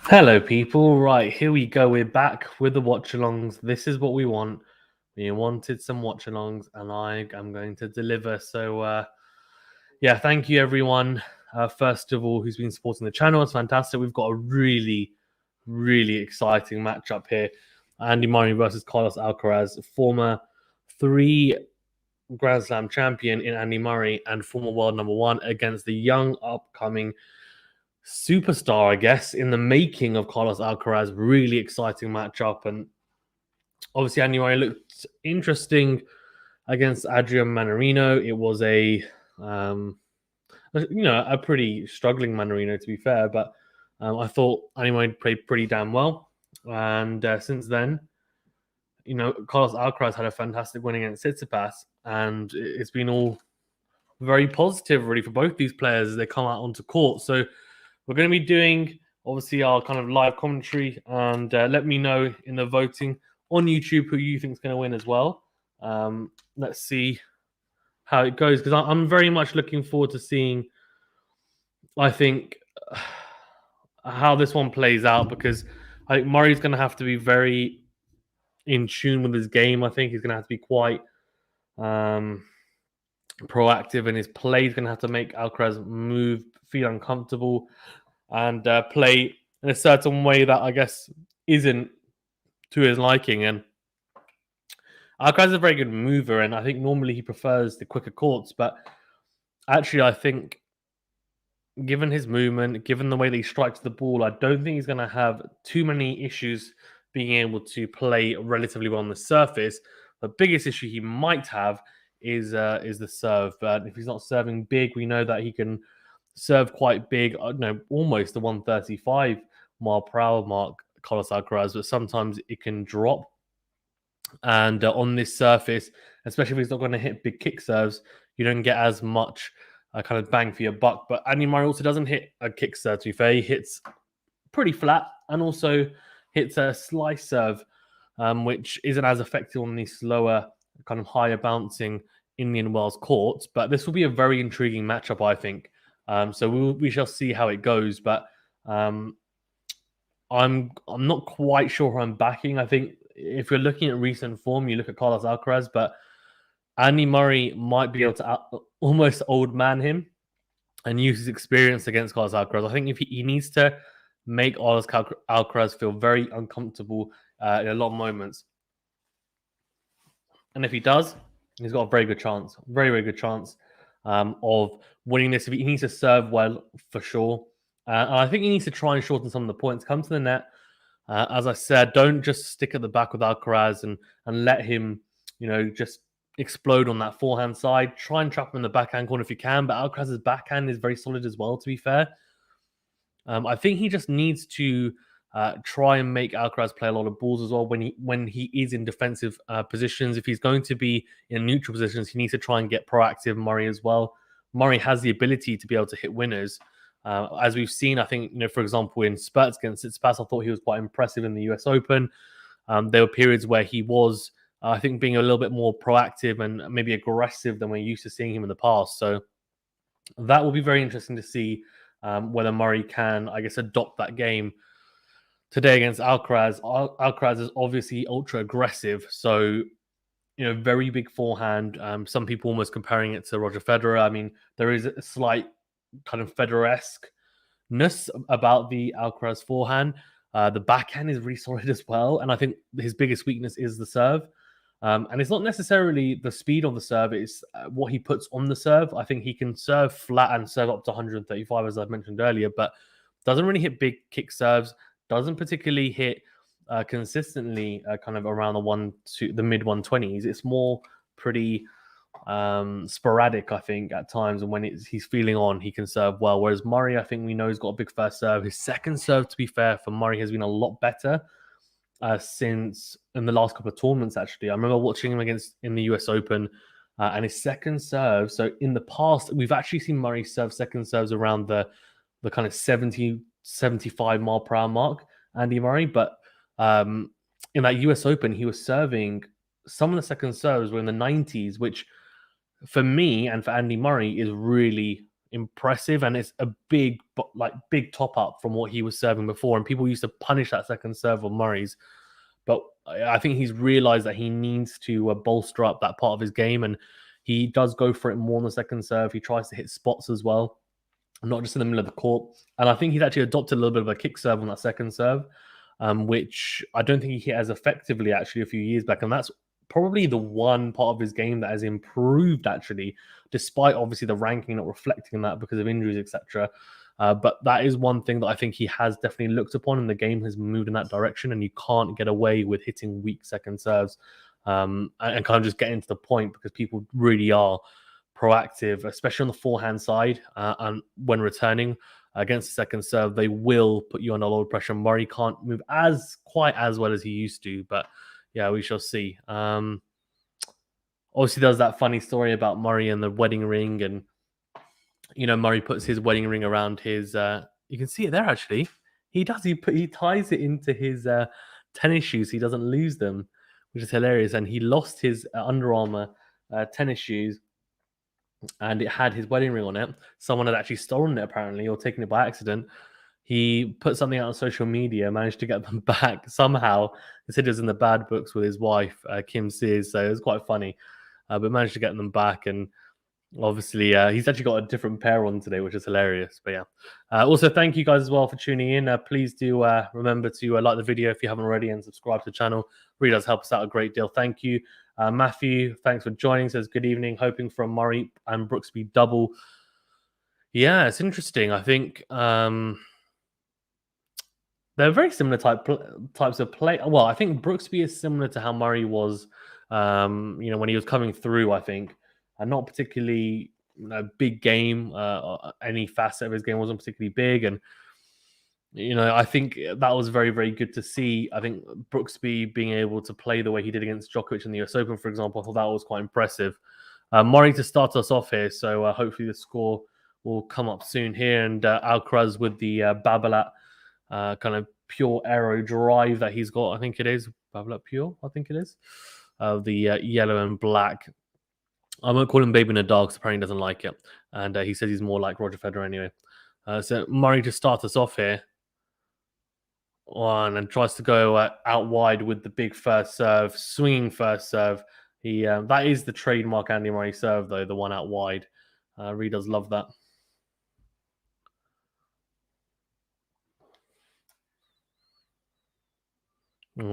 Hello, people. Right, here we go. We're back with the watchalongs. This is what we want. We wanted some watchalongs, and I am going to deliver. So, yeah, thank you, everyone. First of all, who's been supporting the channel. It's fantastic. We've got a really, really exciting matchup here. Andy Murray versus Carlos Alcaraz, former three Grand Slam champion in Andy Murray and former world number one against the young, upcoming superstar, I guess, in the making of Carlos Alcaraz. Really exciting matchup. And obviously, Andy Murray looked interesting against Adrian Manarino. It was a pretty struggling Manarino, to be fair. But I thought Andy Murray played pretty damn well. And since then, Carlos Alcaraz had a fantastic win against Tsitsipas. And it's been all very positive, really, for both these players as they come out onto court. So we're going to be doing, obviously, our kind of live commentary, and let me know in the voting on YouTube who you think is going to win as well. Let's see how it goes, because I'm very much looking forward to seeing, I think, how this one plays out, because I think Murray's going to have to be very in tune with his game. I think he's going to have to be quite proactive in his play. He's going to have to make Alcaraz move, feel uncomfortable, and play in a certain way that I guess isn't to his liking. And Alcaraz is a very good mover, and I think normally he prefers the quicker courts. But actually, I think given his movement, given the way that he strikes the ball, I don't think he's going to have too many issues being able to play relatively well on the surface. The biggest issue he might have is the serve. But if he's not serving big, we know that he can serve quite big, almost the 135 mile per hour mark, Carlos Alcaraz, but sometimes it can drop. And on this surface, especially if he's not going to hit big kick serves, you don't get as much kind of bang for your buck. But Andy Murray also doesn't hit a kick serve, to be fair. He hits pretty flat and also hits a slice serve, which isn't as effective on these slower, kind of higher bouncing Indian Wells courts. But this will be a very intriguing matchup, I think. So we shall see how it goes. But I'm not quite sure who I'm backing. I think if you're looking at recent form, you look at Carlos Alcaraz, but Andy Murray might be able to almost old man him and use his experience against Carlos Alcaraz. I think if he needs to make Carlos Alcaraz feel very uncomfortable in a lot of moments. And if he does, he's got a very good chance, very, very good chance of winning this. If he needs to serve well, for sure. And I think he needs to try and shorten some of the points. Come to the net. As I said, don't just stick at the back with Alcaraz and let him, just explode on that forehand side. Try and trap him in the backhand corner if you can. But Alcaraz's backhand is very solid as well, to be fair. I think he just needs to try and make Alcaraz play a lot of balls as well when he is in defensive positions. If he's going to be in neutral positions, he needs to try and get proactive. Murray as well. Murray has the ability to be able to hit winners. As we've seen, I think, for example, in spurts against Tsitsipas, I thought he was quite impressive in the US Open. There were periods where he was, I think, being a little bit more proactive and maybe aggressive than we're used to seeing him in the past. So that will be very interesting to see whether Murray can, I guess, adopt that game today against Alcaraz. Alcaraz is obviously ultra aggressive, so very big forehand. Some people almost comparing it to Roger Federer. I mean, there is a slight kind of Federer-esque-ness about the Alcaraz forehand. The backhand is really solid as well, and I think his biggest weakness is the serve. And it's not necessarily the speed of the serve, it's what he puts on the serve. I think he can serve flat and serve up to 135, as I mentioned earlier, but doesn't really hit big kick serves, doesn't particularly hit consistently kind of around the mid 120s. It's more pretty sporadic, I think, at times, and when he's feeling on, he can serve well. Whereas Murray, I think we know he's got a big first serve. His second serve, to be fair, for Murray has been a lot better since in the last couple of tournaments. Actually, I remember watching him in the US Open, and his second serve. So in the past, we've actually seen Murray serve second serves around the kind of 70-75 mile per hour mark, Andy Murray, but in that US Open, he was serving some of the second serves were in the 90s, which for me and for Andy Murray is really impressive, and it's a big top up from what he was serving before. And people used to punish that second serve of Murray's, but I think he's realized that he needs to bolster up that part of his game, and he does go for it more on the second serve. He tries to hit spots as well, not just in the middle of the court. And I think he's actually adopted a little bit of a kick serve on that second serve, which I don't think he hit as effectively actually a few years back. And that's probably the one part of his game that has improved actually, despite obviously the ranking not reflecting that because of injuries, etc. But that is one thing that I think he has definitely looked upon, and the game has moved in that direction. And you can't get away with hitting weak second serves and kind of just getting to the point, because people really are proactive, especially on the forehand side. And when returning against the second serve, they will put you under a lot of pressure. Murray can't move quite as well as he used to, but yeah, we shall see. Obviously, there's that funny story about Murray and the wedding ring, and Murray puts his wedding ring around his. You can see it there actually. He does. He ties it into his tennis shoes. So he doesn't lose them, which is hilarious. And he lost his Under Armour tennis shoes, and it had his wedding ring on it. Someone had actually stolen it apparently, or taken it by accident. He put something out on social media, managed to get them back somehow. He said it was in the bad books with his wife, Kim Sears, so it was quite funny. But managed to get them back, and obviously he's actually got a different pair on today, which is hilarious. But yeah, also thank you guys as well for tuning in. Please do remember to like the video if you haven't already, and subscribe to the channel. Really does help us out a great deal. Thank you. Matthew, thanks for joining. Says good evening, hoping for a Murray and Brooksby double. Yeah, it's interesting. I think they're very similar types of play. Well, I think Brooksby is similar to how Murray was, when he was coming through, I think, and not particularly big game. Any facet of his game wasn't particularly big, and I think that was very, very good to see. I think Brooksby being able to play the way he did against Djokovic in the US Open, for example, I thought that was quite impressive. Murray to start us off here, so hopefully the score will come up soon here, and Alcaraz with the Babolat kind of pure aero drive that he's got. I think it is Babolat pure. I think it is the yellow and black. I won't call him Baby Nadal because apparently he doesn't like it, and he says he's more like Roger Federer anyway. So Murray to start us off here, and tries to go out wide with the big first serve, swinging first serve. He that is the trademark Andy Murray serve though, the one out wide. Really does love that.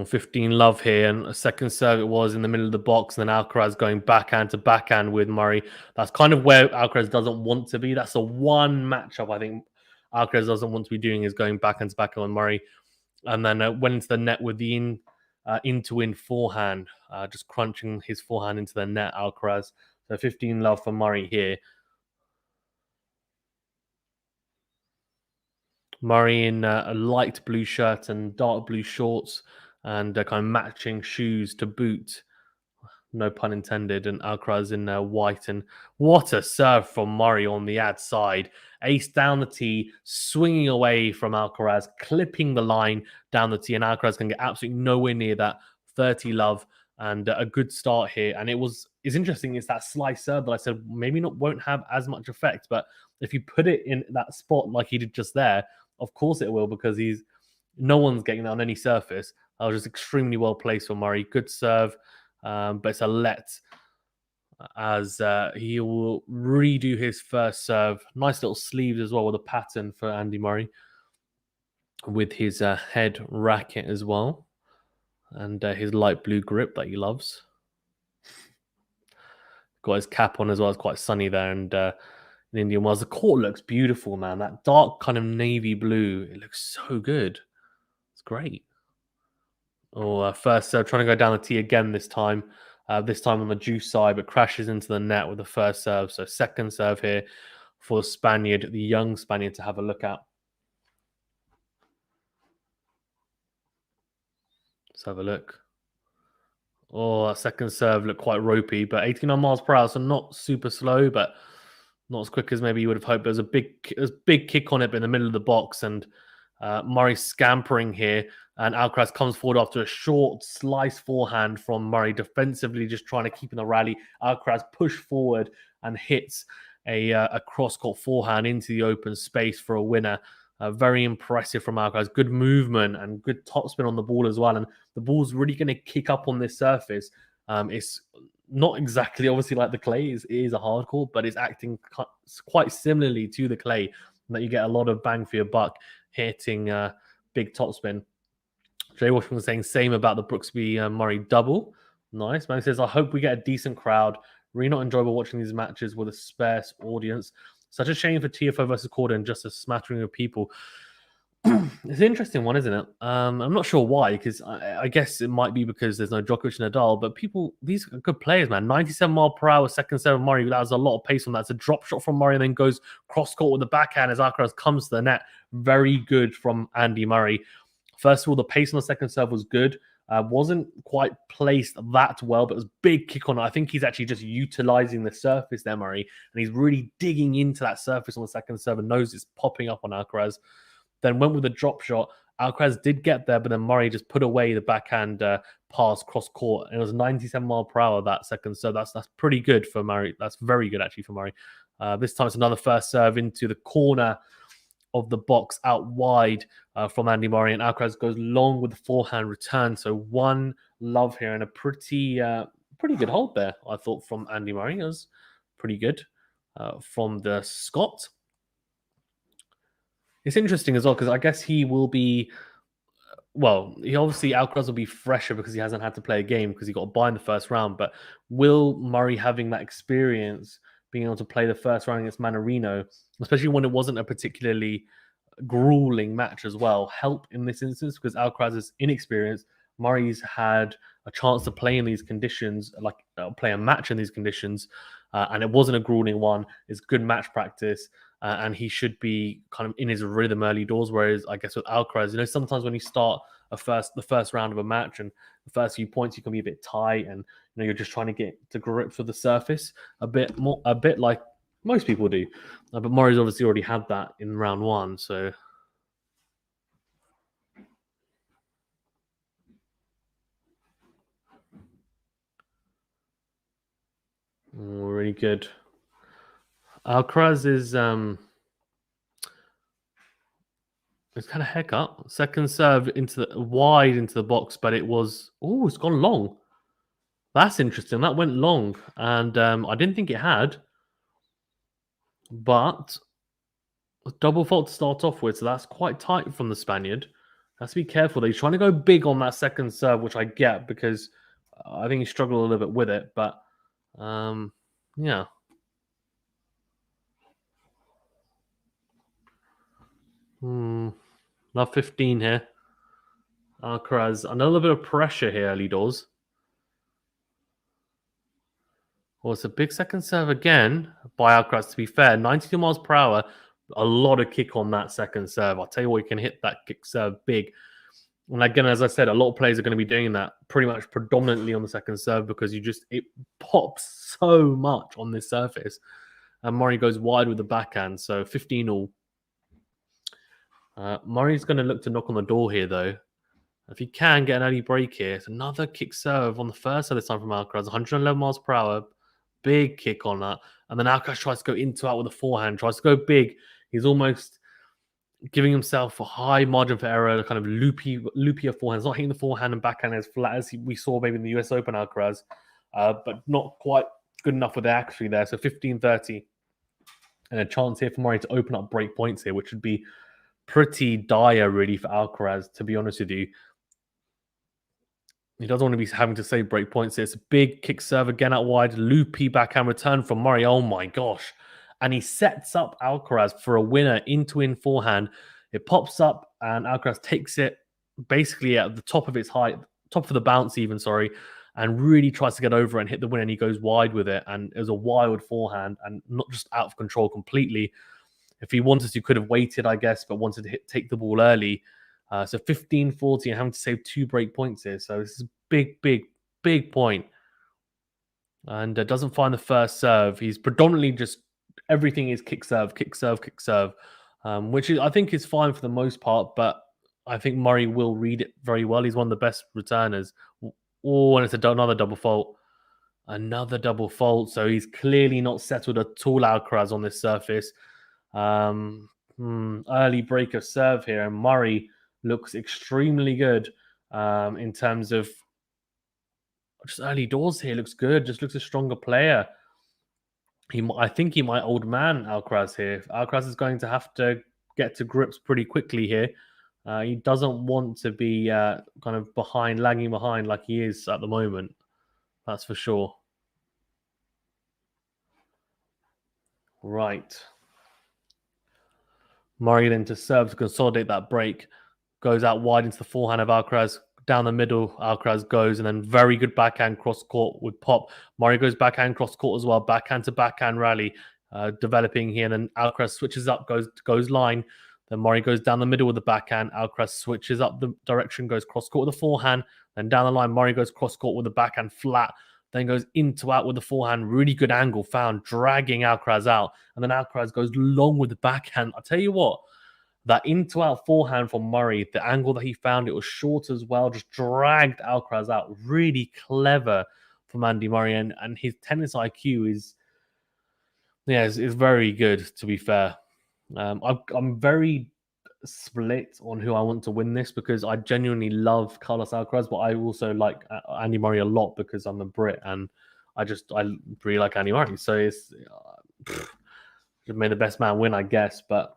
15 love here, and a second serve it was in the middle of the box, and then Alcaraz going backhand to backhand with Murray. That's kind of where Alcaraz doesn't want to be. That's the one matchup I think Alcaraz doesn't want to be doing, is going backhand to backhand with Murray. And then went into the net with the in-to-win forehand, just crunching his forehand into the net, Alcaraz. So 15 love for Murray here. Murray in a light blue shirt and dark blue shorts, and kind of matching shoes to boot. No pun intended. And Alcaraz in white. And what a serve from Murray on the ad side. Ace down the tee, swinging away from Alcaraz, clipping the line down the tee. And Alcaraz can get absolutely nowhere near that. 30 love, and a good start here. And it's interesting. It's that slice serve that I said maybe won't have as much effect. But if you put it in that spot like he did just there, of course it will, because no one's getting that on any surface. That was just extremely well placed for Murray. Good serve, but it's a let, as he will redo his first serve. Nice little sleeves as well with a pattern for Andy Murray, with his head racket as well, and his light blue grip that he loves. Got his cap on as well. It's quite sunny there, and in Indian Wells. The court looks beautiful, man. That dark kind of navy blue, it looks so good. It's great. First serve, trying to go down the tee again this time. This time on the juice side, but crashes into the net with the first serve. So second serve here for the Spaniard, the young Spaniard, to have a look at. Let's have a look. That second serve looked quite ropey, but 89 miles per hour, so not super slow, but not as quick as maybe you would have hoped. There was a big kick on it, but in the middle of the box, and Murray scampering here, and Alcaraz comes forward after a short slice forehand from Murray, defensively just trying to keep in the rally. Alcaraz push forward and hits a cross-court forehand into the open space for a winner. Very impressive from Alcaraz. Good movement and good topspin on the ball as well. And the ball's really going to kick up on this surface. It's not exactly obviously like the clay. It is a hard court, but it's acting quite similarly to the clay, that you get a lot of bang for your buck hitting big topspin. Jay Washington was saying same about the Brooksby Murray double. Nice. Man says, I hope we get a decent crowd. Really not enjoyable watching these matches with a sparse audience. Such a shame for TFO versus Corda and just a smattering of people. It's an interesting one, isn't it? I'm not sure why, because I guess it might be because there's no Djokovic and Nadal, but these are good players, man. 97 mile per hour, second serve Murray. That was a lot of pace on that. It's a drop shot from Murray and then goes cross court with the backhand as Alcaraz comes to the net. Very good from Andy Murray. First of all, the pace on the second serve was good. Wasn't quite placed that well, but it was big kick on it. I think he's actually just utilizing the surface there, Murray, and he's really digging into that surface on the second serve and knows it's popping up on Alcaraz. Then went with a drop shot. Alcaraz did get there, but then Murray just put away the backhand pass cross court. And it was 97 mile per hour that second serve. That's pretty good for Murray. That's very good actually for Murray. This time it's another first serve into the corner of the box out wide from Andy Murray, and Alcaraz goes long with the forehand return. So one love here and a pretty good hold there, I thought, from Andy Murray. It was pretty good from the Scot. It's interesting as well because I guess he will be. Well, Alcaraz will be fresher because he hasn't had to play a game because he got a bye in the first round. But will Murray having that experience, being able to play the first round against Manarino, especially when it wasn't a particularly grueling match as well, help in this instance? Because Alcaraz is inexperienced. Murray's had a chance to play in these conditions, like play a match in these conditions, and it wasn't a grueling one. It's good match practice. And he should be kind of in his rhythm early doors. Whereas I guess with Alcaraz, sometimes when you start the first round of a match and the first few points, you can be a bit tight, and you're just trying to get to grips with the surface a bit like most people do. But Murray's obviously already had that in round one, so. Really good. Alcaraz is it's kind of heck up. Second serve wide into the box, but it's gone long. That's interesting. That went long, and I didn't think it had, but a double fault to start off with, so that's quite tight from the Spaniard. Has to be careful. He's trying to go big on that second serve, which I get because I think he struggled a little bit with it, but yeah. Love 15 here. Alcaraz, another bit of pressure here, early doors. Well, it's a big second serve again by Alcaraz, to be fair. 92 miles per hour. A lot of kick on that second serve. I'll tell you what, you can hit that kick serve big. And again, as I said, a lot of players are going to be doing that pretty much predominantly on the second serve because it pops so much on this surface. And Murray goes wide with the backhand, so 15 all. Murray's going to look to knock on the door here, though. If he can get an early break here, it's another kick serve on the first serve this time from Alcaraz. 111 miles per hour. Big kick on that. And then Alcaraz tries to go into out with a forehand, tries to go big. He's almost giving himself a high margin for error, kind of loopier forehand. He's not hitting the forehand and backhand as flat as we saw maybe in the US Open Alcaraz, but not quite good enough with the accuracy there. So 15-30. And a chance here for Murray to open up break points here, which would be pretty dire, really, for Alcaraz, to be honest with you. He doesn't want to be having to save break points here. It's a big kick serve again out wide. Loopy backhand return from Murray. Oh, my gosh. And he sets up Alcaraz for a winner into in forehand. It pops up, and Alcaraz takes it basically at the top of its height, top of the bounce even, and really tries to get over and hit the winner, and he goes wide with it. And it was a wild forehand and not just out of control completely. If he wanted to, could have waited, I guess, but wanted to take the ball early. So 15-40 and having to save 2 break points here. So this is a big point. And doesn't find the first serve. He's predominantly just everything is kick serve, which I think is fine for the most part. But I think Murray will read it very well. He's one of the best returners. Oh, and it's another double fault. Another double fault. So he's clearly not settled at all, Alcaraz, on this surface. Early break of serve here, and Murray looks extremely good in terms of just early doors here. Looks good, just looks a stronger player. I think he might old man Alcaraz here. Alcaraz is going to have to get to grips pretty quickly here. He doesn't want to be kind of lagging behind like he is at the moment. That's for sure. Right. Murray then to serve to consolidate that break. Goes out wide into the forehand of Alcaraz. Down the middle, Alcaraz goes, and then very good backhand cross court with pop. Murray goes backhand cross court as well. Backhand to backhand rally developing here. And then Alcaraz switches up, goes line. Then Murray goes down the middle with the backhand. Alcaraz switches up the direction, goes cross court with the forehand. Then down the line, Murray goes cross court with the backhand flat. Then goes into out with the forehand. Really good angle found, dragging Alcaraz out. And then Alcaraz goes long with the backhand. I'll tell you what, that into out forehand from Murray, the angle that he found, it was short as well, just dragged Alcaraz out. Really clever from Andy Murray. And his tennis IQ is very good, to be fair. I'm very split on who I want to win this because I genuinely love Carlos Alcaraz, but I also like Andy Murray a lot because I'm a Brit and I really like Andy Murray. So it's may the best man win, I guess. But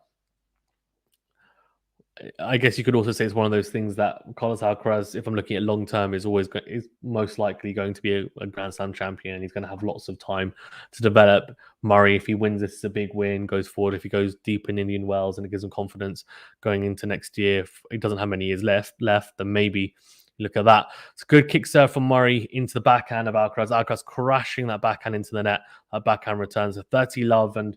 I guess you could also say it's one of those things that Carlos Alcaraz, if I'm looking at long term, is most likely going to be a Grand Slam champion, and he's going to have lots of time to develop. Murray, if he wins, this is a big win. Goes forward, if he goes deep in Indian Wells, and it gives him confidence going into next year. If he doesn't have many years left, then maybe look at that. It's a good kick serve from Murray into the backhand of Alcaraz. Alcaraz crashing that backhand into the net. That backhand returns a 30 love and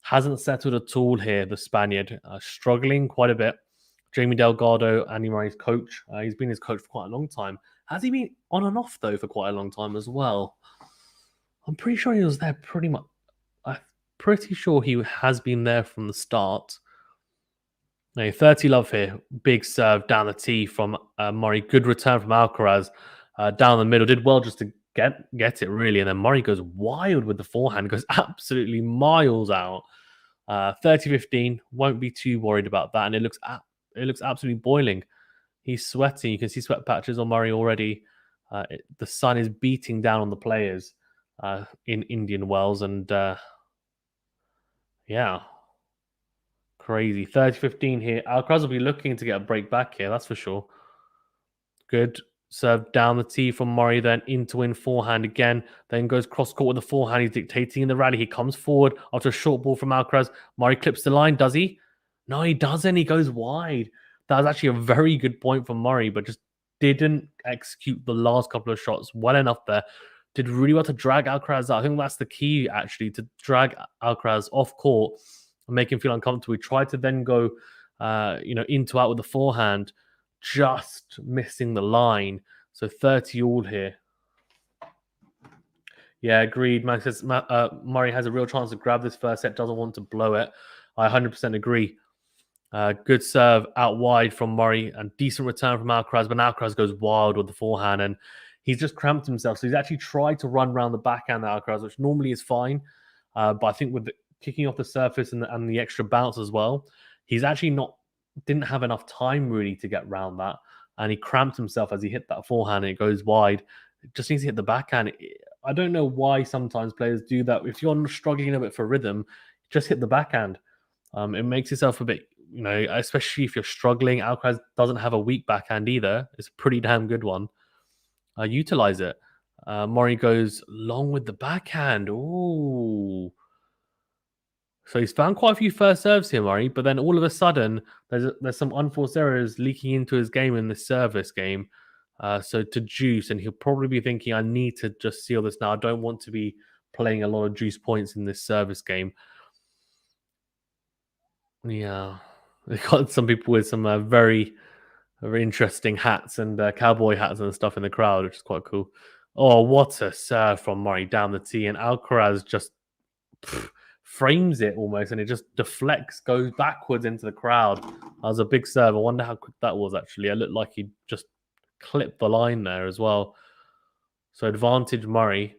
hasn't settled at all here. The Spaniard struggling quite a bit. Jamie Delgado, Andy Murray's coach. He's been his coach for quite a long time. Has he been on and off, though, for quite a long time as well? I'm pretty sure he was there pretty much. I'm pretty sure he has been there from the start. No, 30 love here. Big serve down the tee from Murray. Good return from Alcaraz. Down the middle. Did well just to get it, really. And then Murray goes wild with the forehand. Goes absolutely miles out. 30-15. Won't be too worried about that. And it looks absolutely boiling. He's sweating. You can see sweat patches on Murray already. The sun is beating down on the players in Indian Wells. And crazy. 30-15 here. Alcaraz will be looking to get a break back here. That's for sure. Good serve down the tee from Murray. Then into in forehand again. Then goes cross court with the forehand. He's dictating in the rally. He comes forward after a short ball from Alcaraz. Murray clips the line. Does he? No, he doesn't. He goes wide. That was actually a very good point from Murray, but just didn't execute the last couple of shots well enough there. Did really well to drag Alcaraz out. I think that's the key, actually, to drag Alcaraz off court and make him feel uncomfortable. He tried to then go, into out with the forehand, just missing the line. So 30 all here. Yeah, agreed. Max says Murray has a real chance to grab this first set, doesn't want to blow it. I 100% agree. Good serve out wide from Murray and decent return from Alcaraz, but Alcaraz goes wild with the forehand and he's just cramped himself. So he's actually tried to run around the backhand of Alcaraz, which normally is fine. But I think with kicking off the surface and the extra bounce as well, he's actually didn't have enough time really to get around that. And he cramped himself as he hit that forehand and it goes wide. It just needs to hit the backhand. I don't know why sometimes players do that. If you're struggling a bit for rhythm, just hit the backhand. It makes yourself a bit, especially if you're struggling. Alcaraz doesn't have a weak backhand either. It's a pretty damn good one. Utilize it. Murray goes long with the backhand. Ooh. So he's found quite a few first serves here, Murray, but then all of a sudden, there's some unforced errors leaking into his game in the service game. So to juice, and he'll probably be thinking, I need to just seal this now. I don't want to be playing a lot of juice points in this service game. Yeah, they got some people with some very, very interesting hats and cowboy hats and stuff in the crowd, which is quite cool. Oh, what a serve from Murray down the tee, and Alcaraz just frames it almost, and it just deflects, goes backwards into the crowd. That was a big serve. I wonder how quick that was, actually. It looked like he just clipped the line there as well. So advantage Murray.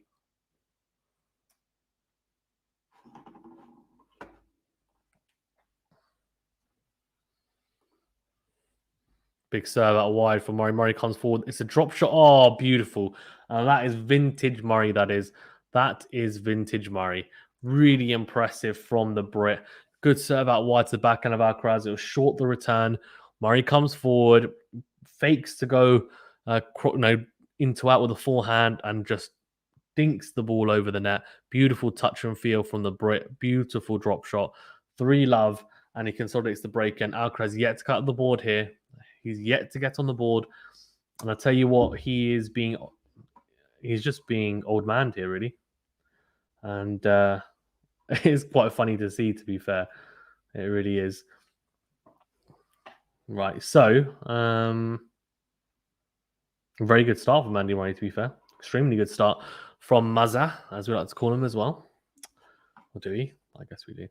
Big serve out wide for Murray. Murray comes forward. It's a drop shot. Oh, beautiful. And that is vintage Murray, that is. That is vintage Murray. Really impressive from the Brit. Good serve out wide to the backhand of Alcaraz. It was short the return. Murray comes forward, fakes to go into out with a forehand and just dinks the ball over the net. Beautiful touch and feel from the Brit. Beautiful drop shot. 3-love, and he consolidates the break. And Alcaraz yet to cut the board here. He's yet to get on the board. And I tell you what, he's just being old man here, really. And it's quite funny to see, to be fair. It really is. Right, so very good start from Andy Murray, to be fair. Extremely good start from Maza, as we like to call him as well. Or do we? I guess we do.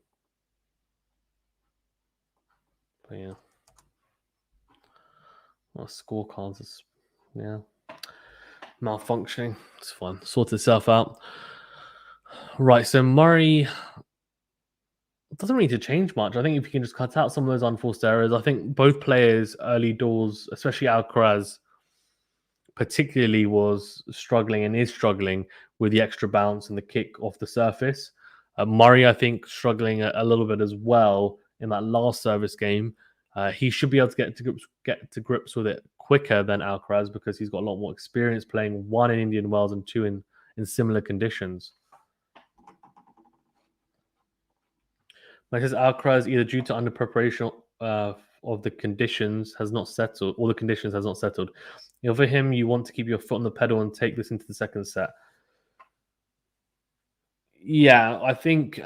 But yeah. Well, scorecards is, yeah, malfunctioning. It's fine. Sort itself out. Right, so Murray doesn't need to change much. I think if you can just cut out some of those unforced errors, I think both players early doors, especially Alcaraz, particularly was struggling and is struggling with the extra bounce and the kick off the surface. Murray, I think, struggling a little bit as well in that last service game. He should be able to get to grips with it quicker than Alcaraz because he's got a lot more experience playing, one in Indian Wells and two in similar conditions. Like says Alcaraz, either due to under preparation of the conditions has not settled, or the conditions has not settled. You know, for him, you want to keep your foot on the pedal and take this into the second set. Yeah, I think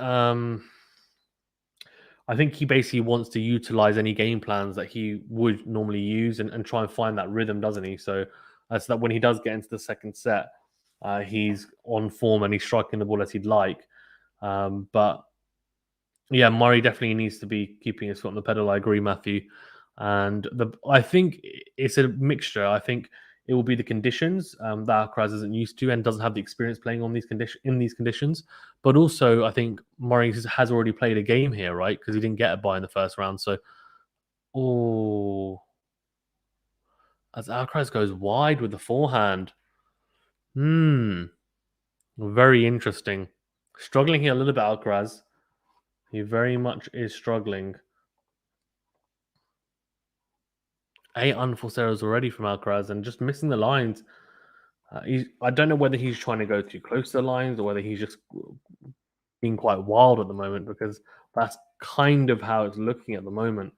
he basically wants to utilize any game plans that he would normally use and try and find that rhythm, doesn't he? So that's that when he does get into the second set, he's on form and he's striking the ball as he'd like. But yeah, Murray definitely needs to be keeping his foot on the pedal. I agree, Matthew. And I think it's a mixture. I think it will be the conditions that Alcaraz isn't used to and doesn't have the experience playing on these conditions. But also, I think Murray has already played a game here, right? Because he didn't get a bye in the first round. So, as Alcaraz goes wide with the forehand. Very interesting. Struggling here a little bit, Alcaraz. He very much is struggling. 8 unforced errors already from Alcaraz and just missing the lines. I don't know whether he's trying to go too close to the lines or whether he's just being quite wild at the moment, because that's kind of how it's looking at the moment,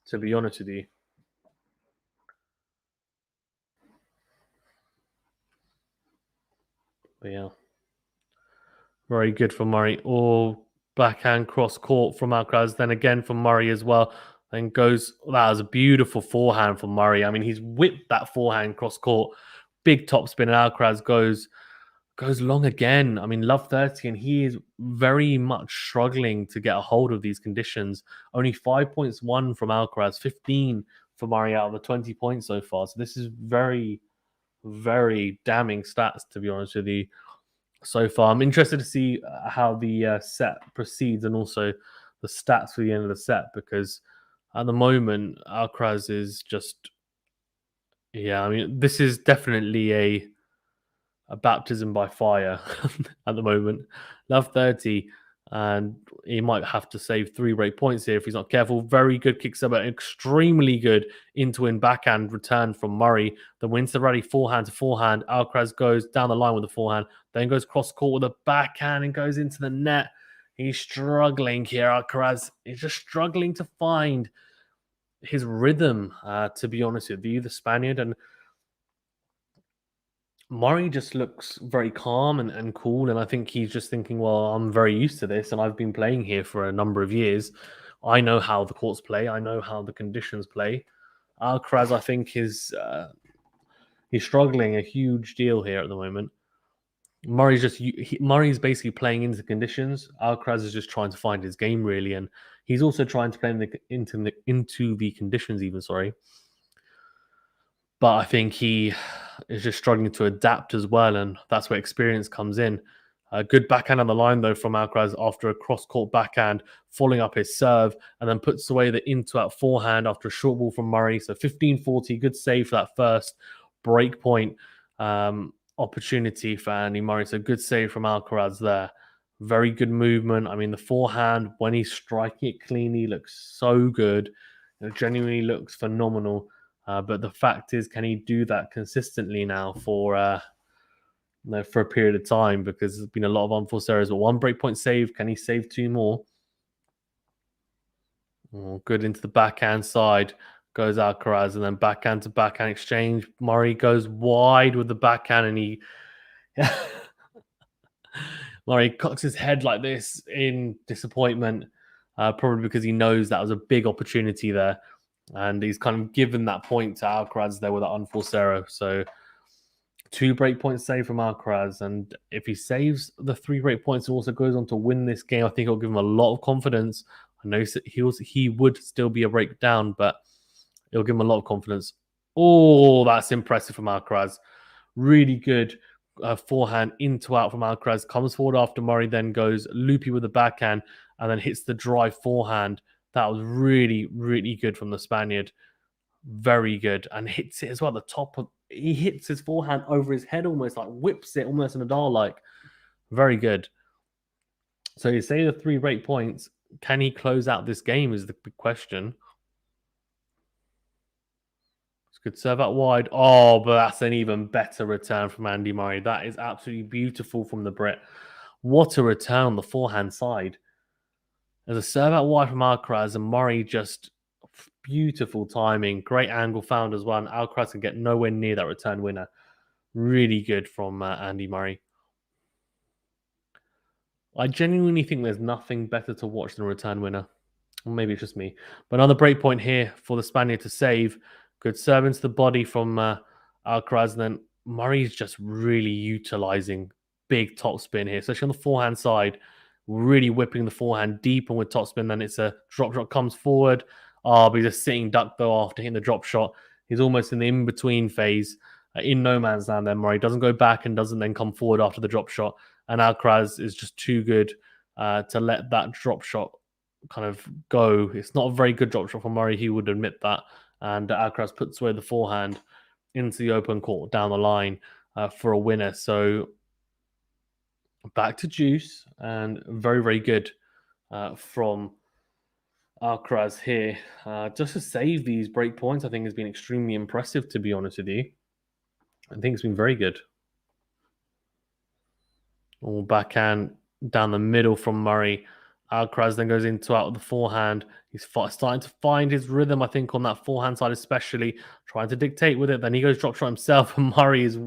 to be honest with you. But yeah. Very good for Murray. Backhand cross court from Alcaraz. Then again from Murray as well. Then goes, that was a beautiful forehand from Murray. I mean, he's whipped that forehand cross court. Big top spin, and Alcaraz goes long again. I mean, love 30, and he is very much struggling to get a hold of these conditions. Only 5 points won from Alcaraz, 15 for Murray out of the 20 points so far. So this is very, very damning stats, to be honest with you, so far. I'm interested to see how the set proceeds and also the stats for the end of the set, because at the moment, Alcaraz is just, yeah, I mean, this is definitely a baptism by fire at the moment. Love 30, and he might have to save 3 break points here if he's not careful. Very good kick serve, extremely good in backhand return from Murray. The wins the rally forehand to forehand. Alcaraz goes down the line with the forehand, then goes cross court with a backhand and goes into the net. He's struggling here, Alcaraz. He's just struggling to find his rhythm, to be honest with you, the Spaniard. And Murray just looks very calm and cool, and I think he's just thinking, well, I'm very used to this, and I've been playing here for a number of years. I know how the courts play. I know how the conditions play. Alcaraz, I think, he's struggling a huge deal here at the moment. Murray's basically playing into the conditions. Alcaraz is just trying to find his game, really, and he's also trying to play into the conditions even, sorry. But I think he is just struggling to adapt as well, and that's where experience comes in. A good backhand on the line, though, from Alcaraz after a cross-court backhand, following up his serve, and then puts away the into-out forehand after a short ball from Murray. So 15-40, good save for that first break point opportunity for Andy Murray. So good save from Alcaraz there. Very good movement. I mean, the forehand, when he's striking it cleanly, looks so good. It genuinely looks phenomenal. But the fact is, can he do that consistently now for a period of time? Because there's been a lot of unforced errors. But one breakpoint save, can he save two more? Oh, good into the backhand side goes Alcaraz, and then backhand to backhand exchange. Murray goes wide with the backhand, and he Murray cocks his head like this in disappointment, probably because he knows that was a big opportunity there, and he's kind of given that point to Alcaraz there with that unforced error. So 2 break points saved from Alcaraz, and if he saves the 3 break points and also goes on to win this game, I think it'll give him a lot of confidence. I know he would still be a breakdown, but it'll give him a lot of confidence. Oh, that's impressive from Alcaraz. Really good forehand into out from Alcaraz. Comes forward after Murray, then goes loopy with the backhand and then hits the dry forehand. That was really, really good from the Spaniard. Very good. And hits it as well. The top of he hits his forehand over his head almost, like whips it almost Nadal like. Very good. So you say the 3 break points. Can he close out this game is the big question. It's good serve out wide. Oh, but that's an even better return from Andy Murray. That is absolutely beautiful from the Brit. What a return on the forehand side. There's a serve out wide from Alcaraz, and Murray just beautiful timing. Great angle found as well. And Alcaraz can get nowhere near that return winner. Really good from Andy Murray. I genuinely think there's nothing better to watch than a return winner. Or maybe it's just me. But another break point here for the Spaniard to save. Good serve into the body from Alcaraz. And then Murray's just really utilizing big topspin here, especially on the forehand side. Really whipping the forehand deep and with topspin. Then it's a drop shot comes forward. Oh, but he's just sitting duck though after hitting the drop shot. He's almost in the in-between phase. In no man's land then. Murray doesn't go back and doesn't then come forward after the drop shot. And Alcaraz is just too good to let that drop shot kind of go. It's not a very good drop shot from Murray. He would admit that. And Alcaraz puts away the forehand into the open court down the line for a winner. So back to juice and very, very good from Alcaraz here. Just to save these break points, I think has been extremely impressive, to be honest with you. I think it's been very good. All backhand down the middle from Murray. Alcaraz then goes into out of the forehand. He's starting to find his rhythm, I think, on that forehand side, especially trying to dictate with it. Then he goes drop shot himself, and Murray is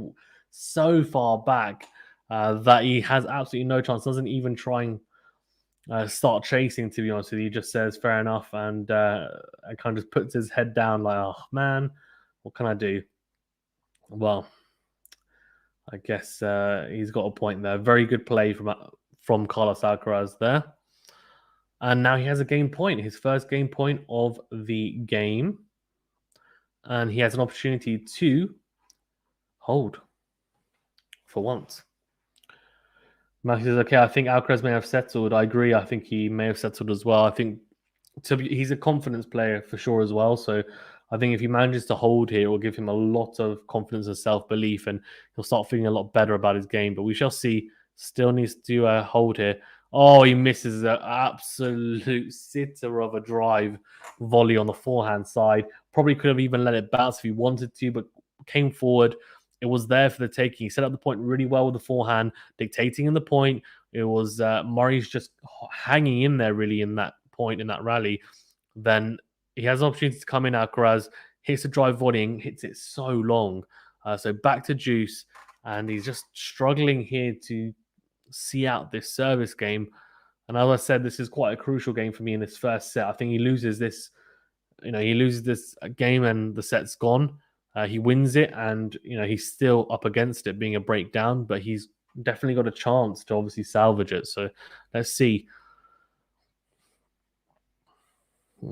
so far back that he has absolutely no chance. Doesn't even try and start chasing, to be honest with you. He just says, fair enough, and kind of just puts his head down like, oh, man, what can I do? Well, I guess he's got a point there. Very good play from Carlos Alcaraz there. And now he has a game point, his first game point of the game. And he has an opportunity to hold for once. Matthew says, okay, I think Alcaraz may have settled. I agree. I think he may have settled as well. I think he's a confidence player for sure as well. So I think if he manages to hold here, it will give him a lot of confidence and self-belief, and he'll start feeling a lot better about his game. But we shall see. Still needs to hold here. Oh, he misses an absolute sitter of a drive volley on the forehand side. Probably could have even let it bounce if he wanted to, but came forward. It was there for the taking. He set up the point really well with the forehand, dictating in the point. It was Murray's just hanging in there really in that point, in that rally. Then he has an opportunity to come in. Alcaraz hits a drive volleying, hits it so long. So back to juice, and he's just struggling here to see out this service game. And as I said, this is quite a crucial game for me in this first set. I think he loses this, he loses this game and the set's gone. He wins it, and he's still up against it being a breakdown, but he's definitely got a chance to obviously salvage it. So let's see.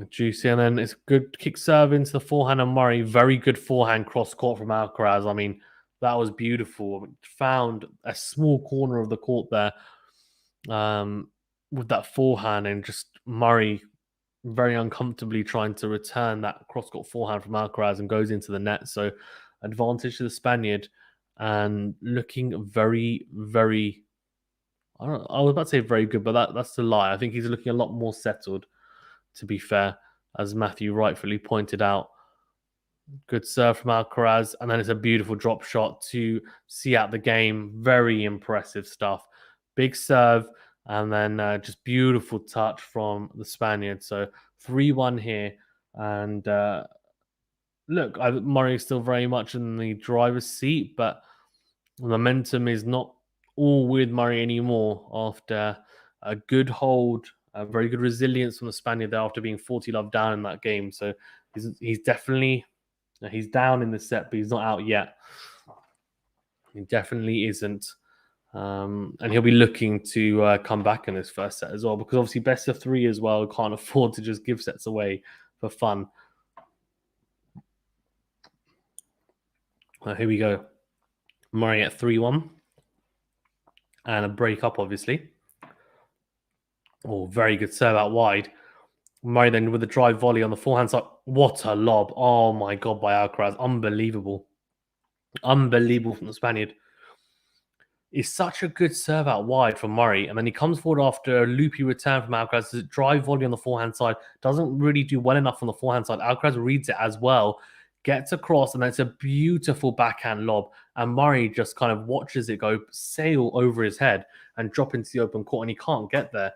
Juicy, and then it's good kick serve into the forehand of Murray. Very good forehand cross court from Alcaraz. I mean, That was beautiful. Found a small corner of the court there with that forehand, and just Murray very uncomfortably trying to return that cross-court forehand from Alcaraz and goes into the net. So advantage to the Spaniard, and looking very, very. I was about to say very good, but that's a lie. I think he's looking a lot more settled, to be fair, as Matthew rightfully pointed out. Good serve from Alcaraz, and then it's a beautiful drop shot to see out the game. Very impressive stuff. Big serve, and then just beautiful touch from the Spaniard. So 3-1 here. And look, Murray is still very much in the driver's seat, but momentum is not all with Murray anymore after a good hold, a very good resilience from the Spaniard there after being 40 love down in that game. So he's definitely he's down in the set, but he's not out yet. He definitely isn't. And he'll be looking to come back in this first set as well, because obviously best of 3 as well. Can't afford to just give sets away for fun. Here we go. Murray at 3-1. And a break up, obviously. Oh, very good serve out wide. Murray then with the drive volley on the forehand side. What a lob. Oh my God, by Alcaraz. Unbelievable. Unbelievable from the Spaniard. It's such a good serve out wide from Murray. And then he comes forward after a loopy return from Alcaraz. The drive volley on the forehand side doesn't really do well enough on the forehand side. Alcaraz reads it as well, gets across, and then it's a beautiful backhand lob. And Murray just kind of watches it go sail over his head and drop into the open court, and he can't get there.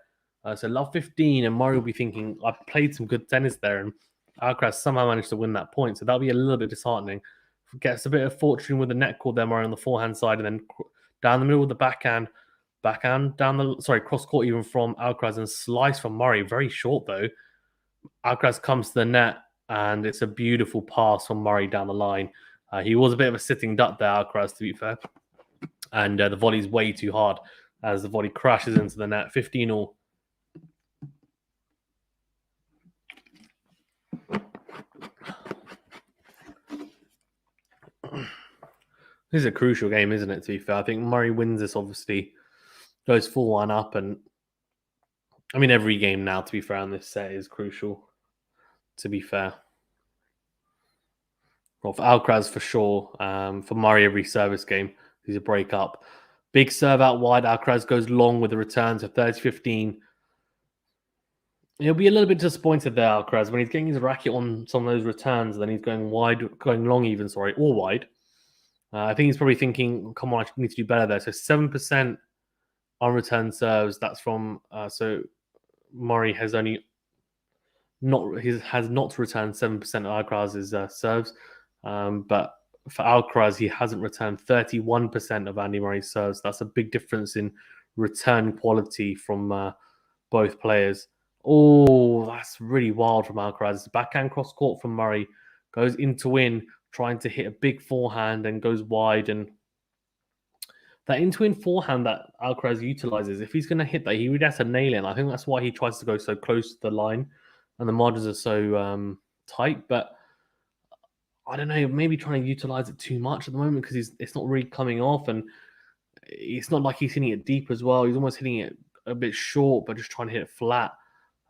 So love 15, and Murray will be thinking, I played some good tennis there, and Alcaraz somehow managed to win that point. So that'll be a little bit disheartening. Gets a bit of fortune with the net cord there, Murray on the forehand side, and then down the middle of the backhand down the cross court even from Alcaraz, and slice from Murray. Very short though. Alcaraz comes to the net, and it's a beautiful pass from Murray down the line. He was a bit of a sitting duck there, Alcaraz, to be fair, and the volley's way too hard as the volley crashes into the net. 15-all. This is a crucial game, isn't it, to be fair? I think Murray wins this, obviously, goes 4-1 up, and I mean, every game now, to be fair, on this set is crucial, to be fair. Well, for Alcaraz, for sure. For Murray, every service game, he's a break up. Big serve out wide. Alcaraz goes long with the returns of 30-15. He'll be a little bit disappointed there, Alcaraz, when he's getting his racket on some of those returns, then he's going long even, or wide. I think he's probably thinking, come on, I need to do better there. So 7% on return serves. That's from so Murray has not returned 7% of Alcaraz's serves, but for Alcaraz he hasn't returned 31% of Andy Murray's serves. That's a big difference in return quality from both players. Oh, that's really wild from Alcaraz. Backhand cross court from Murray, goes into win, trying to hit a big forehand and goes wide. And that into-in forehand that Alcaraz utilizes, if he's going to hit that, he really has to nail it. And I think that's why he tries to go so close to the line, and the margins are so tight. But I don't know, maybe trying to utilize it too much at the moment because it's not really coming off, and it's not like he's hitting it deep as well. He's almost hitting it a bit short, but just trying to hit it flat.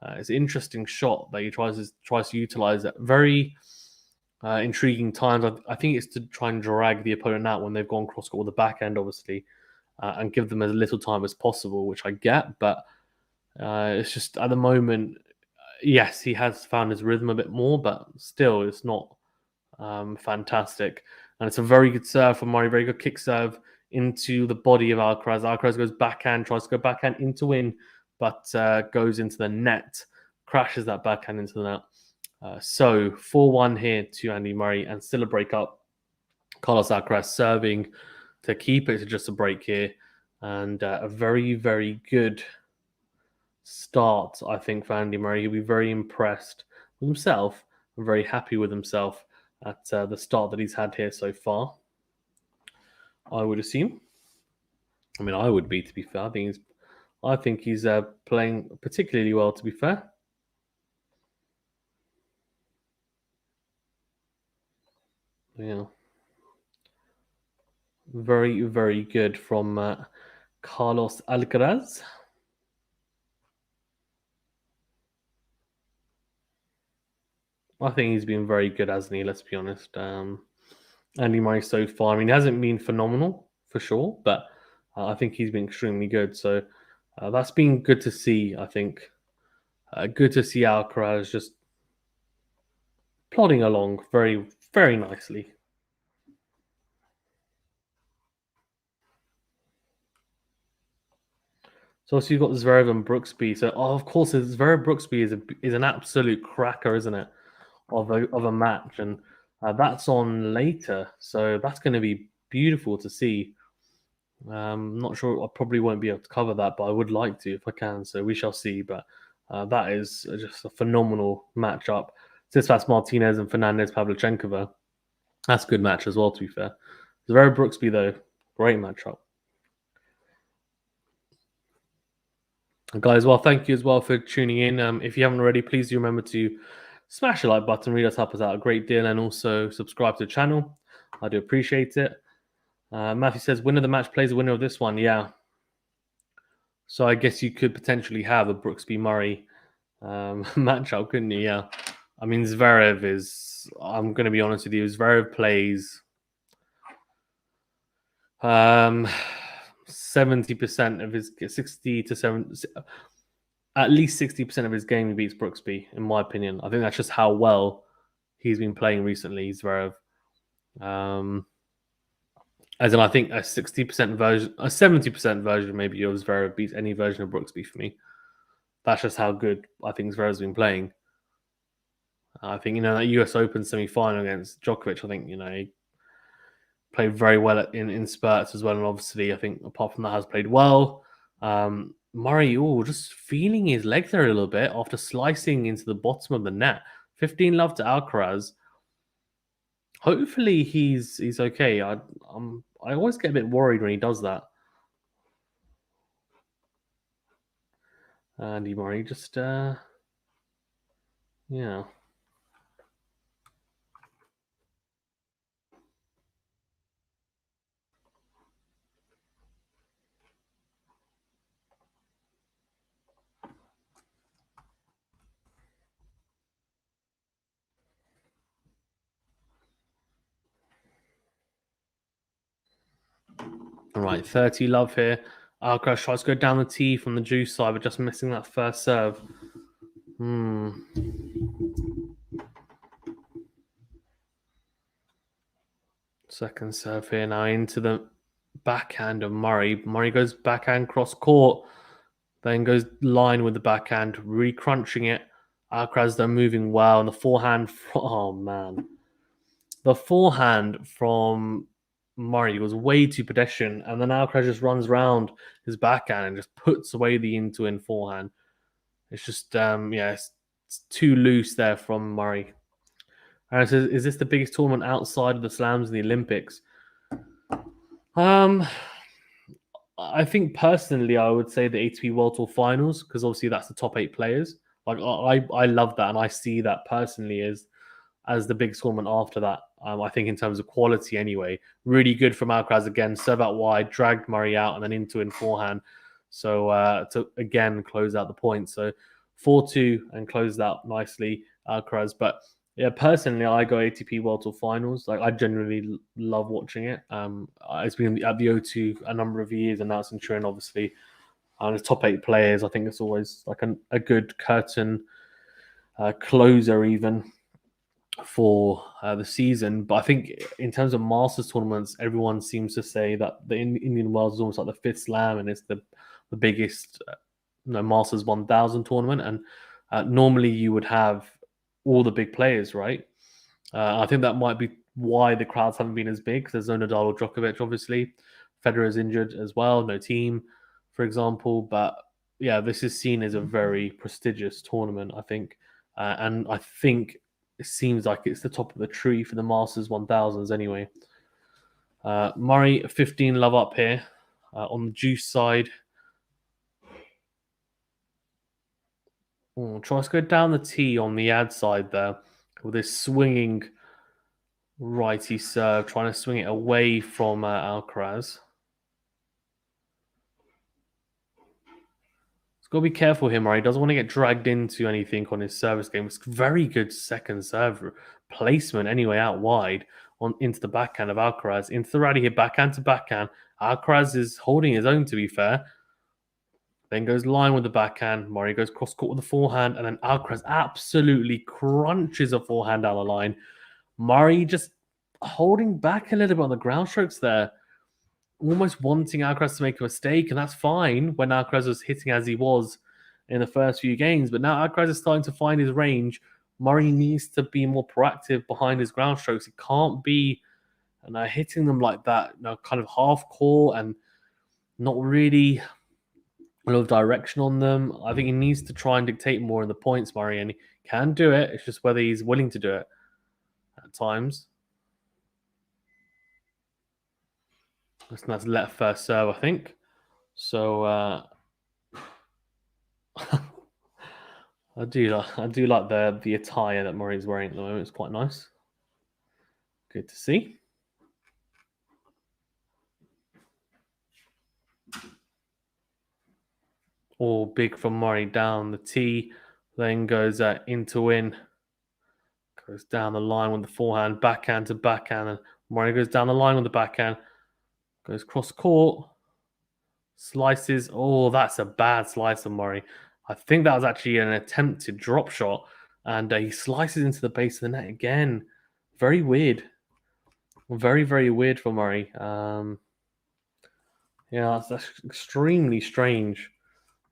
It's an interesting shot that he tries to utilize at very intriguing times. I think it's to try and drag the opponent out when they've gone cross court with the backhand, obviously, and give them as little time as possible, which I get. But it's just at the moment, yes, he has found his rhythm a bit more, but still, it's not fantastic. And it's a very good serve from Murray, very good kick serve into the body of Alcaraz. Alcaraz goes backhand, tries to go backhand into win, but goes into the net, crashes that backhand into the net. So 4-1 here to Andy Murray, and still a break up. Carlos Alcaraz serving to keep it to just a break here, and a very, very good start, I think, for Andy Murray. He'll be very impressed with himself, and very happy with himself at the start that he's had here so far, I would assume. I mean, I would be, to be fair. I think he's playing particularly well, to be fair. Yeah. Very, very good from Carlos Alcaraz. I think he's been very good, hasn't he? Let's be honest. Andy Murray so far. I mean, he hasn't been phenomenal for sure, but I think he's been extremely good. So that's been good to see. I think good to see Alcaraz just plodding along very, very nicely. So also you've got Zverev and Brooksby. So of course, Zverev Brooksby is an absolute cracker, isn't it? Of a match, and that's on later. So that's going to be beautiful to see. Not sure. I probably won't be able to cover that, but I would like to if I can. So we shall see. But that is just a phenomenal matchup. Tsitsipas, Martinez, and Fernandez, Pavlyuchenkova. That's a good match as well. To be fair, Zverev Brooksby though, great matchup. Guys, well, thank you as well for tuning in. If you haven't already, please do remember to smash the like button. Really does help us out a great deal, and also subscribe to the channel. I do appreciate it. Matthew says, winner of the match plays the winner of this one. Yeah. So I guess you could potentially have a Brooksby Murray matchup, couldn't you? Yeah. I mean, Zverev is, I'm going to be honest with you, Zverev plays 70% of his 60 to 70, at least 60% of his game he beats Brooksby, in my opinion. I think that's just how well he's been playing recently, Zverev. As in, I think a 60% version, a 70% version maybe of Zverev beats any version of Brooksby for me. That's just how good I think Zverev's been playing. I think, that US Open semi-final against Djokovic, I think, he played very well in spurts as well. And obviously, I think apart from that, has played well. Murray, just feeling his leg there a little bit after slicing into the bottom of the net. 15 love to Alcaraz. Hopefully he's okay. I always get a bit worried when he does that. Andy Murray just yeah. All right, 30 love here. Alcaraz tries to go down the tee from the juice side, but just missing that first serve. Second serve here now into the backhand of Murray. Murray goes backhand cross court, then goes line with the backhand, re-crunching it. Alcaraz though moving well, and the forehand. Oh man, the forehand from Murray was way too pedestrian, and then Alcaraz just runs around his backhand and just puts away the in forehand. It's just it's too loose there from Murray. And it says, is this the biggest tournament outside of the slams and the Olympics? I think personally, I would say the ATP World Tour Finals, because obviously that's the top 8 players. Like I love that, and I see that personally as the big tournament after that. I think in terms of quality, anyway, really good from Alcaraz again. Serve out wide, dragged Murray out, and then into in forehand. So to again close out the point. So 4-2 and closed out nicely, Alcaraz. But yeah, personally, I go ATP World Tour Finals. Like I genuinely love watching it. It's been at the O2 a number of years, and now it's in Turin, obviously. And the top 8 players, I think it's always like a good curtain closer, even for the season. But I think in terms of Masters tournaments, everyone seems to say that the Indian Wells is almost like the 5th slam, and it's the biggest Masters 1000 tournament. And normally you would have all the big players, right? I think that might be why the crowds haven't been as big, because there's no Nadal or Djokovic, obviously. Federer is injured as well, no team, for example. But yeah, this is seen as a very prestigious tournament, I think. And I think it seems like it's the top of the tree for the Masters 1000s anyway. Murray, 15 love up here on the juice side. Tries to go down the tee on the ad side there with this swinging Righty serve, trying to swing it away from Alcaraz. He's got to be careful here, Murray. He doesn't want to get dragged into anything on his service game. It's very good second serve placement anyway, out wide on into the backhand of Alcaraz. Into the rally here, backhand to backhand. Alcaraz is holding his own, to be fair. Then goes line with the backhand. Murray goes cross court with the forehand. And then Alcaraz absolutely crunches a forehand down the line. Murray just holding back a little bit on the ground strokes there. Almost wanting Alcaraz to make a mistake. And that's fine when Alcaraz was hitting as he was in the first few games. But now Alcaraz is starting to find his range. Murray needs to be more proactive behind his ground strokes. He can't be hitting them like that, kind of half court and not really a lot of direction on them. I think he needs to try and dictate more in the points, Murray, and he can do it. It's just whether he's willing to do it at times. That's left first serve, I think. So I do like the attire that Murray's wearing at the moment. It's quite nice. Good to see. All big from Murray down the tee, then goes into win. Goes down the line with the forehand, backhand to backhand, and Murray goes down the line with the backhand. Goes cross court, slices. Oh, that's a bad slice of Murray. I think that was actually an attempted drop shot, and he slices into the base of the net again. Very weird. Very, very weird for Murray. Yeah, that's extremely strange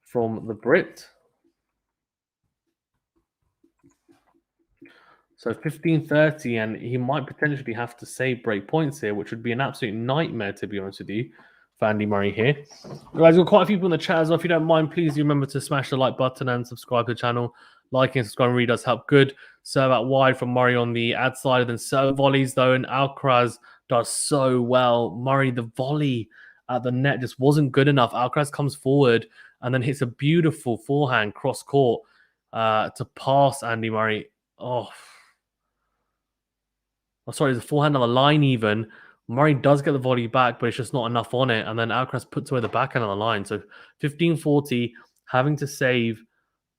from the Brit. So 15-30, and he might potentially have to save break points here, which would be an absolute nightmare, to be honest with you, for Andy Murray here. Guys, we've got quite a few people in the chat as well. If you don't mind, please do remember to smash the like button and subscribe to the channel. Liking and subscribing really does help. Good serve out wide from Murray on the ad side, and then serve volleys, though, and Alcaraz does so well. Murray, the volley at the net just wasn't good enough. Alcaraz comes forward and then hits a beautiful forehand cross court to pass Andy Murray. Sorry, the forehand on the line even. Murray does get the volley back, but it's just not enough on it. And then Alcaraz puts away the backhand on the line. So 15-40, having to save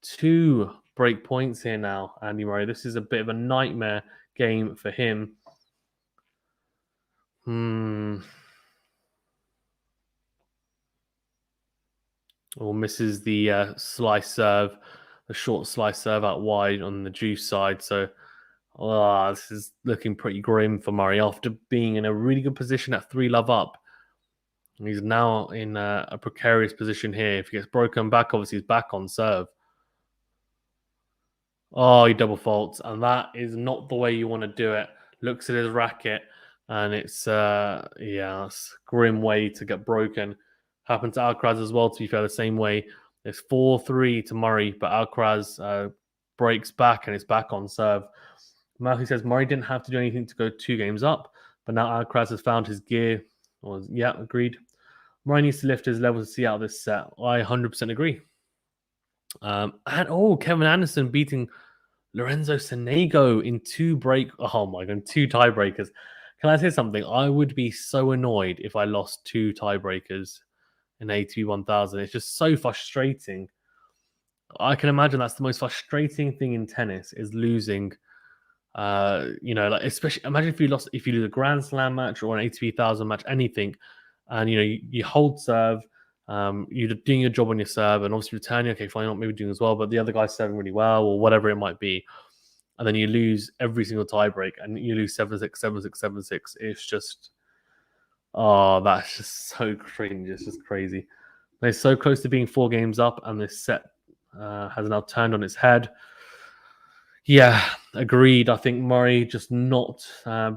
2 break points here now, Andy Murray. This is a bit of a nightmare game for him. Misses the slice serve, the short slice serve out wide on the juice side. So this is looking pretty grim for Murray after being in a really good position at 3-love up. He's now in a precarious position here. If he gets broken back, obviously he's back on serve. He double faults, and that is not the way you want to do it. Looks at his racket, and it's it's a grim way to get broken. Happened to Alcaraz as well, to be fair, the same way. It's 4-3 to Murray, but Alcaraz breaks back, and it's back on serve. Matthew says Murray didn't have to do anything to go 2 games up, but now Alcaraz has found his gear. Yeah, agreed. Murray needs to lift his level to see out this set. I 100% agree. Kevin Anderson beating Lorenzo Sonego in 2 tiebreakers. Can I say something? I would be so annoyed if I lost 2 tiebreakers in ATP 1000. It's just so frustrating. I can imagine that's the most frustrating thing in tennis is losing. Especially imagine if you lose a Grand Slam match or an ATP 1000 match, anything, and you hold serve, you're doing your job on your serve, and obviously returning, okay, fine, not maybe doing as well, but the other guy's serving really well, or whatever it might be, and then you lose every single tiebreak, and you lose 7-6, 7-6, 7-6. It's just, that's just so cringe. It's just crazy. They're so close to being 4 games up, and this set has now turned on its head. Yeah, agreed. I think Murray just not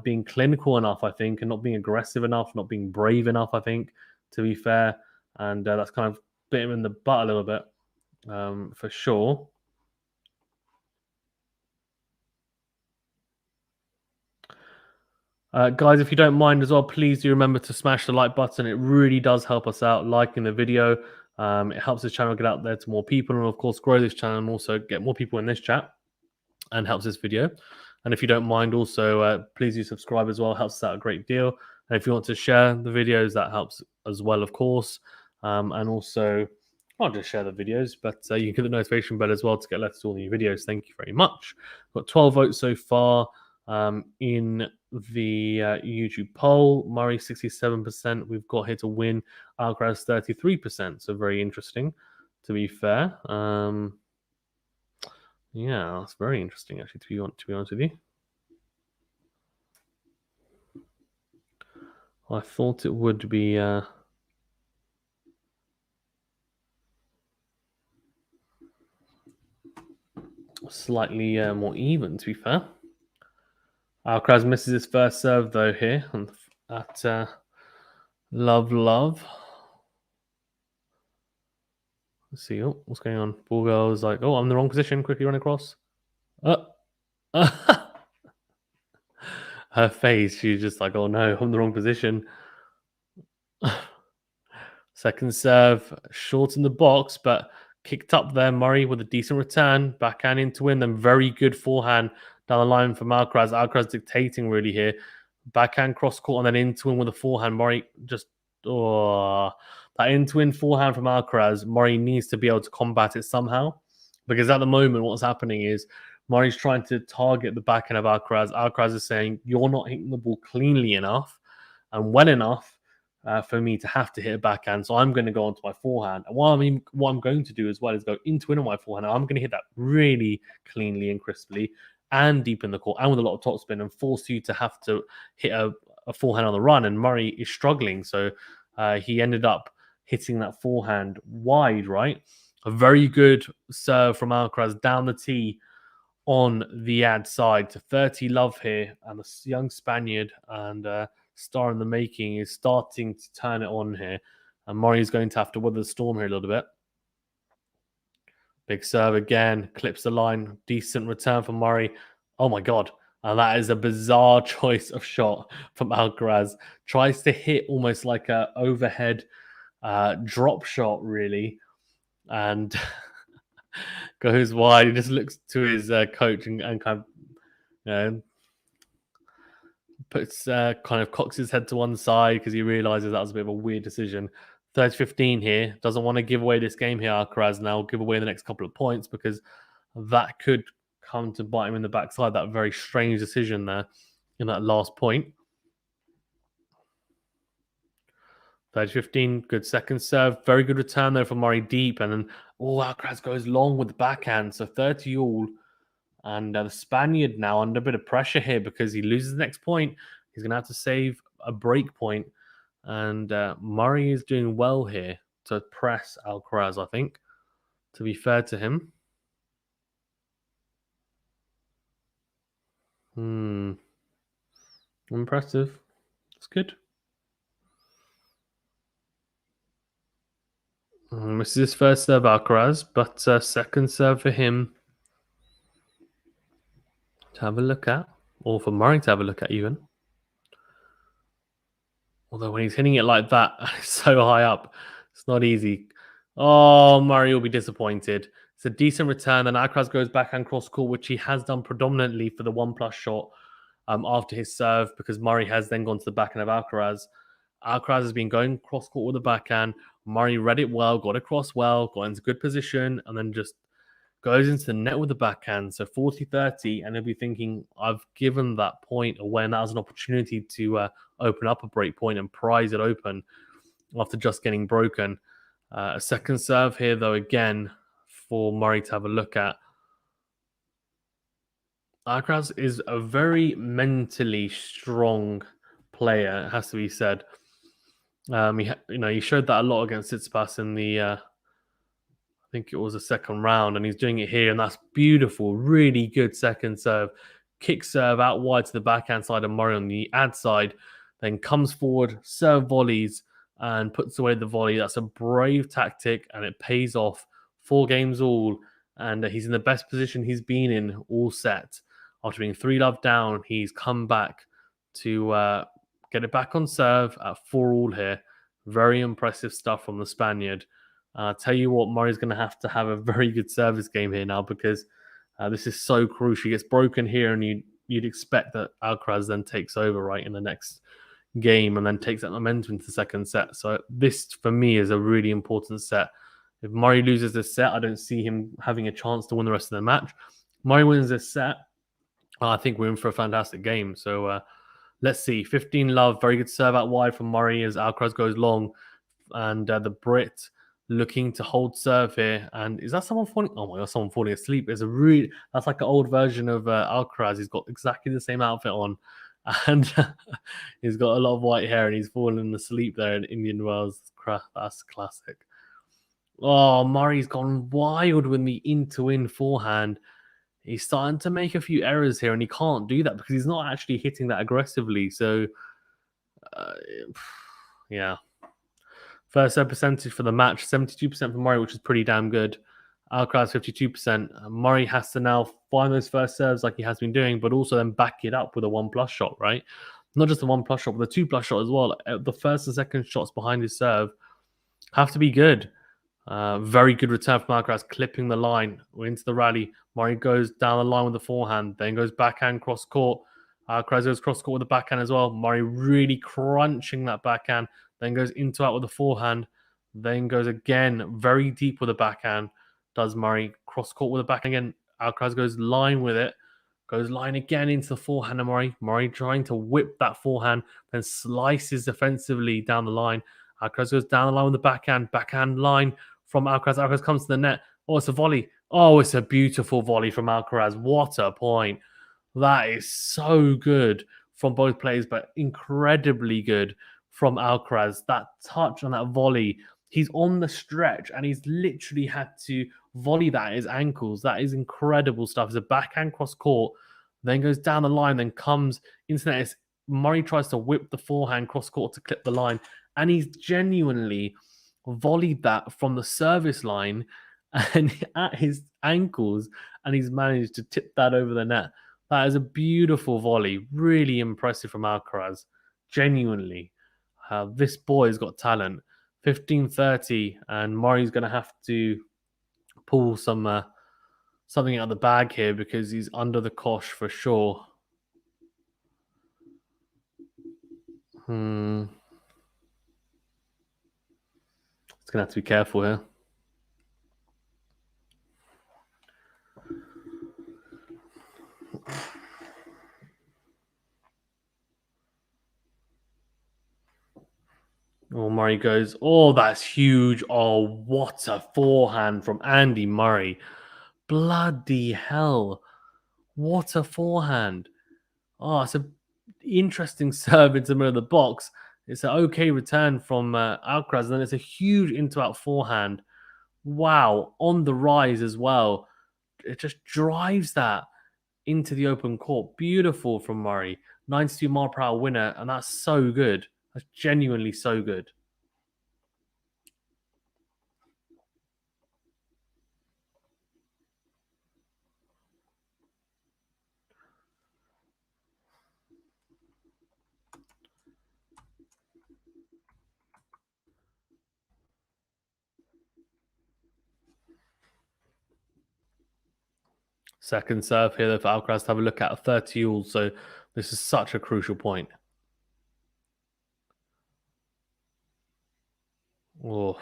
being clinical enough, I think, and not being aggressive enough, not being brave enough, I think, to be fair. And that's kind of bit him in the butt a little bit, for sure. Guys, if you don't mind as well, please do remember to smash the like button. It really does help us out, liking the video. It helps this channel get out there to more people and, of course, grow this channel and also get more people in this chat, and helps this video And if you don't mind, also please do subscribe as well. It helps us out a great deal. And if you want to share the videos, that helps as well, of course. And also, not just share the videos, but you can hit the notification bell as well to get alerted to all new videos. Thank you very much. Got 12 votes so far in the YouTube poll. Murray 67%. We've got here to win. Alcaraz 33%. So very interesting, to be fair. Yeah, that's very interesting, actually, to be honest with you. I thought it would be slightly more even, to be fair. Alcaraz misses his first serve, though, here at Love. Let's see. Oh, what's going on? Ball goes like, oh, I'm in the wrong position. Quickly run across. Her face, she's just like, oh no, I'm in the wrong position. Second serve, short in the box, but kicked up there. Murray with a decent return, backhand into win, then very good forehand down the line from Alcaraz. Alcaraz dictating really here. Backhand cross court and then into win with a forehand. Murray just, that into win forehand from Alcaraz. Murray needs to be able to combat it somehow, because at the moment what's happening is Murray's trying to target the backhand of Alcaraz. Alcaraz is saying, you're not hitting the ball cleanly enough and well enough for me to have to hit a backhand. So I'm going to go onto my forehand. And what I'm going to do as well is go into win on my forehand. I'm going to hit that really cleanly and crisply and deep in the court and with a lot of topspin and force you to have to hit a forehand on the run. And Murray is struggling. So he ended up hitting that forehand wide, right? A very good serve from Alcaraz down the tee on the ad side to 30 love here. And the young Spaniard and star in the making is starting to turn it on here. And Murray's going to have to weather the storm here a little bit. Big serve again, clips the line. Decent return from Murray. Oh my God. And that is a bizarre choice of shot from Alcaraz. Tries to hit almost like a overhead drop shot, really. And goes wide. He just looks to his coach and kind of, you know, puts kind of cocks his head to one side because he realizes that was a bit of a weird decision. 30-15 here. Doesn't want to give away this game here, Alcaraz. Now give away the next couple of points because that could come to bite him in the backside. That very strange decision there in that last point. 30-15, good second serve. Very good return there from Murray deep. And then, Alcaraz goes long with the backhand. So 30 all. And the Spaniard now under a bit of pressure here because he loses the next point. He's going to have to save a break point. And Murray is doing well here to press Alcaraz, I think, to be fair to him. Impressive. It's good. This is his first serve, Alcaraz, but second serve for him to have a look at, or for Murray to have a look at even. Although when he's hitting it like that, it's so high up, it's not easy. Oh, Murray will be disappointed. It's a decent return, and Alcaraz goes backhand cross court, which he has done predominantly for the 1+ shot after his serve, because Murray has then gone to the backhand of Alcaraz. Alcaraz has been going cross court with the backhand. Murray read it well, got across well, got into good position, and then just goes into the net with the backhand. So 40-30, and he'll be thinking, I've given that point away, and that was an opportunity to open up a break point and prize it open after just getting broken. A second serve here, though, again, for Murray to have a look at. Alcaraz is a very mentally strong player, it has to be said. He showed that a lot against Tsitsipas in the, I think it was the second round, and he's doing it here, and that's beautiful. Really good second serve. Kick serve out wide to the backhand side of Murray on the ad side, then comes forward, serve volleys, and puts away the volley. That's a brave tactic, and it pays off. 4 games all, and he's in the best position he's been in all set. After being 3-love down, he's come back to get it back on serve at 4 all here. Very impressive stuff from the Spaniard. Tell you what, Murray's going to have a very good service game here now, because this is so crucial. He gets broken here, and you'd expect that Alcaraz then takes over right in the next game and then takes that momentum into the second set. So this for me is a really important set. If Murray loses this set, I don't see him having a chance to win the rest of the match. Murray wins this set, I think we're in for a fantastic game. So let's see. 15 love, very good serve out wide from Murray as Alcaraz goes long, and the Brit looking to hold serve here. And is that someone falling? Oh my god, someone falling asleep. That's like an old version of Alcaraz. He's got exactly the same outfit on, and he's got a lot of white hair, and he's fallen asleep there in Indian Wells. That's classic. Oh, Murray's gone wild with the in-to-win forehand. He's starting to make a few errors here, and he can't do that because he's not actually hitting that aggressively. So, yeah. First serve percentage for the match, 72% for Murray, which is pretty damn good. Alcaraz, 52%. Murray has to now find those first serves like he has been doing, but also then back it up with a 1+ shot, right? Not just the 1+ shot, but the 2+ shot as well. The first and second shots behind his serve have to be good. Very good return from Alcaraz, clipping the line. We're into the rally. Murray goes down the line with the forehand, then goes backhand cross court. Alcaraz goes cross court with the backhand as well. Murray really crunching that backhand, then goes into out with the forehand, then goes again very deep with the backhand. Does Murray cross court with the backhand again? Alcaraz goes line with it, goes line again into the forehand of Murray. Murray trying to whip that forehand, then slices defensively down the line. Alcaraz goes down the line with the backhand line from Alcaraz. Alcaraz comes to the net. Oh, it's a volley. Oh, it's a beautiful volley from Alcaraz. What a point. That is so good from both players, but incredibly good from Alcaraz. That touch on that volley. He's on the stretch and he's literally had to volley that at his ankles. That is incredible stuff. It's a backhand cross court, then goes down the line, then comes into net. Murray tries to whip the forehand cross court to clip the line, and he's genuinely volleyed that from the service line and at his ankles, and he's managed to tip that over the net. That is a beautiful volley. Really impressive from Alcaraz. Genuinely. This boy's got talent. 15-30, and Murray's going to have to pull something out of the bag here because he's under the cosh for sure. It's going to have to be careful here. Oh, Murray goes, oh, that's huge. Oh, what a forehand from Andy Murray. Bloody hell. What a forehand. Oh, it's an interesting serve into the middle of the box. It's an okay return from Alcaraz, and then it's a huge into-out forehand. Wow, on the rise as well. It just drives that into the open court. Beautiful from Murray. 92-mile-per-hour winner, and that's so good. That's genuinely so good. Second serve here for Alcaraz to have a look at 30 all. So this is such a crucial point. Oh,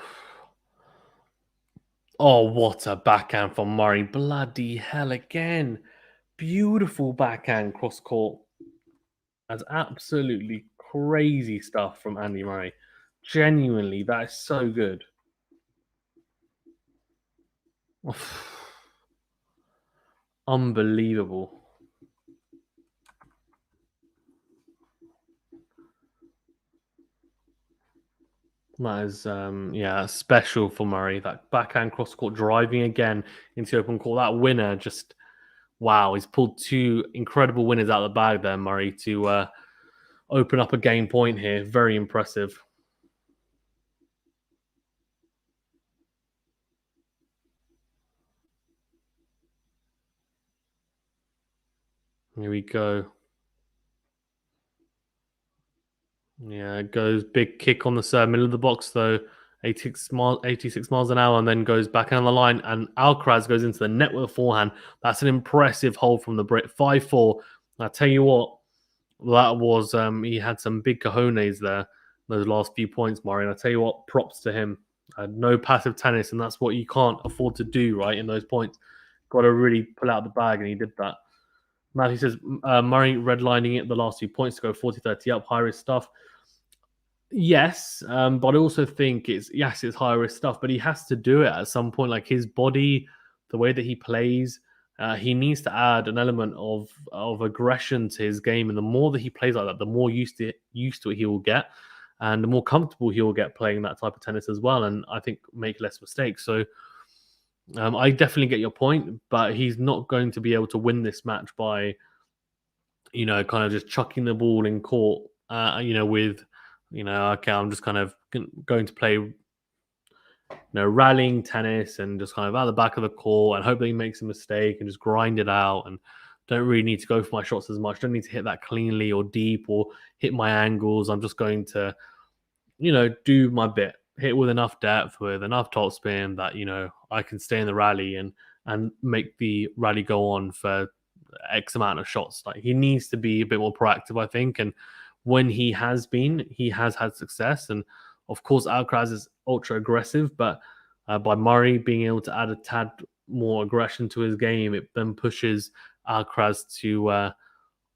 what a backhand from Murray. Bloody hell again. Beautiful backhand cross court. That's absolutely crazy stuff from Andy Murray. Genuinely, that is so good. Unbelievable. That is, special for Murray. That backhand cross court driving again into open court. That winner just, wow, he's pulled two incredible winners out of the bag there, Murray, to open up a game point here. Very impressive. Here we go. Yeah, it goes big kick on the serve, middle of the box though. 86 miles an hour, and then goes back on the line. And Alcaraz goes into the net with a forehand. That's an impressive hold from the Brit. 5-4. I tell you what, that was he had some big cojones there. Those last few points, Murray. And I tell you what, props to him. No passive tennis, and that's what you can't afford to do, right? In those points, got to really pull out the bag, and he did that. Matthew says Murray redlining it the last 2 points to go 40-30 up, high risk stuff. Yes, but I also think it's high risk stuff, but he has to do it at some point. Like his body, the way that he plays, he needs to add an element of aggression to his game, and the more that he plays like that, the more used to it he will get, and the more comfortable he will get playing that type of tennis as well. And I think make less mistakes. So I definitely get your point, but he's not going to be able to win this match by kind of just chucking the ball in court. With okay, I'm just kind of going to play rallying tennis and just kind of out the back of the court and hope that he makes a mistake and just grind it out and don't really need to go for my shots as much. Don't need to hit that cleanly or deep or hit my angles. I'm just going to, do my bit, hit with enough depth, with enough topspin that, I can stay in the rally and make the rally go on for X amount of shots. Like he needs to be a bit more proactive, I think. And when he has had success. And of course, Alcaraz is ultra aggressive, but by Murray being able to add a tad more aggression to his game, it then pushes Alcaraz to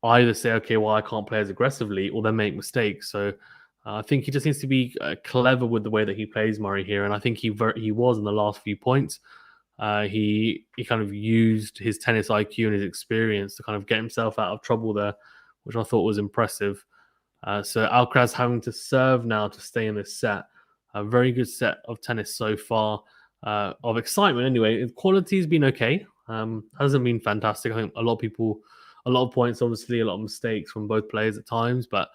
either say, okay, well, I can't play as aggressively, or then make mistakes. So I think he just needs to be clever with the way that he plays Murray here. And I think he was in the last few points. He kind of used his tennis IQ and his experience to kind of get himself out of trouble there, which I thought was impressive. So Alcaraz having to serve now to stay in this set. A very good set of tennis so far, of excitement anyway. Quality's been okay. Hasn't been fantastic. I think a lot of points, obviously, a lot of mistakes from both players at times, but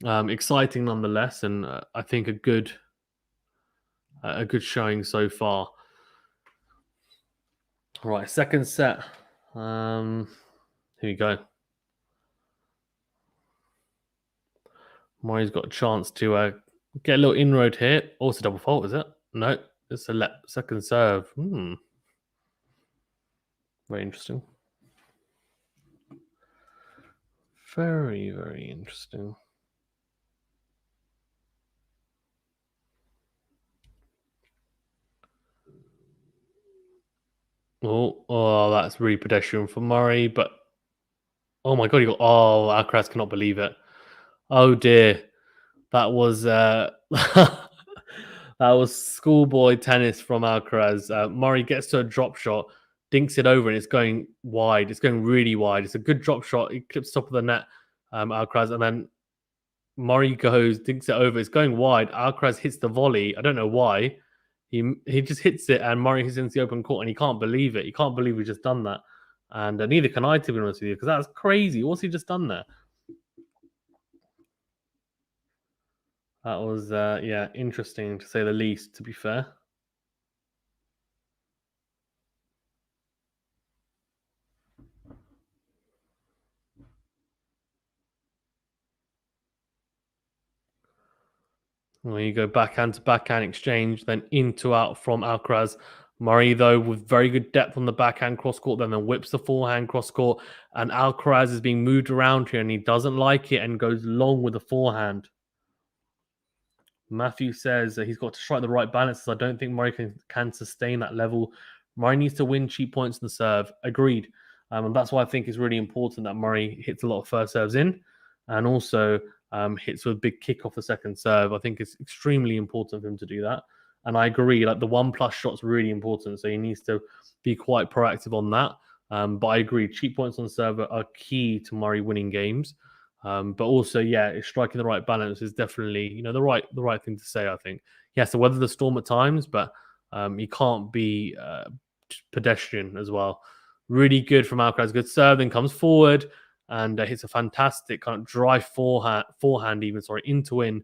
exciting nonetheless. And I think a good showing so far. All right, second set. Here we go. Murray's got a chance to get a little inroad here. Also double fault, is it? No, it's a second serve. Very interesting. Very, very interesting. Oh, that's really pedestrian for Murray. But oh my god, Alcaraz cannot believe it. Oh dear, that was that was schoolboy tennis from Alcaraz. Murray gets to a drop shot, dinks it over, and it's going wide. It's going really wide. It's a good drop shot. It clips top of the net, Alcaraz, and then Murray goes, dinks it over. It's going wide. Alcaraz hits the volley. I don't know why. He just hits it, and Murray hits into the open court, and he can't believe it. He can't believe he's just done that. And neither can I, to be honest with you, because that's crazy. What's he just done there? That was, interesting to say the least, to be fair. Well, you go backhand to backhand exchange, then into out from Alcaraz. Murray, though, with very good depth on the backhand cross court, then whips the forehand cross court. And Alcaraz is being moved around here and he doesn't like it and goes long with the forehand. Matthew says that he's got to strike the right balance. I don't think Murray can sustain that level. Murray needs to win cheap points in the serve. Agreed. And that's why I think it's really important that Murray hits a lot of first serves in and also hits with a big kick off the second serve. I think it's extremely important for him to do that. And I agree, like the 1+ shot's really important. So he needs to be quite proactive on that. But I agree, cheap points on the serve are key to Murray winning games. But also, striking the right balance is definitely, the right thing to say. I think he has to weather the storm at times, but he can't be pedestrian as well. Really good from Alcaraz. Good serve, then comes forward and hits a fantastic kind of dry forehand into in.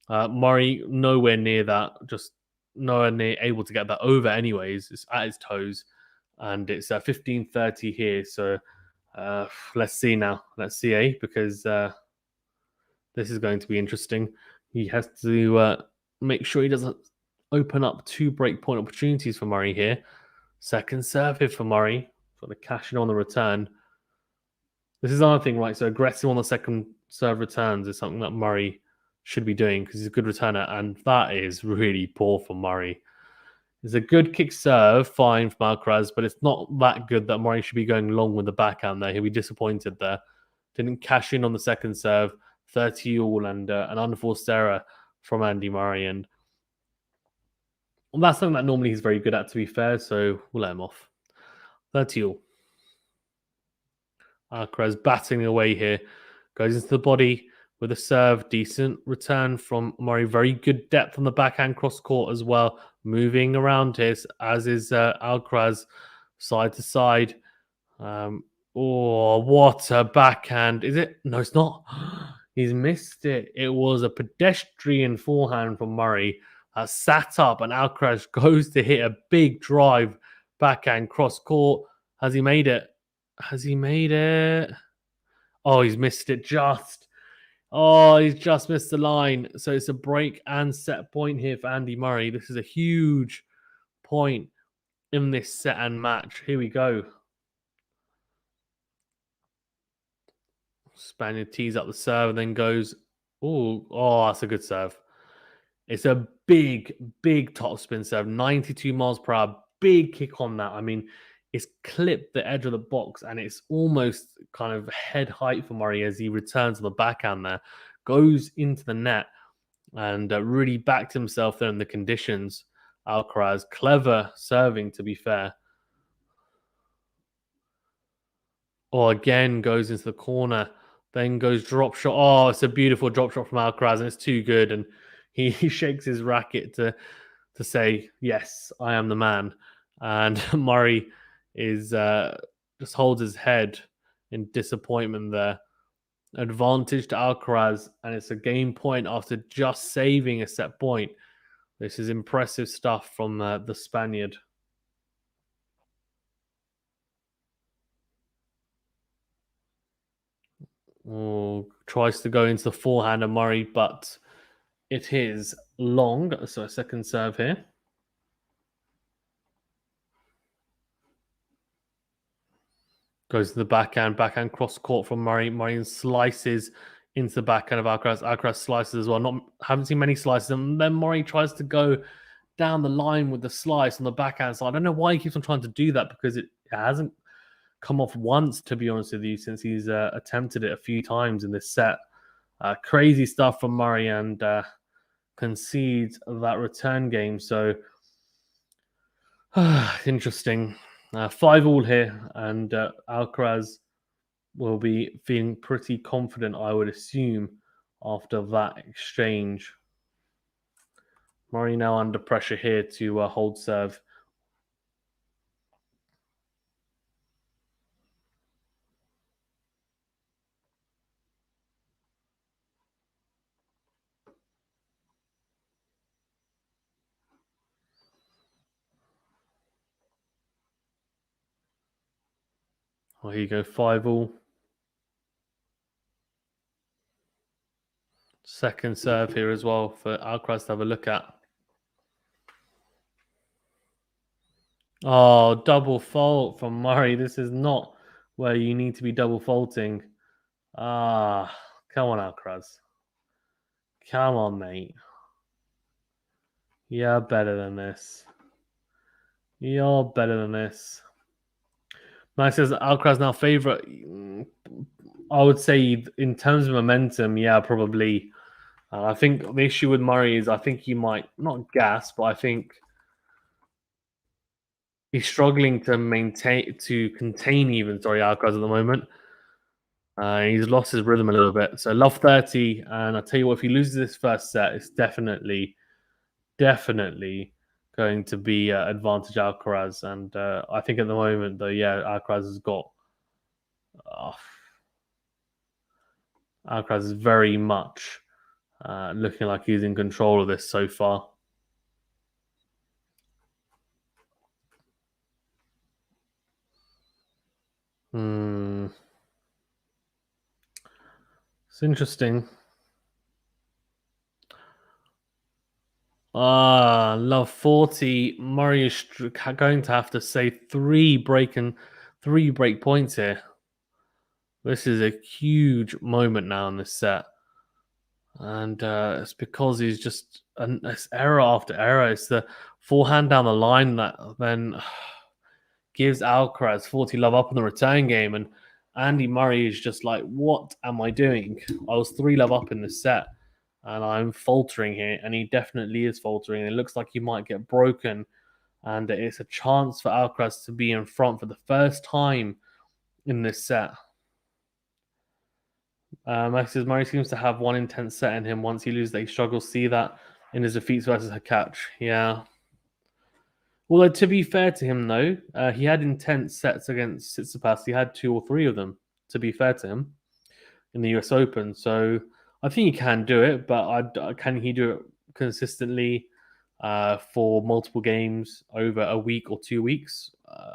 Murray nowhere near that, just nowhere near able to get that over. Anyways, it's at his toes, and it's 15-30 here. So. Let's see now. Let's see, because this is going to be interesting. He has to make sure he doesn't open up 2 break point opportunities for Murray here. Second serve here for Murray. Got to cash in on the return. This is another thing, right? So aggressive on the second serve returns is something that Murray should be doing because he's a good returner, and that is really poor for Murray. It's a good kick serve, fine from Alcaraz, but it's not that good that Murray should be going long with the backhand there. He'll be disappointed there. Didn't cash in on the second serve, 30 all, and an unforced error from Andy Murray. And that's something that normally he's very good at, to be fair, so we'll let him off. 30 all. Alcaraz batting away here. Goes into the body with a serve. Decent return from Murray. Very good depth on the backhand cross court as well. Moving around here, as is Alcaraz, side to side. Oh, what a backhand. Is it? No, it's not. He's missed it. It was a pedestrian forehand from Murray. Sat up, and Alcaraz goes to hit a big drive backhand cross court. Has he made it? Has he made it? Oh, he's missed it just. Oh, he's just missed the line. So it's a break and set point here for Andy Murray. This is a huge point in this set and match. Here we go. Spaniard tees up the serve and then goes, oh, that's a good serve. It's a big, big topspin serve, 92 miles per hour. Big kick on that. I mean, it's clipped the edge of the box and it's almost kind of head height for Murray as he returns on the backhand there. Goes into the net and really backed himself there in the conditions. Alcaraz, clever serving, to be fair. Oh, again, goes into the corner. Then goes drop shot. Oh, it's a beautiful drop shot from Alcaraz, and it's too good. And he shakes his racket to say, yes, I am the man. And Murray is just holds his head in disappointment there. Advantage to Alcaraz, and it's a game point after just saving a set point. This is impressive stuff from the Spaniard. Oh, tries to go into the forehand of Murray, but it is long. So a second serve here. Goes to the backhand cross court from Murray. Murray slices into the backhand of Alcaraz. Alcaraz slices as well. Haven't seen many slices. And then Murray tries to go down the line with the slice on the backhand side. I don't know why he keeps on trying to do that because it hasn't come off once, to be honest with you, since he's attempted it a few times in this set. Crazy stuff from Murray, and concedes that return game. So interesting. 5-all here, and Alcaraz will be feeling pretty confident, I would assume, after that exchange. Murray now under pressure here to hold serve. Oh, here you go, 5-all. Second serve here as well for Alcaraz to have a look at. Oh, double fault from Murray. This is not where you need to be double faulting. Come on, Alcaraz. Come on, mate. You're better than this. You're better than this. Max says Alcaraz now favorite. I would say in terms of momentum, yeah, probably. I think the issue with Murray is I think he might not gas, but I think he's struggling to contain Alcaraz at the moment. He's lost his rhythm a little bit. So love 30, and I tell you what, if he loses this first set, it's definitely going to be advantage Alcaraz. And I think at the moment, though, yeah, Alcaraz has got. Alcaraz is very much looking like he's in control of this so far. It's interesting. Love 40. Murray is going to have to say 3 break points here. This is a huge moment now in this set. And it's because he's just it's error after error. It's the forehand down the line that then gives Alcaraz 40 love up in the return game. And Andy Murray is just like, what am I doing? I was 3 love up in this set and I'm faltering here. And he definitely is faltering. It looks like he might get broken. And it's a chance for Alcaraz to be in front for the first time in this set. Max's Murray seems to have one intense set in him. Once he loses, he struggles. See that in his defeats versus Hakac. Yeah. Although, to be fair to him, though, he had intense sets against Tsitsipas. He had 2 or 3 of them, to be fair to him, in the US Open. So I think he can do it, but can he do it consistently for multiple games over a week or 2 weeks?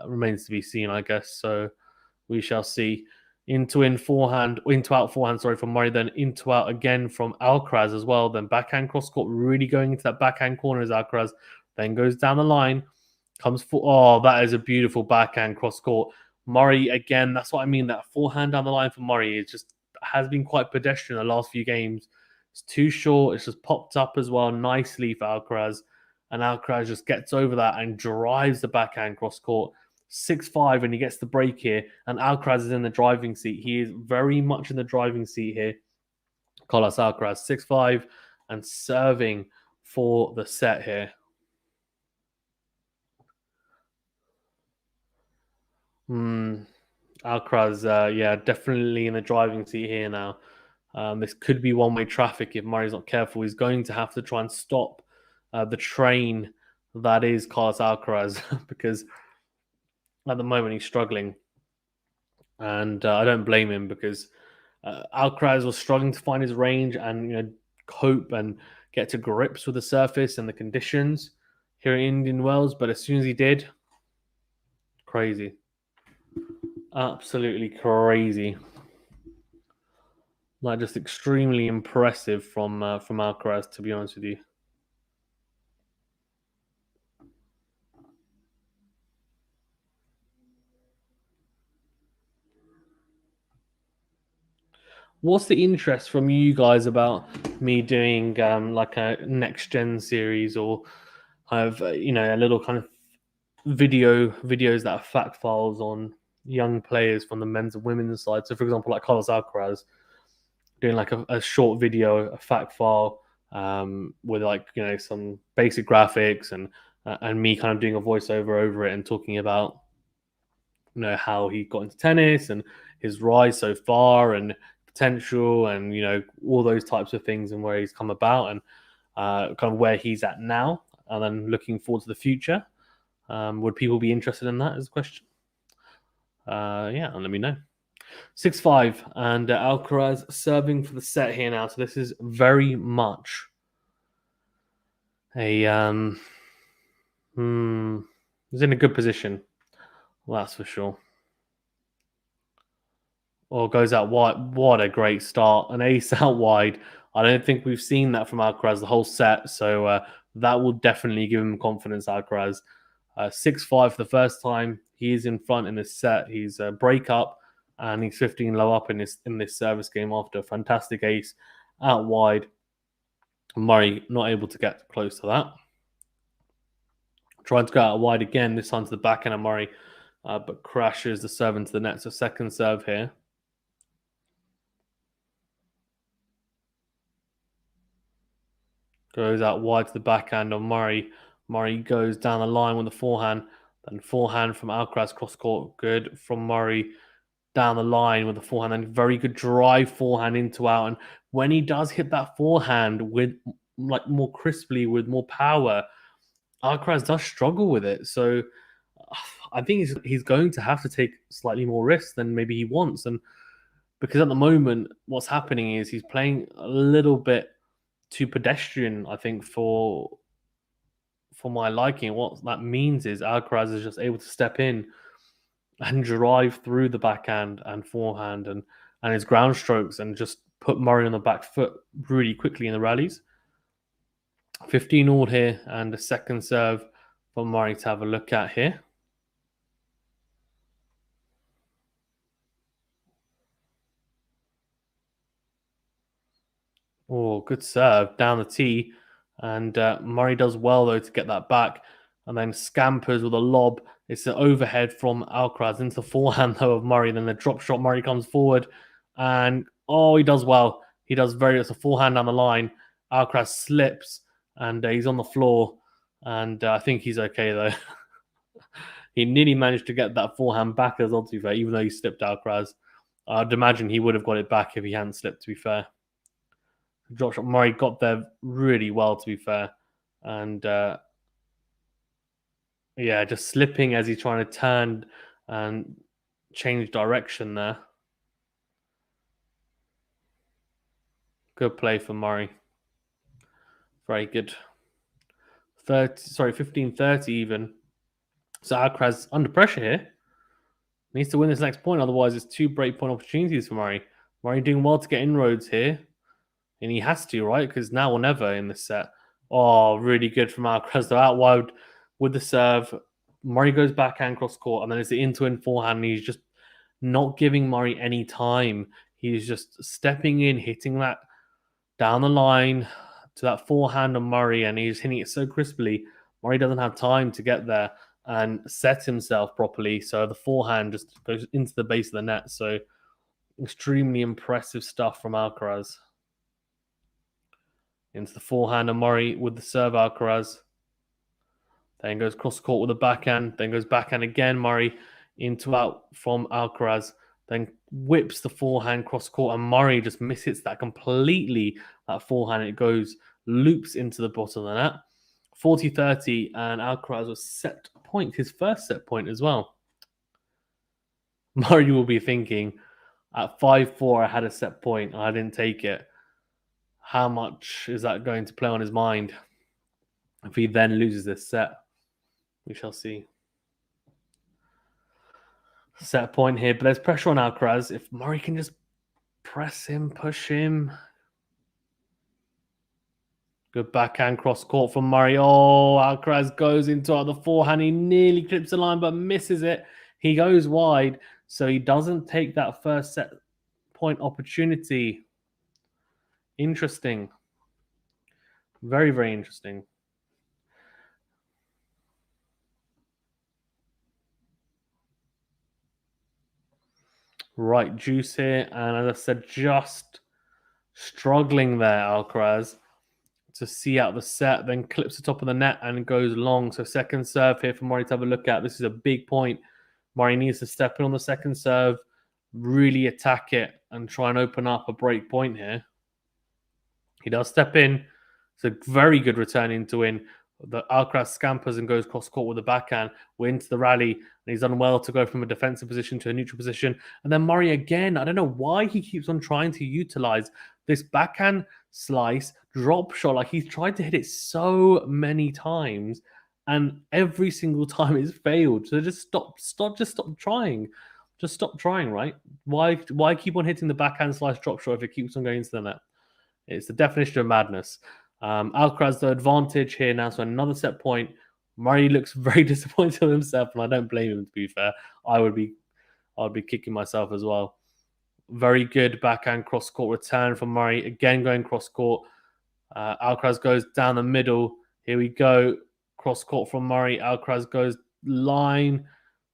Remains to be seen, I guess. So we shall see. Into out forehand, sorry, from Murray, then into out again from Alcaraz as well. Then backhand cross court, really going into that backhand corner as Alcaraz, then goes down the line, comes for, oh, that is a beautiful backhand cross court. Murray, again, that's what I mean, that forehand down the line for Murray is just, has been quite pedestrian the last few games. It's too short, it's just popped up as well nicely for Alcaraz, and Alcaraz just gets over that and drives the backhand cross court. 6-5 and he gets the break here, and Alcaraz is in the driving seat. He is very much in the driving seat here. Carlos Alcaraz 6-5 and serving for the set here. Alcaraz, yeah, definitely in the driving seat here now. This could be one-way traffic if Murray's not careful. He's going to have to try and stop the train that is Carlos Alcaraz because at the moment he's struggling, and I don't blame him because Alcaraz was struggling to find his range and cope and get to grips with the surface and the conditions here in Indian Wells. But as soon as he did, crazy, absolutely crazy, like just extremely impressive from Alcaraz, to be honest with you. What's the interest from you guys about me doing like a next gen series, or have a little kind of videos that are fact files on young players from the men's and women's side? So, for example, like Carlos Alcaraz doing like a short video, a fact file with like some basic graphics and me kind of doing a voiceover over it and talking about how he got into tennis and his rise so far and potential and all those types of things and where he's come about and kind of where he's at now and then looking forward to the future. Would people be interested in that as a question? Yeah, and let me know. 6-5 and Alcaraz serving for the set here now. So this is very much a he's in a good position. Well, that's for sure. Or goes out wide. What a great start. An ace out wide. I don't think we've seen that from Alcaraz the whole set. So that will definitely give him confidence, Alcaraz. 6-5 for the first time. He is in front in this set. He's a break up and he's 15 low up in this service game after a fantastic ace out wide. Murray not able to get close to that. Trying to go out wide again, this time to the backhand of Murray, but crashes the serve into the net. So second serve here. Goes out wide to the backhand of Murray. Murray goes down the line with the forehand. Then forehand from Alcaraz cross court. Good from Murray down the line with the forehand. And very good drive forehand into out. And when he does hit that forehand with like more crisply, with more power, Alcaraz does struggle with it. So I think he's going to have to take slightly more risks than maybe he wants. And because at the moment, what's happening is he's playing a little bit too pedestrian, I think, for my liking. What that means is Alcaraz is just able to step in and drive through the backhand and forehand and his ground strokes and just put Murray on the back foot really quickly in the rallies. 15 all here and a second serve for Murray to have a look at here. Oh, good serve down the tee. And Murray does well, though, to get that back. And then scampers with a lob. It's an overhead from Alcaraz into the forehand, though, of Murray. Then the drop shot, Murray comes forward. And, oh, he does well. He does it's a forehand down the line. Alcaraz slips, and he's on the floor. And I think he's okay, though. He nearly managed to get that forehand back as well, to be fair, even though he slipped Alcaraz. I'd imagine he would have got it back if he hadn't slipped, to be fair. Drop shot. Murray got there really well, to be fair. And yeah, just slipping as he's trying to turn and change direction there. Good play for Murray. Very good. 15-30 even. So Alcaraz under pressure here. Needs to win this next point, otherwise it's 2 breakpoint opportunities for Murray. Murray doing well to get inroads here. And he has to, right? Because now or never in this set. Oh, really good from Alcaraz. Though out wide with the serve. Murray goes backhand cross court, and then it's the in forehand. And he's just not giving Murray any time. He's just stepping in, hitting that down the line to that forehand on Murray, and he's hitting it so crisply. Murray doesn't have time to get there and set himself properly. So the forehand just goes into the base of the net. So extremely impressive stuff from Alcaraz. Into the forehand of Murray with the serve, Alcaraz. Then goes cross court with the backhand. Then goes backhand again, Murray into out from Alcaraz. Then whips the forehand cross court, and Murray just misses that completely. That forehand, it goes, loops into the bottom of the net. 40-30, and Alcaraz was set point, his first set point as well. Murray will be thinking, at 5-4, I had a set point, and I didn't take it. How much is that going to play on his mind if he then loses this set? We shall see. Set point here, but there's pressure on Alcaraz. If Murray can just press him, push him. Good backhand cross court from Murray. Oh, Alcaraz goes into the forehand. He nearly clips the line, but misses it. He goes wide, so he doesn't take that first set point opportunity. Interesting. Very, very interesting. Right juice here. And as I said, just struggling there, Alcaraz, to see out the set. Then clips the top of the net and goes long. So second serve here for Murray to have a look at. This is a big point. Murray needs to step in on the second serve, really attack it, and try and open up a break point here. He does step in. It's a very good return into win. The Alcaraz scampers and goes cross court with the backhand. We're into the rally, and he's done well to go from a defensive position to a neutral position. And then Murray again, I don't know why he keeps on trying to utilize this backhand slice drop shot. Like, he's tried to hit it so many times, and every single time it's failed. So just stop trying. Just stop trying, right? Why keep on hitting the backhand slice drop shot if it keeps on going into the net? It's the definition of madness. Alcaraz, the advantage here now, so another set point. Murray looks very disappointed with himself, and I don't blame him, to be fair. I'd be kicking myself as well. Very good backhand cross-court return from Murray. Again, going cross-court. Alcaraz goes down the middle. Here we go. Cross-court from Murray. Alcaraz goes line.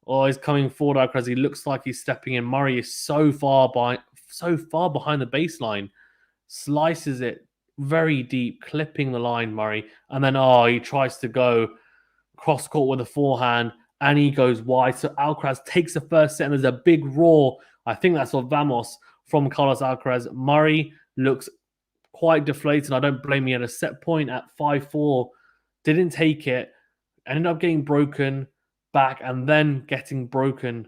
Oh, he's coming forward, Alcaraz. He looks like he's stepping in. Murray is so far behind the baseline. Slices it very deep, clipping the line, Murray. And then, he tries to go cross-court with a forehand, and he goes wide. So Alcaraz takes the first set, and there's a big roar. I think that's what Vamos from Carlos Alcaraz. Murray looks quite deflated. I don't blame him. He had a set point at 5-4. Didn't take it. Ended up getting broken back and then getting broken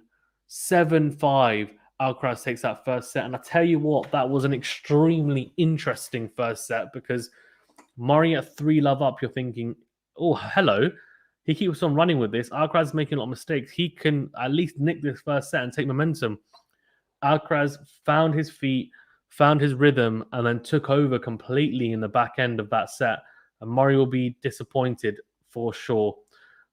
7-5. Alcaraz takes that first set. And I tell you what, that was an extremely interesting first set, because Murray at 3-love up, you're thinking, oh, hello. He keeps on running with this. Alcaraz is making a lot of mistakes. He can at least nick this first set and take momentum. Alcaraz found his feet, found his rhythm, and then took over completely in the back end of that set. And Murray will be disappointed for sure.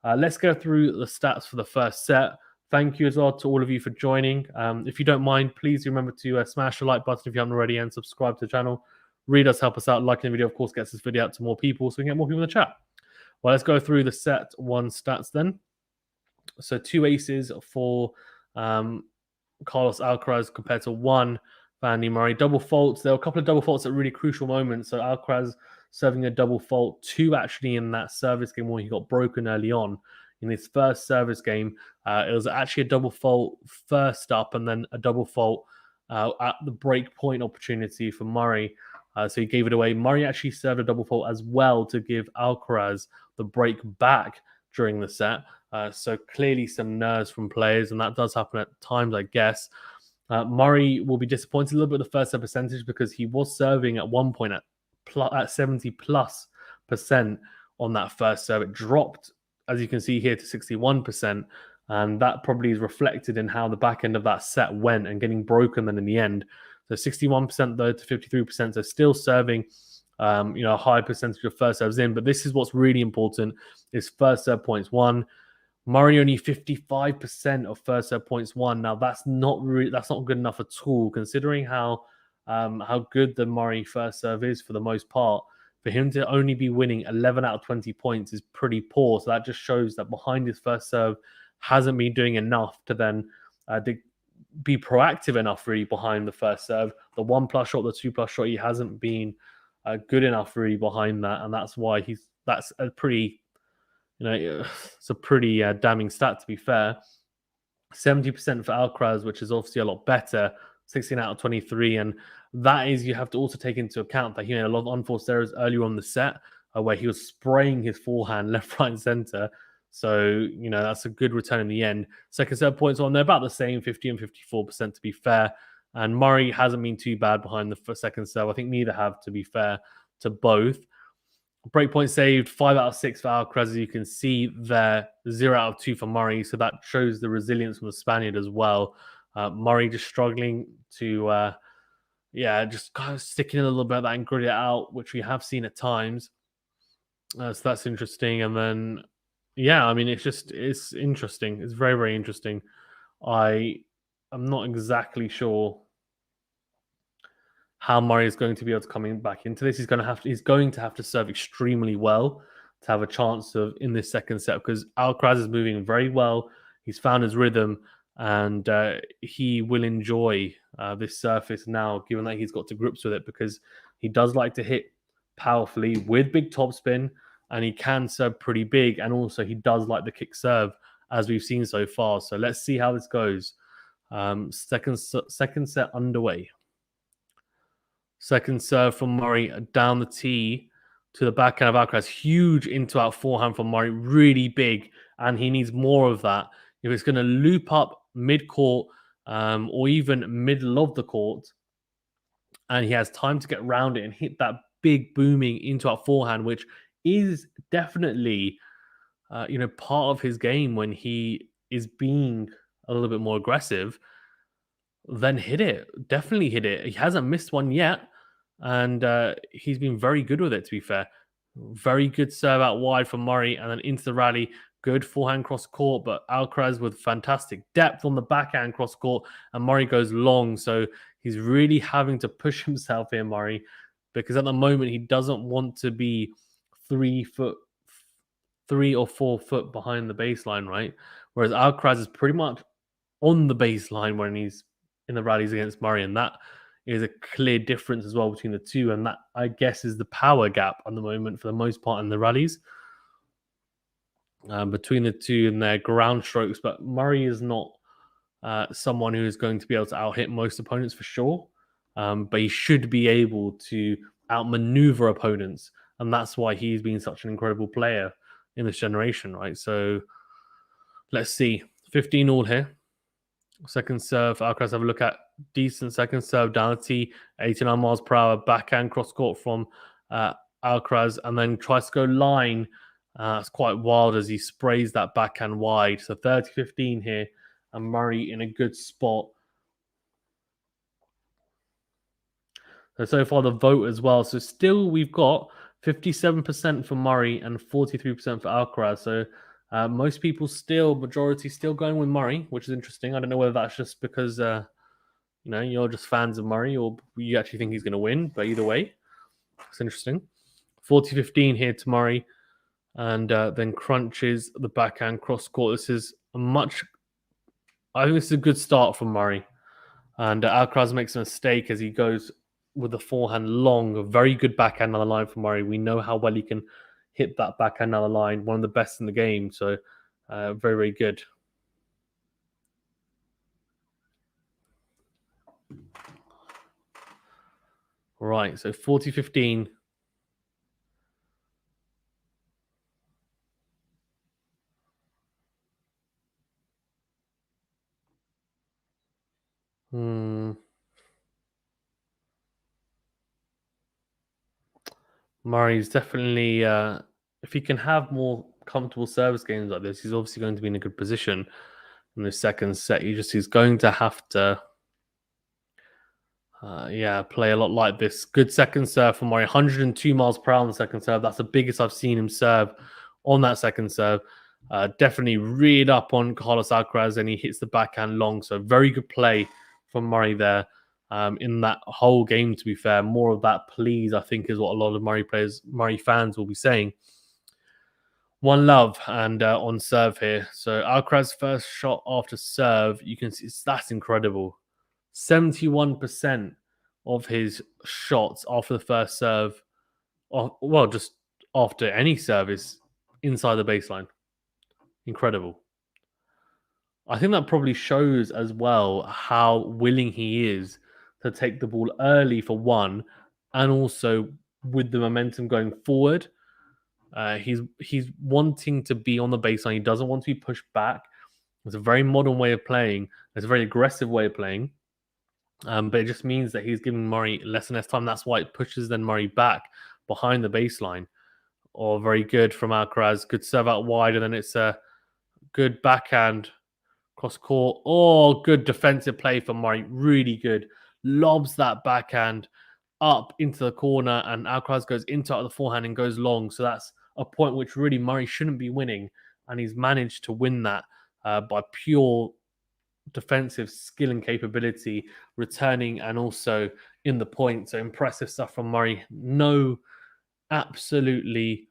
Let's go through the stats for the first set. Thank you as well to all of you for joining. If you don't mind, please remember to smash the like button if you haven't already, and subscribe to the channel. Really does help us out. Liking the video, of course, gets this video out to more people, so we can get more people in the chat. Well, let's go through the set one stats then. So 2 aces for Carlos Alcaraz compared to 1 for Andy Murray. Double faults. There were a couple of double faults at really crucial moments. So Alcaraz serving a double fault, 2 actually in that service game where he got broken early on. In his first service game, it was actually a double fault first up and then a double fault at the break point opportunity for Murray. So he gave it away. Murray actually served a double fault as well to give Alcaraz the break back during the set. So clearly some nerves from players, and that does happen at times, I guess. Murray will be disappointed a little bit with the first set percentage because he was serving at one point at 70+% on that first serve. It dropped, as you can see here, to 61%. And that probably is reflected in how the back end of that set went and getting broken then in the end. So 61% though to 53%. So still serving a high percentage of first serves in. But this is what's really important is first serve points won. Murray only 55% of first serve points won. Now that's not good enough at all, considering how good the Murray first serve is for the most part. For him to only be winning 11 out of 20 points is pretty poor. So that just shows that behind his first serve hasn't been doing enough to then be proactive enough really behind the first serve. The 1+ shot, the 2+ shot, he hasn't been good enough really behind that, and that's why that's a pretty, it's a pretty damning stat to be fair. 70% for Alcaraz, which is obviously a lot better. 16 out of 23, and that is, you have to also take into account that he made a lot of unforced errors earlier on the set where he was spraying his forehand left, right, and center. So, that's a good return in the end. Second serve points on, they're about the same, 50 and 54% to be fair. And Murray hasn't been too bad behind the second serve. I think neither have, to be fair to both. Breakpoint saved, 5 out of 6 for Alcaraz, as you can see there, 0 out of 2 for Murray. So that shows the resilience from the Spaniard as well. Murray just struggling to, just kind of sticking in a little bit of that and grit it out, which we have seen at times. So that's interesting. And then, it's interesting. It's very, very interesting. I'm not exactly sure how Murray is going to be able to come back into this. He's going to have to serve extremely well to have a chance of in this second set, because Alcaraz is moving very well. He's found his rhythm, and he will enjoy this surface now, given that he's got to grips with it, because he does like to hit powerfully with big topspin, and he can serve pretty big, and also he does like the kick serve, as we've seen so far. So let's see how this goes. Second set underway. Second serve from Murray down the tee to the backhand of Alcaraz. Huge into-out forehand from Murray, really big, and he needs more of that. If it's going to loop up mid-court or even middle of the court, and he has time to get around it and hit that big booming into-out forehand, which is definitely part of his game when he is being a little bit more aggressive, then hit it. Definitely hit it. He hasn't missed one yet, and he's been very good with it, to be fair. Very good serve out wide from Murray, and then into the rally. Good forehand cross court, but Alcaraz with fantastic depth on the backhand cross court, and Murray goes long. So he's really having to push himself here, Murray, because at the moment he doesn't want to be 3 or 4 foot behind the baseline, right? Whereas Alcaraz is pretty much on the baseline when he's in the rallies against Murray, and that is a clear difference as well between the two, and that, I guess, is the power gap at the moment for the most part in the rallies between the two and their ground strokes. But Murray is not someone who is going to be able to out-hit most opponents for sure, but he should be able to outmaneuver opponents, and that's why he's been such an incredible player in this generation, right? So let's see. 15 all here. Second serve, Alcaraz, have a look at. Decent second serve down the tee, 89 miles per hour, backhand cross court from Alcaraz, and then tries to go line. It's quite wild as he sprays that backhand wide. So 30-15 here, and Murray in a good spot. So far the vote as well. So still we've got 57% for Murray and 43% for Alcaraz. So most people majority still going with Murray, which is interesting. I don't know whether that's just because you're just fans of Murray or you actually think he's going to win, but either way. It's interesting. 40-15 here to Murray, and then crunches the backhand cross court. This is I think this is a good start from Murray. And Alcaraz makes a mistake as he goes with the forehand long. A very good backhand on the line for Murray. We know how well he can hit that backhand on the line. One of the best in the game. So very, very good. Right, so 40-15. Murray's definitely, if he can have more comfortable service games like this, he's obviously going to be in a good position in the second set. He's going to have to, play a lot like this. Good second serve for Murray, 102 miles per hour on the second serve. That's the biggest I've seen him serve on that second serve. Definitely reared up on Carlos Alcaraz and he hits the backhand long. So very good play from Murray there. In that whole game, to be fair, more of that, please, I think is what a lot of Murray fans will be saying. One love and on serve here. So Alcaraz's first shot after serve, you can see that's incredible. 71% of his shots after the first serve, just after any service inside the baseline. Incredible. I think that probably shows as well how willing he is to take the ball early for one, and also with the momentum going forward. He's wanting to be on the baseline. He doesn't want to be pushed back. It's a very modern way of playing. It's a very aggressive way of playing. But it just means that he's giving Murray less and less time. That's why it pushes then Murray back behind the baseline. Or very good from Alcaraz. Good serve out wide, and then it's a good backhand cross court. Oh, good defensive play from Murray. Really good. Lobs that backhand up into the corner, and Alcaraz goes into the forehand and goes long. So that's a point which really Murray shouldn't be winning, and he's managed to win that by pure defensive skill and capability, returning and also in the point. So impressive stuff from Murray. Absolutely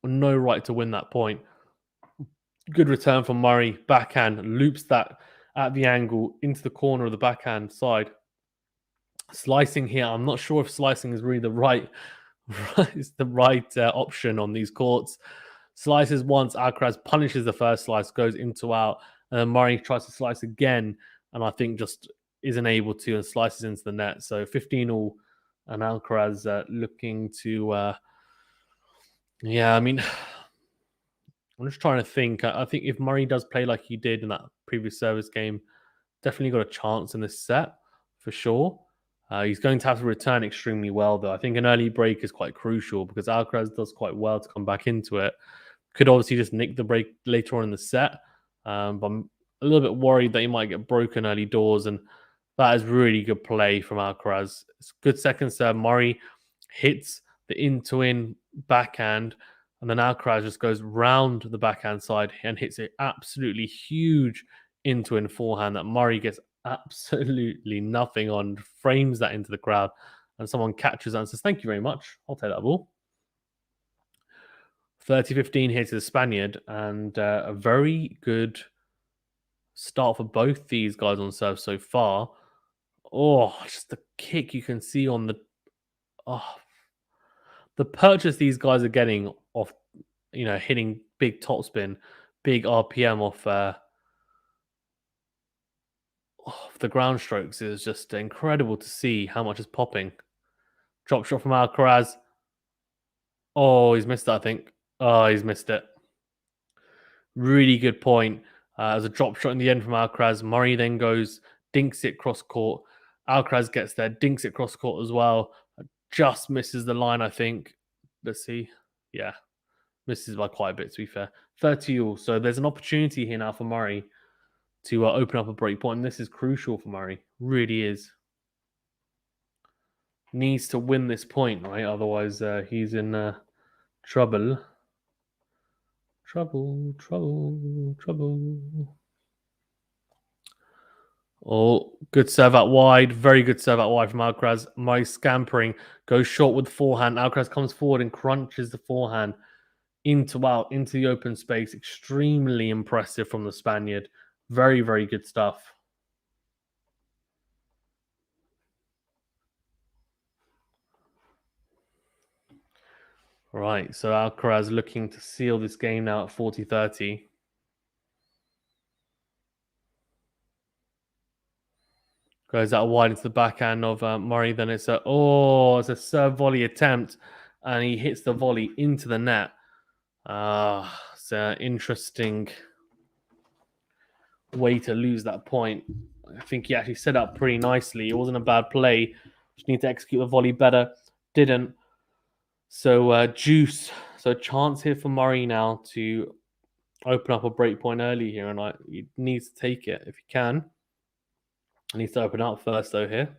no right to win that point. Good return from Murray. Backhand loops that at the angle into the corner of the backhand side. Slicing here, I'm not sure if slicing is really the right option on these courts. Slices once, Alcaraz punishes the first slice, goes into out, and then Murray tries to slice again, and I think just isn't able to and slices into the net. So 15-all, and Alcaraz looking to, I'm just trying to think. I think if Murray does play like he did in that previous service game, definitely got a chance in this set for sure. He's going to have to return extremely well, though. I think an early break is quite crucial because Alcaraz does quite well to come back into it. Could obviously just nick the break later on in the set, but I'm a little bit worried that he might get broken early doors, and that is really good play from Alcaraz. It's good second serve. Murray hits the in-to-in backhand, and then Alcaraz just goes round the backhand side and hits an absolutely huge in-to-in forehand that Murray gets absolutely nothing on, frames that into the crowd, and someone catches that and says, "Thank you very much. I'll take that ball." 30-15 here to the Spaniard, and a very good start for both these guys on serve so far. Oh, just the kick you can see on the purchase these guys are getting off, hitting big topspin, big RPM off the ground strokes is just incredible to see how much is popping. Drop shot from Alcaraz. Oh, he's missed it, I think. Oh, he's missed it. Really good point. As a drop shot in the end from Alcaraz. Murray then goes, dinks it cross court. Alcaraz gets there, dinks it cross court as well. Just misses the line, I think. Let's see. Yeah, misses by quite a bit, to be fair. 30-all. So there's an opportunity here now for Murray to open up a break point. And this is crucial for Murray. Really is. Needs to win this point, right? Otherwise, he's in trouble. Trouble. Oh, good serve out wide. Very good serve out wide from Alcaraz. Murray scampering. Goes short with the forehand. Alcaraz comes forward and crunches the forehand into the open space. Extremely impressive from the Spaniard. Very, very good stuff. Right, so Alcaraz looking to seal this game now at 40-30. Goes out wide into the backhand of Murray. Then it's a serve volley attempt, and he hits the volley into the net. It's an interesting way to lose that point. I think he actually set up pretty nicely. It wasn't a bad play. Just need to execute the volley better. Didn't. So juice. So chance here for Murray now to open up a break point early here, and he needs to take it if he can. He needs to open up first though here.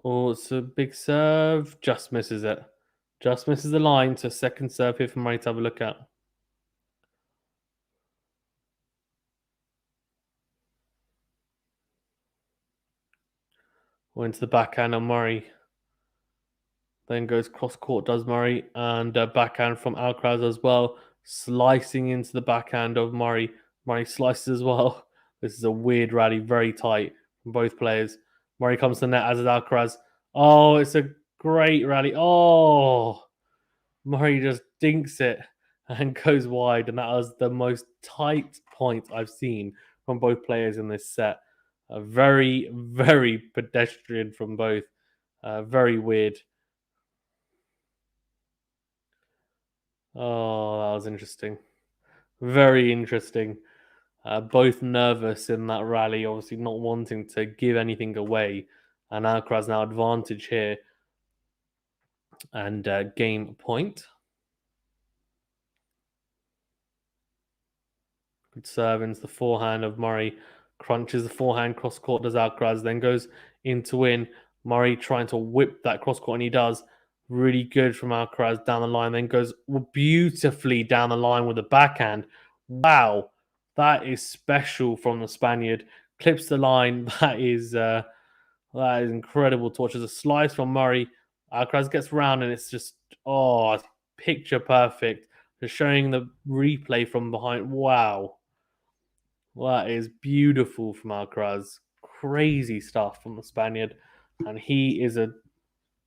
Oh, it's a big serve. Just misses it. Just misses the line. So second serve here for Murray to have a look at. Into the backhand on Murray. Then goes cross court, does Murray, and backhand from Alcaraz as well, slicing into the backhand of Murray. Murray slices as well. This is a weird rally, very tight from both players. Murray comes to the net, as is Alcaraz. Oh, it's a great rally. Oh, Murray just dinks it and goes wide, and that was the most tight point I've seen from both players in this set. Very, very pedestrian from both. Very weird. Oh, that was interesting. Very interesting. Both nervous in that rally, obviously not wanting to give anything away. And Alcaraz now advantage here and game point. Good serve into the forehand of Murray. Crunches the forehand, cross court does Alcaraz, then goes in to win. Murray trying to whip that cross court, and he does. Really good from Alcaraz down the line, then goes beautifully down the line with the backhand. Wow, that is special from the Spaniard. Clips the line. That is incredible to watch. As a slice from Murray, Alcaraz gets round, and it's just picture perfect. Just showing the replay from behind. Wow. That is beautiful from Alcaraz. Crazy stuff from the Spaniard. And he is a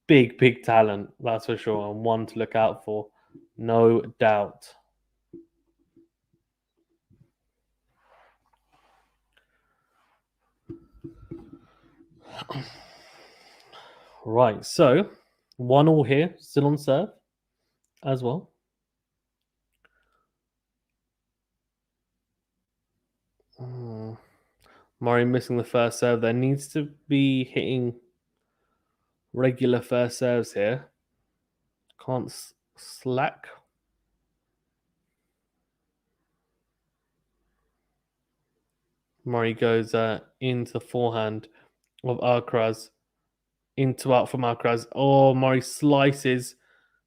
big, big talent, that's for sure, and one to look out for. No doubt. Right, so 1-1 here, still on serve as well. Murray missing the first serve. There needs to be hitting regular first serves here. Can't slack. Murray goes into the forehand of Alcaraz. Into out from Alcaraz. Oh, Murray slices.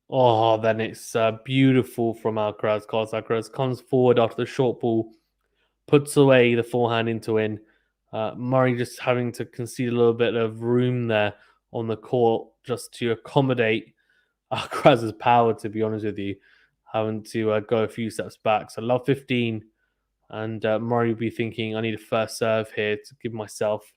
Oh, then it's beautiful from Alcaraz. Carlos Alcaraz comes forward after the short ball, puts away the forehand into in. Murray just having to concede a little bit of room there on the court just to accommodate Alcaraz's power, to be honest with you, having to go a few steps back. So love 15, and Murray will be thinking, I need a first serve here to give myself.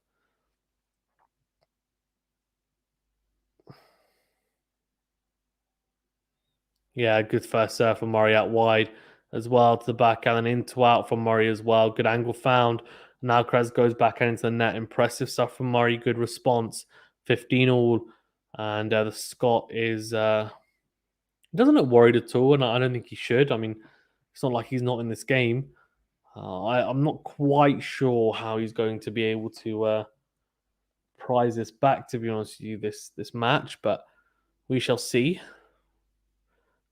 Yeah, good first serve from Murray out wide as well to the backhand and into out from Murray as well. Good angle found. Now Alcaraz goes back into the net. Impressive stuff from Murray. Good response. 15 all. And the Scot is doesn't look worried at all, and I don't think he should. I mean, it's not like he's not in this game. I'm not quite sure how he's going to be able to prize this back, to be honest with you, this match, but we shall see.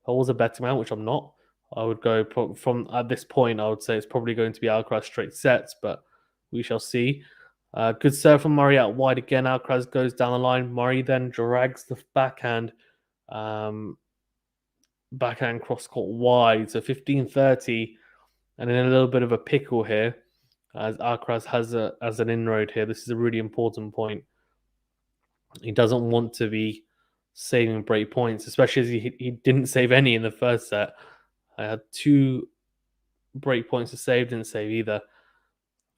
If I was a betting man, which I'm not, I would go from at this point. I would say it's probably going to be Alcaraz straight sets, but we shall see. Good serve from Murray out wide again. Alcaraz goes down the line. Murray then drags the backhand, backhand cross court wide. So 15-30, and in a little bit of a pickle here as Alcaraz has an inroad here. This is a really important point. He doesn't want to be saving break points, especially as he didn't save any in the first set. I had 2 break points to save, didn't save either.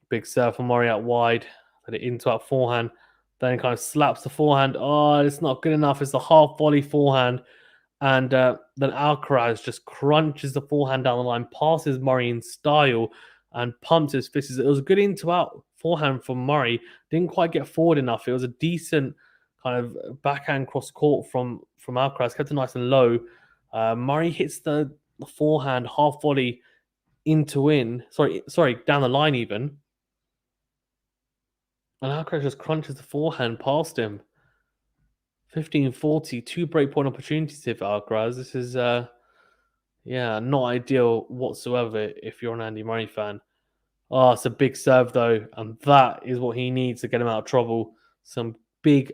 Big serve from Murray out wide, let it into our forehand, then kind of slaps the forehand. Oh, it's not good enough. It's a half volley forehand. And then Alcaraz just crunches the forehand down the line, passes Murray in style, and pumps his fists. It was a good into-out forehand from Murray. Didn't quite get forward enough. It was a decent kind of backhand cross court from Alcaraz. Kept it nice and low. Murray hits the forehand half volley into in. Sorry, down the line even. And Alcaraz just crunches the forehand past him. 15-40, 2 breakpoint opportunities here for Alcaraz. This is, not ideal whatsoever if you're an Andy Murray fan. Oh, it's a big serve, though, and that is what he needs to get him out of trouble. Some big,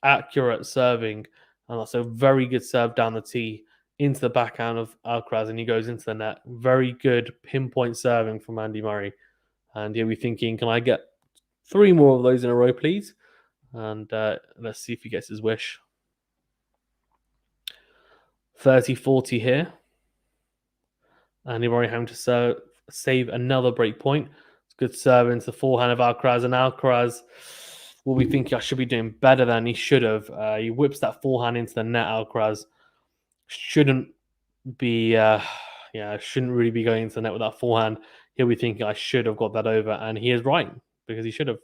accurate serving, and that's a very good serve down the tee into the backhand of Alcaraz, and he goes into the net. Very good pinpoint serving from Andy Murray. And you'll be thinking, can I get 3 more of those in a row, please? And let's see if he gets his wish. 30-40 here. Andy Murray having to save another break point. It's good serve into the forehand of Alcaraz, and Alcaraz will be thinking, I should be doing better than he should have. He whips that forehand into the net. Alcaraz shouldn't be, shouldn't really be going into the net with that forehand. He'll be thinking, I should have got that over, and he is right, because he should have.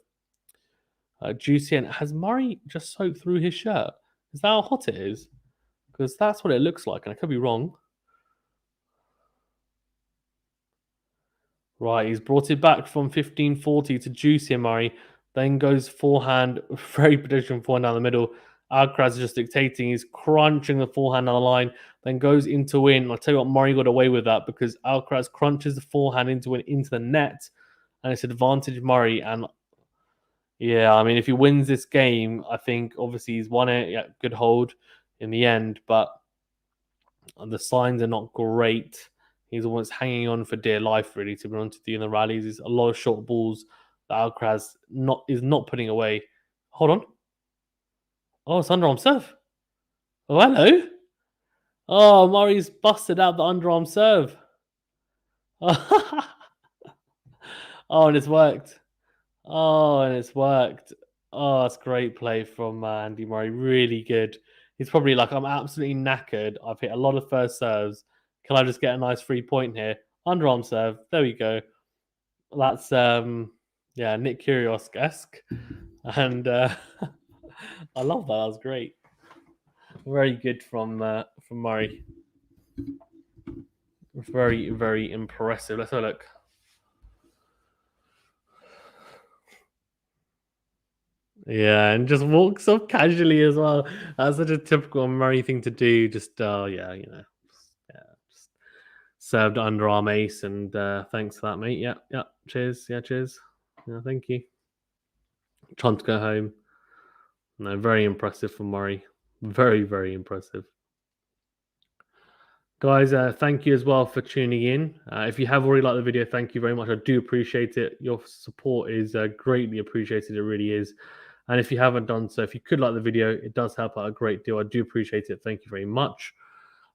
Juicy, and has Murray just soaked through his shirt? Is that how hot it is? Because that's what it looks like, and I could be wrong. Right, he's brought it back from 15-40 to Juicy Murray. Then goes forehand, very pedestrian forehand down the middle. Alcaraz is just dictating. He's crunching the forehand on the line. Then goes into in. I'll tell you what, Murray got away with that because Alcaraz crunches the forehand into the net. And it's advantage Murray. And yeah, I mean, if he wins this game, I think obviously he's won it. Yeah, good hold in the end. But the signs are not great. He's almost hanging on for dear life, really, to be honest with you, in the rallies. There's a lot of short balls that Alcaraz is not putting away. Hold on. Oh, it's underarm serve. Oh, hello. Oh, Murray's busted out the underarm serve. Oh, and it's worked. Oh, that's great play from Andy Murray. Really good. He's probably like, I'm absolutely knackered. I've hit a lot of first serves. Can I just get a nice 3-point here? Underarm serve. There we go. That's Nick Kyrgios-esque. And I love that. That was great. Very good from Murray. Very, very impressive. Let's have a look. Yeah, and just walks off casually as well. That's such a typical Murray thing to do. Just just served underarm ace, and thanks for that, mate. Yeah, cheers. Yeah, cheers. Yeah, thank you. Trying to go home. No, very impressive from Murray. Very, very impressive. Guys, thank you as well for tuning in. If you have already liked the video, thank you very much. I do appreciate it. Your support is greatly appreciated. It really is. And if you haven't done so, if you could like the video, it does help out a great deal. I do appreciate it. Thank you very much.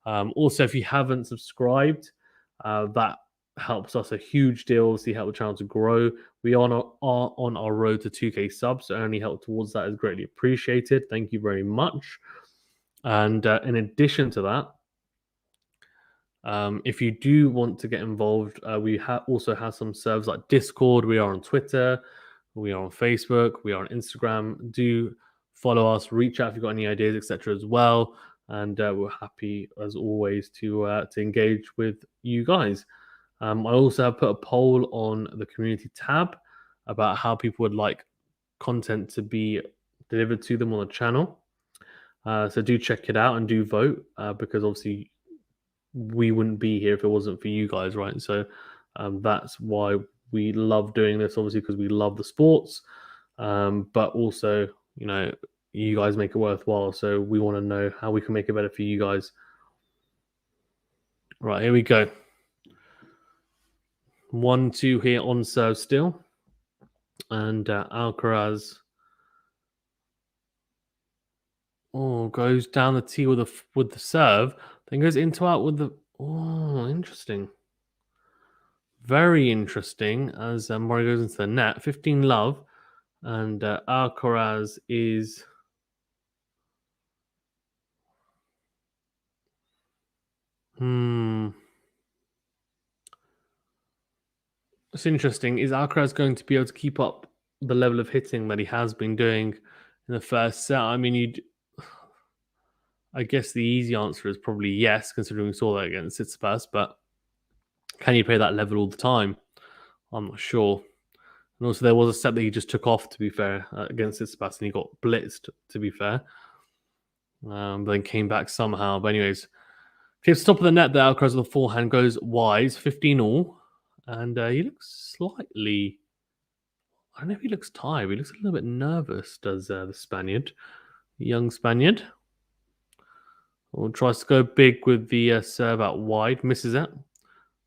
Also, if you haven't subscribed, that helps us a huge deal. See, help the channel to grow. We are on our road to 2K subs, so any help towards that is greatly appreciated. Thank you very much. And in addition to that, if you do want to get involved, we also have some servers like Discord. We are on Twitter, we are on Facebook, we are on Instagram. Do follow us, reach out if you've got any ideas, etc. as well. And we're happy as always to engage with you guys. I also have put a poll on the community tab about how people would like content to be delivered to them on the channel. So do check it out and do vote because obviously we wouldn't be here if it wasn't for you guys, right? So that's why we love doing this, obviously, because we love the sports, but also, you guys make it worthwhile. So we want to know how we can make it better for you guys. Right, here we go. 1-2 here on serve still. And Alcaraz goes down the tee with the serve, then goes into out with the interesting. Very interesting as Murray goes into the net. 15 love, and Alcaraz is It's interesting. Is Alcaraz going to be able to keep up the level of hitting that he has been doing in the first set? I mean, I guess the easy answer is probably yes, considering we saw that against Tsitsipas, but can you play that level all the time? I'm not sure. And also, there was a set that he just took off, to be fair, against Tsitsipas, and he got blitzed, to be fair. But then came back somehow. But anyways, keeps top of the net there. Alcaraz with the forehand goes wide, 15 all. And he looks slightly... I don't know if he looks tired. He looks a little bit nervous, does the Spaniard. The young Spaniard. Tries to go big with the serve out wide. Misses it.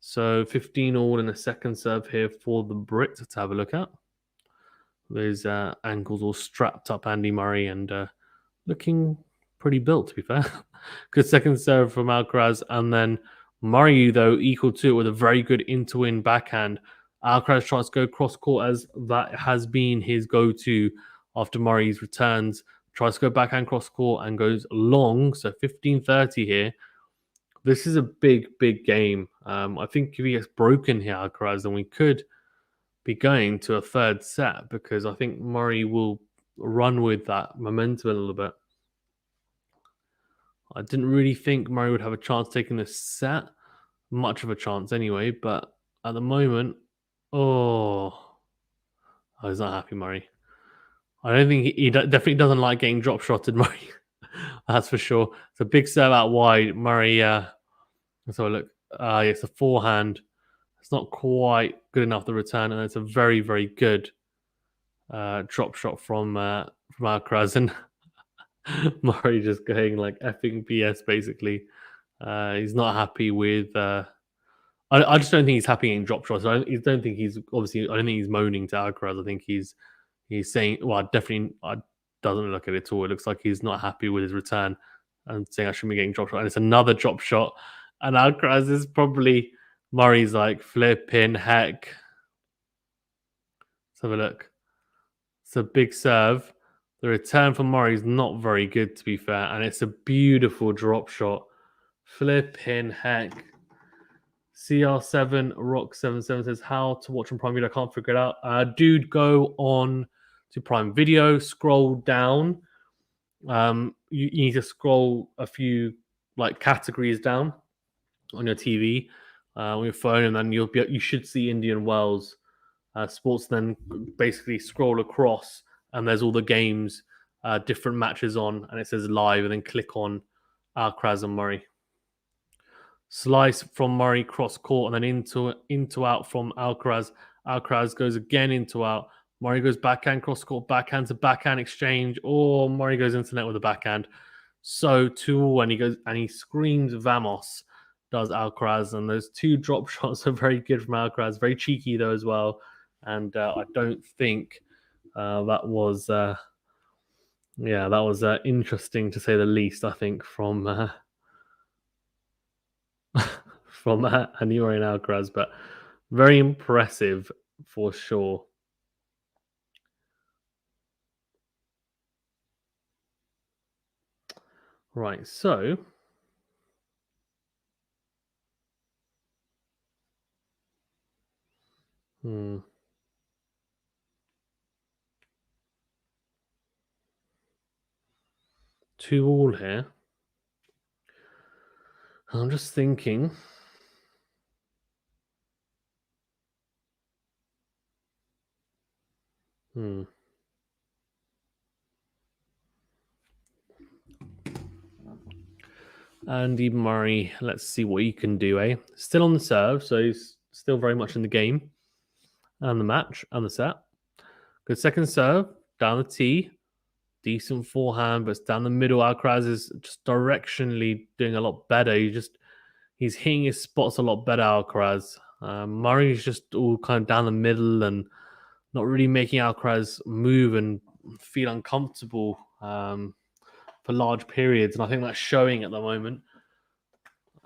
So 15 all in a second serve here for the Brit to have a look at. Those ankles all strapped up, Andy Murray, and looking pretty built, to be fair. Good second serve from Alcaraz, and then Murray, though, equal to it with a very good into-in backhand. Alcaraz tries to go cross-court, as that has been his go-to after Murray's returns. Tries to go backhand cross-court and goes long, so 15-30 here. This is a big, big game. I think if he gets broken here, Alcaraz, then we could be going to a third set, because I think Murray will run with that momentum a little bit. I didn't really think Murray would have a chance taking this set. Much of a chance anyway, but at the moment, he's not happy, Murray. I don't think he definitely doesn't like getting drop shotted, Murray. That's for sure. It's a big serve out wide. Murray, let's have a look. It's a forehand. It's not quite good enough to return, and it's a very, very good drop shot from Alcaraz, and Murray just going like effing BS, basically. He's not happy with... I just don't think he's happy getting drop shots. I don't think he's moaning to Alcaraz. I think he's saying, well, definitely doesn't look at it at all. It looks like he's not happy with his return and saying I shouldn't be getting drop shot. And it's another drop shot. And Alcaraz is probably... Murray's like, flipping heck. Let's have a look. It's a big serve. The return from Murray is not very good, to be fair. And it's a beautiful drop shot. Flipping heck. CR7 Rock77 says, how to watch on Prime Video? I can't figure it out. Dude, go on to Prime Video, scroll down. You need to scroll a few like categories down on your TV, on your phone, and then you should see Indian Wells Sports. Then basically scroll across, and there's all the games, different matches on, and it says live, and then click on Alcaraz and Murray. Slice from Murray cross court, and then into out from Alcaraz. Alcaraz goes again into out. Murray goes backhand cross court, backhand to backhand exchange. Murray goes into net with a backhand. So 2-all, and he screams Vamos, does Alcaraz, and those two drop shots are very good from Alcaraz. Very cheeky though as well, and I don't think that was interesting to say the least. I think from from Andy Murray and Alcaraz, but very impressive for sure. Right, so Hmm. 2-all here. I'm just thinking. Andy Murray, let's see what he can do, eh? Still on the serve, so he's still very much in the game and the match and the set. Good second serve, down the tee. Decent forehand, but it's down the middle. Alcaraz is just directionally doing a lot better. He's hitting his spots a lot better, Alcaraz. Murray's just all kind of down the middle and not really making Alcaraz move and feel uncomfortable for large periods. And I think that's showing at the moment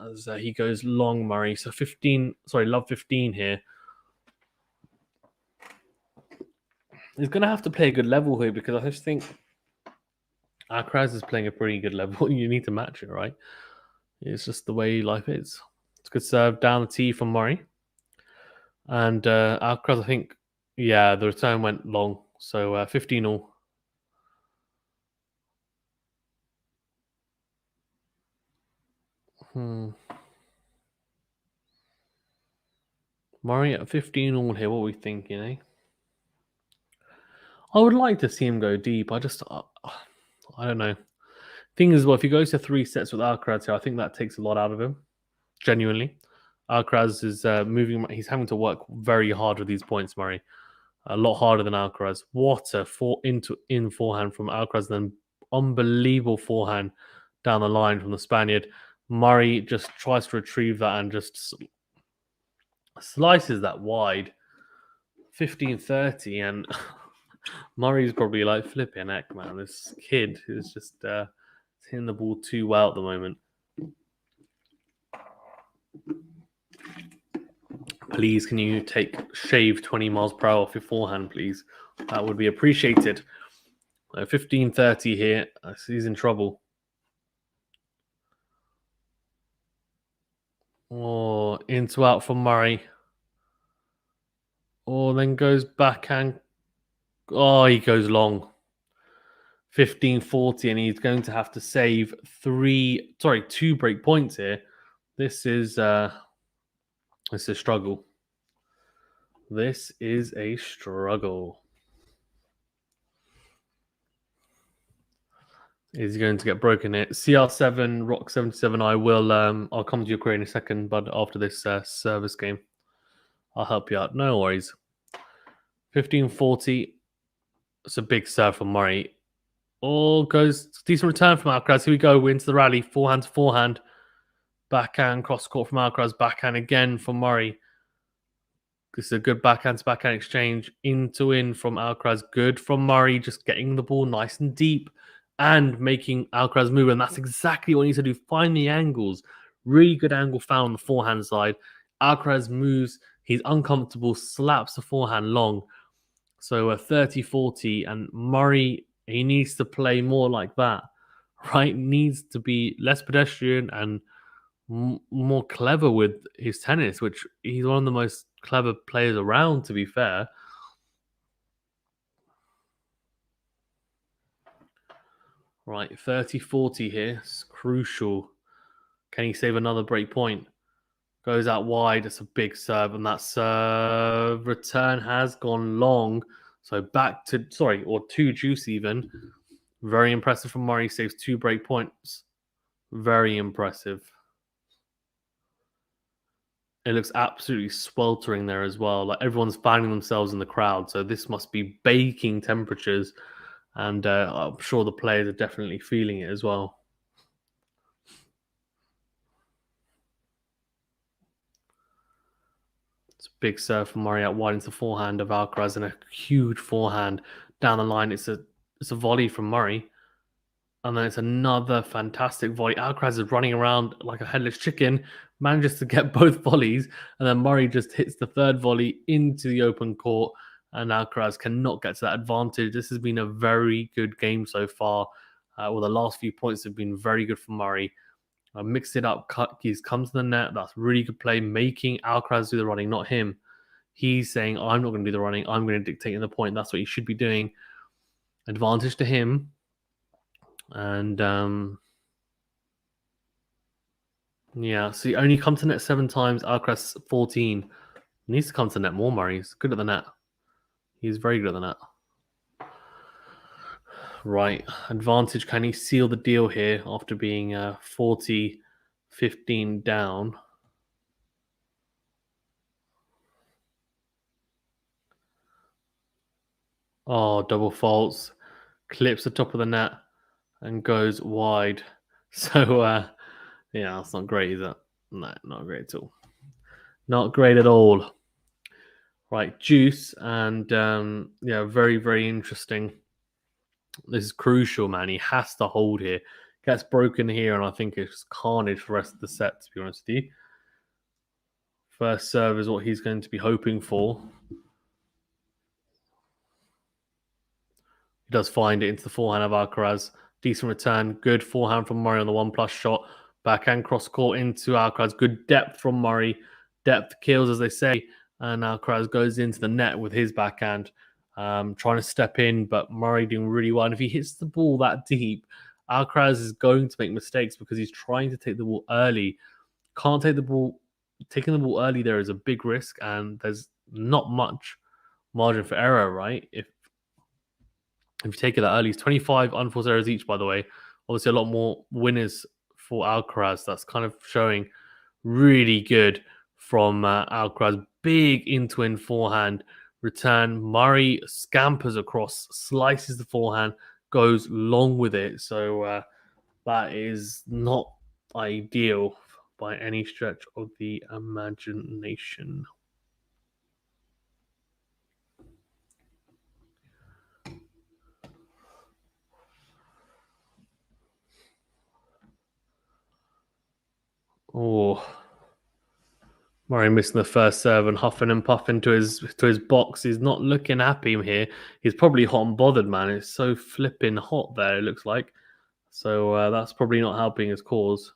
as he goes long, Murray. So love 15 here. He's going to have to play a good level here because I just think Alcaraz is playing a pretty good level. You need to match it, right? It's just the way life is. It's a good serve down the tee from Murray. And Alcaraz, I think, the return went long. So 15 all. Murray at 15 all here. What are we thinking, eh? I would like to see him go deep. I don't know. Thing is, well, if he goes to 3 sets with Alcaraz here, I think that takes a lot out of him. Genuinely. Alcaraz is moving. He's having to work very hard with these points, Murray. A lot harder than Alcaraz. What a in forehand from Alcaraz, then unbelievable forehand down the line from the Spaniard. Murray just tries to retrieve that and just slices that wide. 15-30, and Murray's probably like flipping heck, man. This kid is just hitting the ball too well at the moment. Please, can you shave 20 miles per hour off your forehand, please? That would be appreciated. 15-30 here. He's in trouble. Oh, into out for Murray. Oh, then goes backhand. Oh, he goes long. 15-40, and he's going to have to save 2 break points here. This is a struggle. This is a struggle. Is he going to get broken here? CR7, Rock 77. I'll come to your query in a second, but after this service game, I'll help you out. No worries. 15-40. It's a big serve from Murray. Oh, goes decent return from Alcaraz. Here we go. We're into the rally. Forehand to forehand. Backhand, cross court from Alcaraz. Backhand again from Murray. This is a good backhand to backhand exchange. In from Alcaraz. Good from Murray. Just getting the ball nice and deep and making Alcaraz move. And that's exactly what he needs to do. Find the angles. Really good angle found on the forehand side. Alcaraz moves. He's uncomfortable. Slaps the forehand long. So 30-40. And Murray, he needs to play more like that. Right? Needs to be less pedestrian and more clever with his tennis, which he's one of the most clever players around, to be fair. Right, 30-40 here. It's crucial. Can he save another break point? Goes out wide. It's a big serve, and that serve return has gone long. So back to, or 2 juice even. Very impressive from Murray. Saves 2 break points. Very impressive. It looks absolutely sweltering there as well. Like everyone's finding themselves in the crowd. So this must be baking temperatures. And I'm sure the players are definitely feeling it as well. It's a big serve from Murray out wide into the forehand of Alcaraz and a huge forehand down the line. It's a volley from Murray. And then it's another fantastic volley. Alcaraz is running around like a headless chicken, manages to get both volleys, and then Murray just hits the third volley into the open court, and Alcaraz cannot get to that advantage. This has been a very good game so far. The last few points have been very good for Murray. Mixed it up, he's come to the net. That's really good play, making Alcaraz do the running, not him. He's saying, I'm not going to do the running. I'm going to dictate in the point. That's what he should be doing. Advantage to him. And so he only come to net 7 times. Alcaraz 14. He needs to come to net more, Murray. He's good at the net. He's very good at the net. Right. Advantage. Can he seal the deal here after being 40-15 down? Oh, double faults. Clips the top of the net and goes wide. So, that's not great, is it? No, not great at all. Not great at all. Right, juice, and yeah, very, very interesting. This is crucial, man. He has to hold here. Gets broken here, and I think it's carnage for the rest of the set, to be honest with you. First serve is what he's going to be hoping for. He does find it into the forehand of Alcaraz. Decent return. Good forehand from Murray on the 1+ shot. Backhand cross court into Alcaraz. Good depth from Murray. Depth kills, as they say. And Alcaraz goes into the net with his backhand, trying to step in, but Murray doing really well. And if he hits the ball that deep, Alcaraz is going to make mistakes because he's trying to take the ball early. Can't take the ball. Taking the ball early there is a big risk, and there's not much margin for error, right? If you take it that early, it's 25 unforced errors each, by the way. Obviously, a lot more winners for Alcaraz. That's kind of showing really good from Alcaraz. Big in forehand return. Murray scampers across, slices the forehand, goes long with it. So that is not ideal by any stretch of the imagination. Oh, Murray missing the first serve and huffing and puffing to his box. He's not looking happy here. He's probably hot and bothered, man. It's so flipping hot there, it looks like. So that's probably not helping his cause.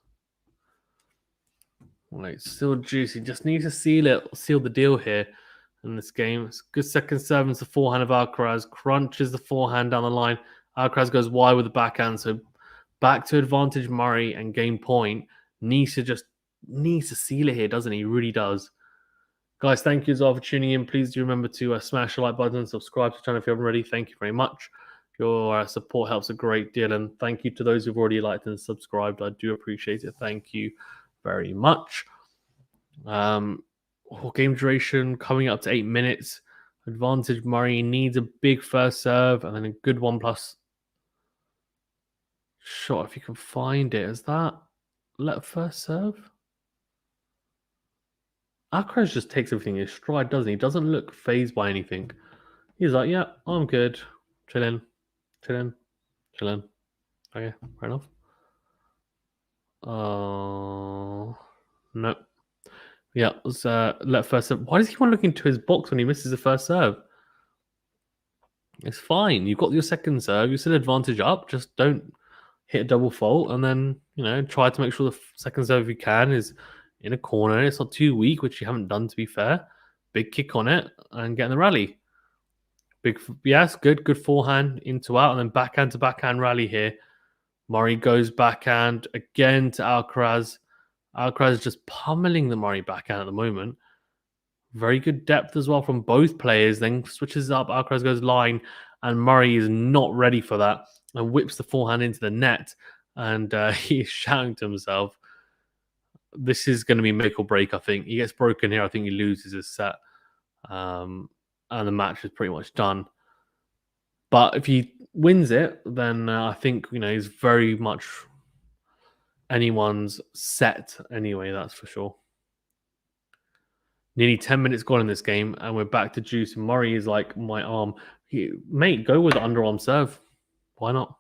Right, still juicy. Just needs to seal the deal here in this game. It's good second serve into the forehand of Alcaraz. Crunches the forehand down the line. Alcaraz goes wide with the backhand. So back to advantage Murray and game point. Needs to seal it here, doesn't he? He really does. Guys, thank you as well for tuning in. Please do remember to smash the like button and subscribe to the channel if you haven't already. Thank you very much. Your support helps a great deal. And thank you to those who've already liked and subscribed. I do appreciate it. Thank you very much. Game duration coming up to 8 minutes. Advantage Murray needs a big first serve and then a good 1+ shot if you can find it. Is that let first serve? Alcaraz just takes everything in stride, doesn't he? He doesn't look phased by anything. He's like, yeah, I'm good. Chilling. Okay, fair enough. No. Yeah, let's let first serve. Why does he want to look into his box when he misses the first serve? It's fine. You've got your second serve. You're still advantage up. Just don't hit a double fault, and then try to make sure the second serve if you can is in a corner. It's not too weak, which you haven't done, to be fair. Big kick on it and get in the rally. Yes, good forehand into out, and then backhand to backhand rally here. Murray goes backhand again to Alcaraz. Alcaraz is just pummeling the Murray backhand at the moment. Very good depth as well from both players. Then switches up. Alcaraz goes line, and Murray is not ready for that and whips the forehand into the net. And he's shouting to himself. This is going to be make or break, I think. He gets broken here. I think he loses his set. And the match is pretty much done. But if he wins it, then I think, he's very much anyone's set anyway, that's for sure. Nearly 10 minutes gone in this game, and we're back to juice. Murray is like, my arm. Mate, go with the underarm serve. Why not?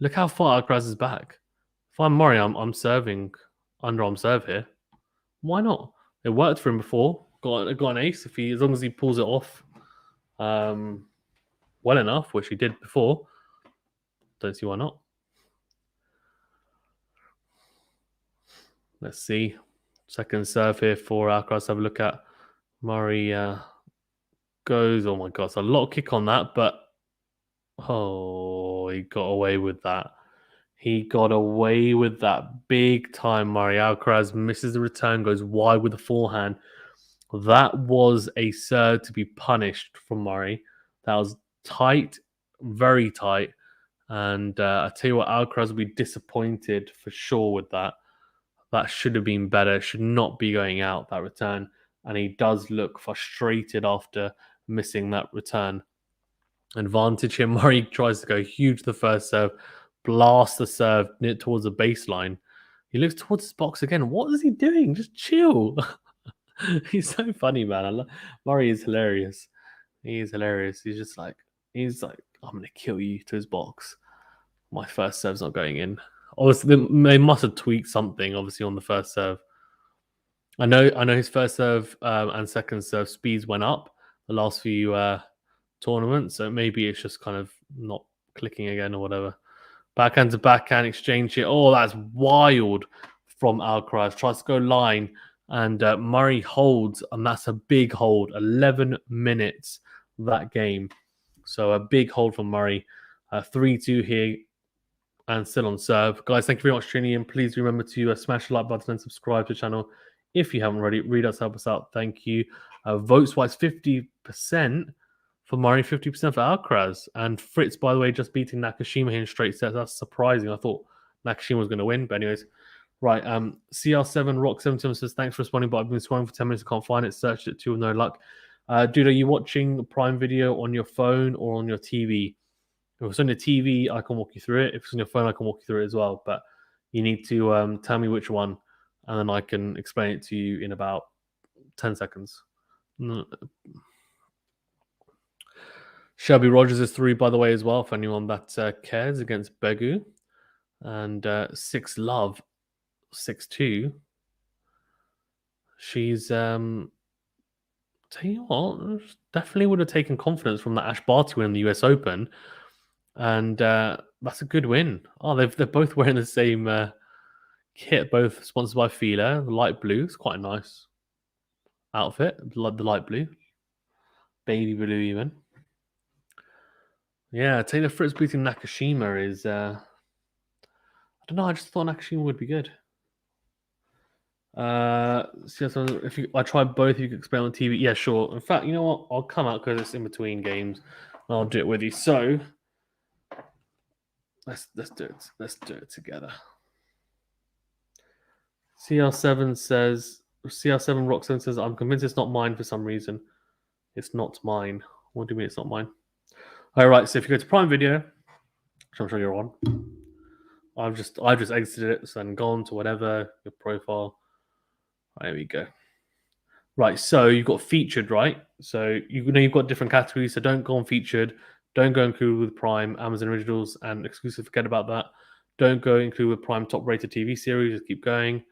Look how far Alcaraz is back. If I'm Murray, I'm serving underarm serve here. Why not? It worked for him before. Got an ace as long as he pulls it off well enough, which he did before. Don't see why not. Let's see. Second serve here for Alcaraz. Have a look at Murray goes. Oh my God, it's a lot of kick on that, but he got away with that. He got away with that big time. Murray. Alcaraz misses the return, goes wide with the forehand. That was a serve to be punished from Murray. That was tight, very tight. And I tell you what, Alcaraz will be disappointed for sure with that. That should have been better. Should not be going out, that return. And he does look frustrated after missing that return. Advantage here. Murray tries to go huge the first serve. Blast the serve towards the baseline. He looks towards his box again. What is he doing? Just chill. He's so funny, man. Murray is hilarious. He is hilarious. He's like, I'm gonna kill you to his box. My first serve's not going in. Obviously, they must have tweaked something. Obviously, on the first serve, I know his first serve and second serve speeds went up the last few tournaments, so maybe it's just kind of not clicking again or whatever. Backhand to backhand exchange here. Oh, that's wild from Alcaraz. Tries to go line, and Murray holds, and that's a big hold. 11 minutes that game. So a big hold from Murray. 3-2 here, and still on serve. Guys, thank you very much for tuning in. Please remember to smash the like button and subscribe to the channel if you haven't already. Read us, help us out. Thank you. Votes-wise, 50% for Murray, 50% for Alcaraz. And Fritz, by the way, just beating Nakashima here in straight sets. That's surprising. I thought Nakashima was going to win. But anyways, right. CR7 Rock 77 says, thanks for responding, but I've been scrolling for 10 minutes. I can't find it. Searched it too with no luck. Dude, are you watching Prime Video on your phone or on your TV? If it's on your TV, I can walk you through it. If it's on your phone, I can walk you through it as well. But you need to tell me which one, and then I can explain it to you in about 10 seconds. Shelby Rogers is 3, by the way, as well, for anyone that cares, against Begu. And 6 Love, 6-2. She's, tell you what, definitely would have taken confidence from that Ash Barty win in the US Open. And that's a good win. Oh, they're both wearing the same kit, both sponsored by Fila. The light blue. It's quite a nice outfit. The light blue. Baby blue even. Yeah, Taylor Fritz beating Nakashima is... I don't know, I just thought Nakashima would be good. So if I try both, you can explain on TV. Yeah, sure. In fact, you know what? I'll come out because it's in between games. And I'll do it with you. So... Let's do it. Let's do it together. CR7 says, CR7 Roxanne says, I'm convinced it's not mine for some reason. It's not mine. What do you mean it's not mine? All right, so if you go to Prime Video, which I'm sure you're on, I've just exited it, so then gone to whatever, your profile. There we go. Right, so you've got featured, right? So you know you've got different categories, so don't go on featured. Don't go include with Prime, Amazon Originals, and exclusive. Forget about that. Don't go include with Prime top rated TV series. Just keep going.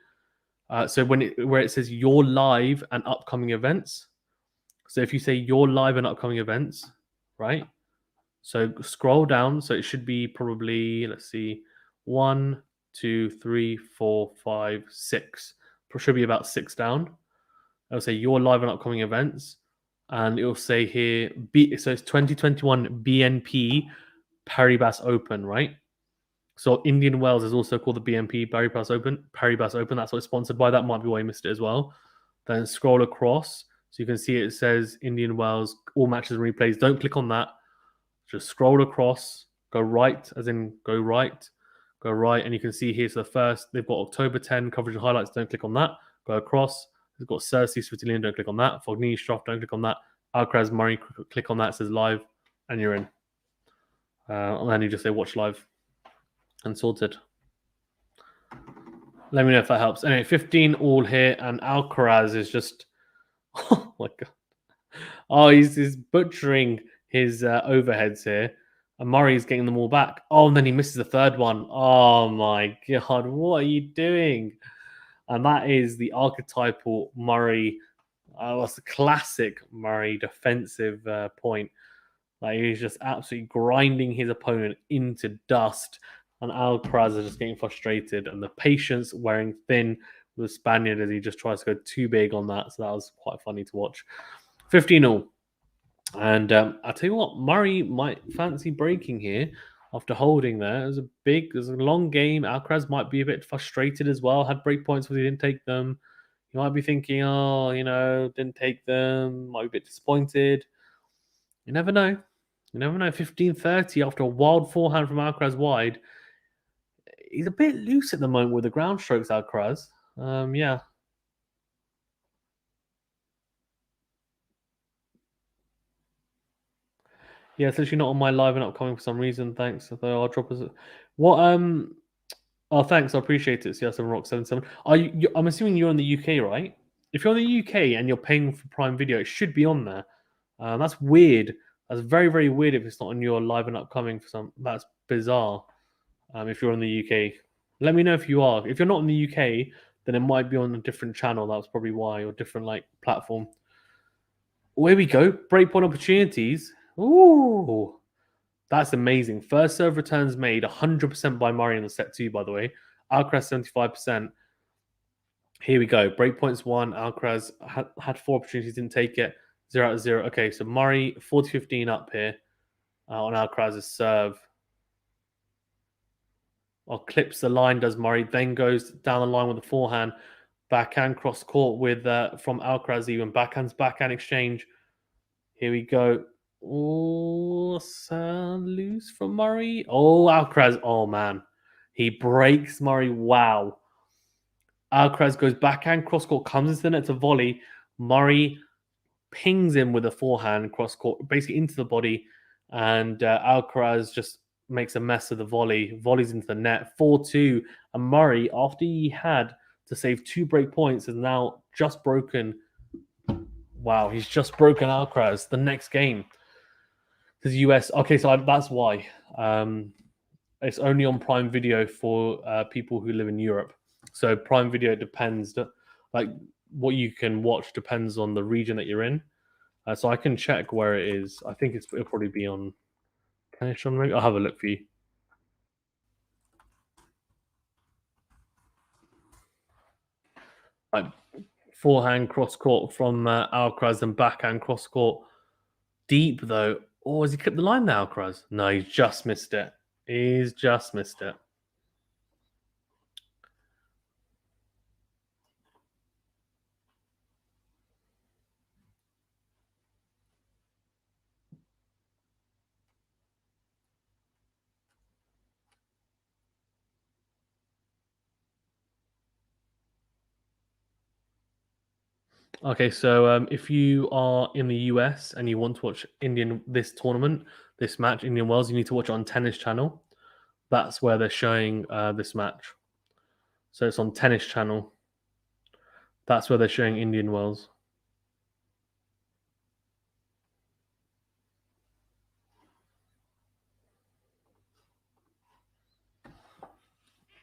So where it says your live and upcoming events. So if you say your live and upcoming events, right? So scroll down. So it should be probably, let's see, 1, 2, 3, 4, 5, 6. Should be about 6 down. It'll say your live and upcoming events. And it'll say here, so it's 2021 BNP Paribas Open, right? So Indian Wells is also called the BNP Paribas Open. That's what it's sponsored by. That might be why you missed it as well. Then scroll across. So you can see it says Indian Wells, all matches and replays. Don't click on that. Just scroll across. Go right, as in go right. Go right. And you can see here, so the first, they've got October 10 coverage and highlights. Don't click on that. Go across. It's got Cersei, Switzerland. Don't click on that. Fognini, Stroff. Don't click on that. Alcaraz, Murray. Click on that. It says live. And you're in. And then you just say watch live. And sorted. Let me know if that helps. Anyway, 15 all here. And Alcaraz is just... Oh, my God. Oh, he's butchering his overheads here. And Murray's getting them all back. Oh, and then he misses the third one. Oh, my God. What are you doing? And that is the archetypal Murray. That's the classic Murray defensive point. Like he's just absolutely grinding his opponent into dust. And Alcaraz is just getting frustrated. And the patience wearing thin with the Spaniard as he just tries to go too big on that. So that was quite funny to watch. 15-all. And I'll tell you what, Murray might fancy breaking here after holding there. It was a long game. Alcaraz might be a bit frustrated as well. Had break points, but he didn't take them. You might be thinking, oh, didn't take them. Might be a bit disappointed. You never know. 15-30 after a wild forehand from Alcaraz wide. He's a bit loose at the moment with the ground strokes, Alcaraz. Yeah. Yeah, it's literally not on my live and upcoming for some reason. Thanks. Although I'll drop us. What? Oh, thanks. I appreciate it. CS7 Rock 77. I'm assuming you're in the UK, right? If you're in the UK and you're paying for Prime Video, it should be on there. That's weird. That's very, very weird if it's not on your live and upcoming for some. That's bizarre. If you're in the UK, let me know if you are. If you're not in the UK, then it might be on a different channel. That's probably why, or different like platform. Here we go. Breakpoint opportunities. Ooh, that's amazing. First serve returns made 100% by Murray in the set two, by the way. Alcaraz 75%. Here we go. Breakpoints one. Alcaraz had 4 opportunities, didn't take it. 0 out of 0. Okay, so Murray 40-15 up here on Alcaraz's serve. Clips the line, does Murray. Then goes down the line with the forehand. Backhand cross court with from Alcaraz even. Backhand exchange. Here we go. Oh, loose from Murray. Oh, Alcaraz. Oh, man. He breaks Murray. Wow. Alcaraz goes backhand cross court, comes into the net to volley. Murray pings him with a forehand cross court, basically into the body. And Alcaraz just makes a mess of the volleys into the net. 4-2. And Murray, after he had to save 2 break points, has now just broken. Wow, he's just broken Alcaraz the next game. To the US. Okay, so that's why. It's only on Prime Video for people who live in Europe. So Prime Video depends, like what you can watch depends on the region that you're in. So I can check where it is. I think it'll probably be on. Maybe I'll have a look for you. Like forehand cross court from Alcaraz and backhand cross court. Deep though. Oh, has he clipped the line now, Alcaraz? No, he's just missed it. He's just missed it. Okay, so if you are in the US and you want to watch this tournament, this match, Indian Wells, you need to watch it on Tennis Channel. That's where they're showing this match. So it's on Tennis Channel. That's where they're showing Indian Wells.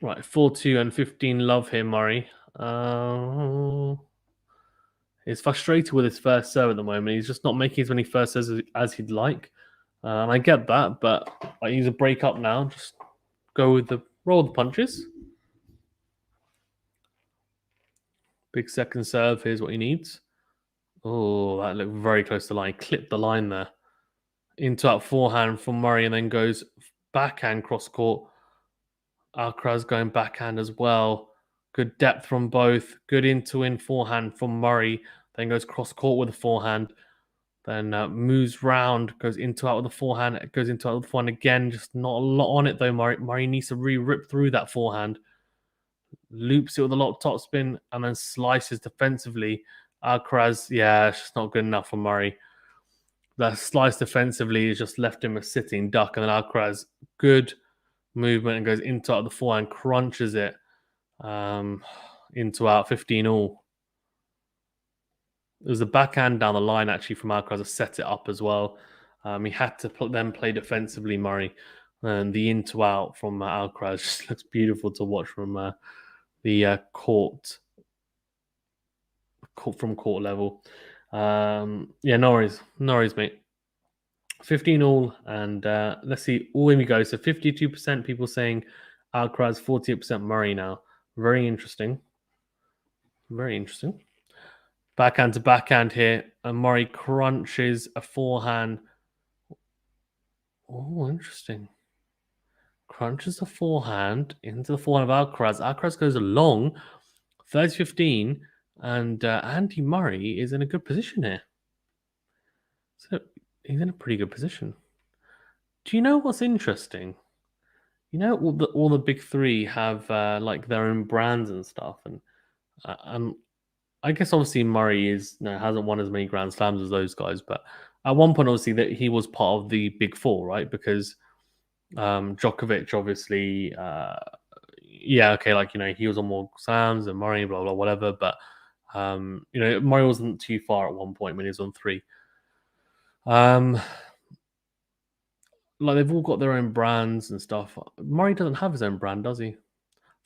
Right, 4-2 and 15 love here, Murray. He's frustrated with his first serve at the moment. He's just not making as many first serves as he'd like. And I get that, but he's a break up now. Just go with the roll the punches. Big second serve. Here's what he needs. Oh, that looked very close to the line. Clipped the line there. Into that forehand from Murray and then goes backhand cross court. Alcaraz going backhand as well. Good depth from both. Good in forehand from Murray. Then goes cross court with a forehand. Then moves round, goes into out with the forehand. It goes into out with the forehand again. Just not a lot on it though. Murray needs to rip through that forehand. Loops it with a lot of topspin and then slices defensively. Alcaraz, yeah, it's just not good enough for Murray. The slice defensively has just left him a sitting duck. And then Alcaraz, good movement and goes into out the forehand, crunches it into out 15 all. It was a backhand down the line actually from Alcaraz to set it up as well. He had to then play defensively, Murray. And the into out from Alcaraz just looks beautiful to watch from the court from court level. Yeah, no worries, mate. 15 all, and let's see. Oh, in we go. So 52% people saying Alcaraz, 48% Murray now. Very interesting. Very interesting. Backhand to backhand here, and Murray crunches a forehand. Oh, interesting. Crunches the forehand into the forehand of Alcaraz. Alcaraz goes along 30-15, and Andy Murray is in a good position here. So he's in a pretty good position. Do you know what's interesting? You know, all the big three have like their own brands and stuff, and I guess obviously Murray hasn't won as many Grand Slams as those guys, but at one point obviously that he was part of the big four, right? Because Djokovic obviously, yeah, okay, like he was on more slams and Murray, blah blah whatever, but Murray wasn't too far at one point when he was on 3. Like they've all got their own brands and stuff. Murray doesn't have his own brand, does he?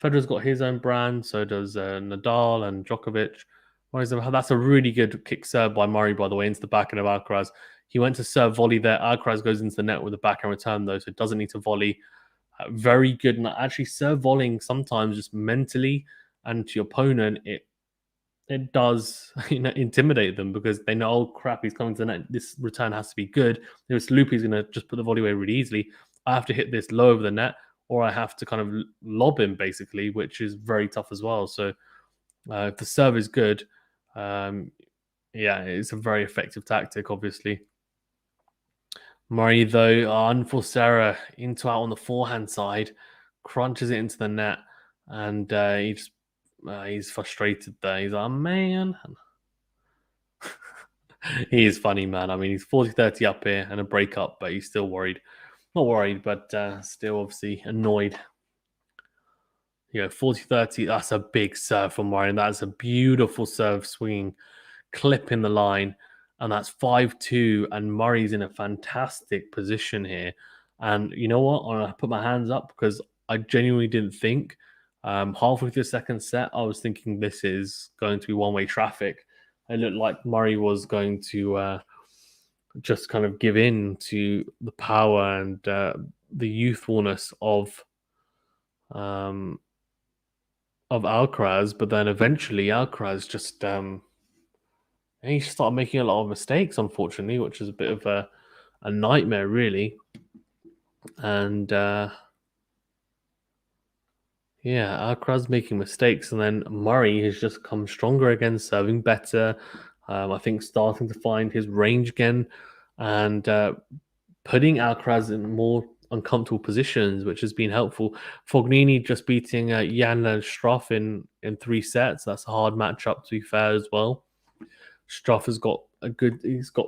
Federer's got his own brand, so does Nadal and Djokovic. That's a really good kick serve by Murray, by the way, into the backhand of Alcaraz. He went to serve volley there. Alcaraz goes into the net with a backhand return, though, so it doesn't need to volley. Very good. And actually, serve volleying sometimes just mentally and to your opponent, it does intimidate them because they know, oh crap, he's coming to the net. This return has to be good. If it's loop, he's going to just put the volley away really easily. I have to hit this low over the net, or I have to kind of lob him basically, which is very tough as well. So if the serve is good, it's a very effective tactic, obviously. Murray, though, unforced error into out on the forehand side, crunches it into the net, and he's frustrated there. He's like, oh, man. He is funny, man. I mean, he's 40-30 up here and a breakup, but he's still worried. Not worried, but still obviously annoyed. 40-30, that's a big serve from Murray, and that's a beautiful serve swinging, clipping the line, and that's 5-2, and Murray's in a fantastic position here. And you know what? I put my hands up because I genuinely didn't think. Halfway through the second set, I was thinking this is going to be one-way traffic. It looked like Murray was going to just kind of give in to the power and the youthfulness of Alcaraz, but then eventually Alcaraz just he started making a lot of mistakes, unfortunately, which is a bit of a nightmare, really. And Alcaraz making mistakes, and then Murray has just come stronger again, serving better. I think starting to find his range again, and putting Alcaraz in more uncomfortable positions, which has been helpful. Fognini just beating Jan Struff in 3 sets. That's a hard matchup, to be fair, as well. Struff has got he's got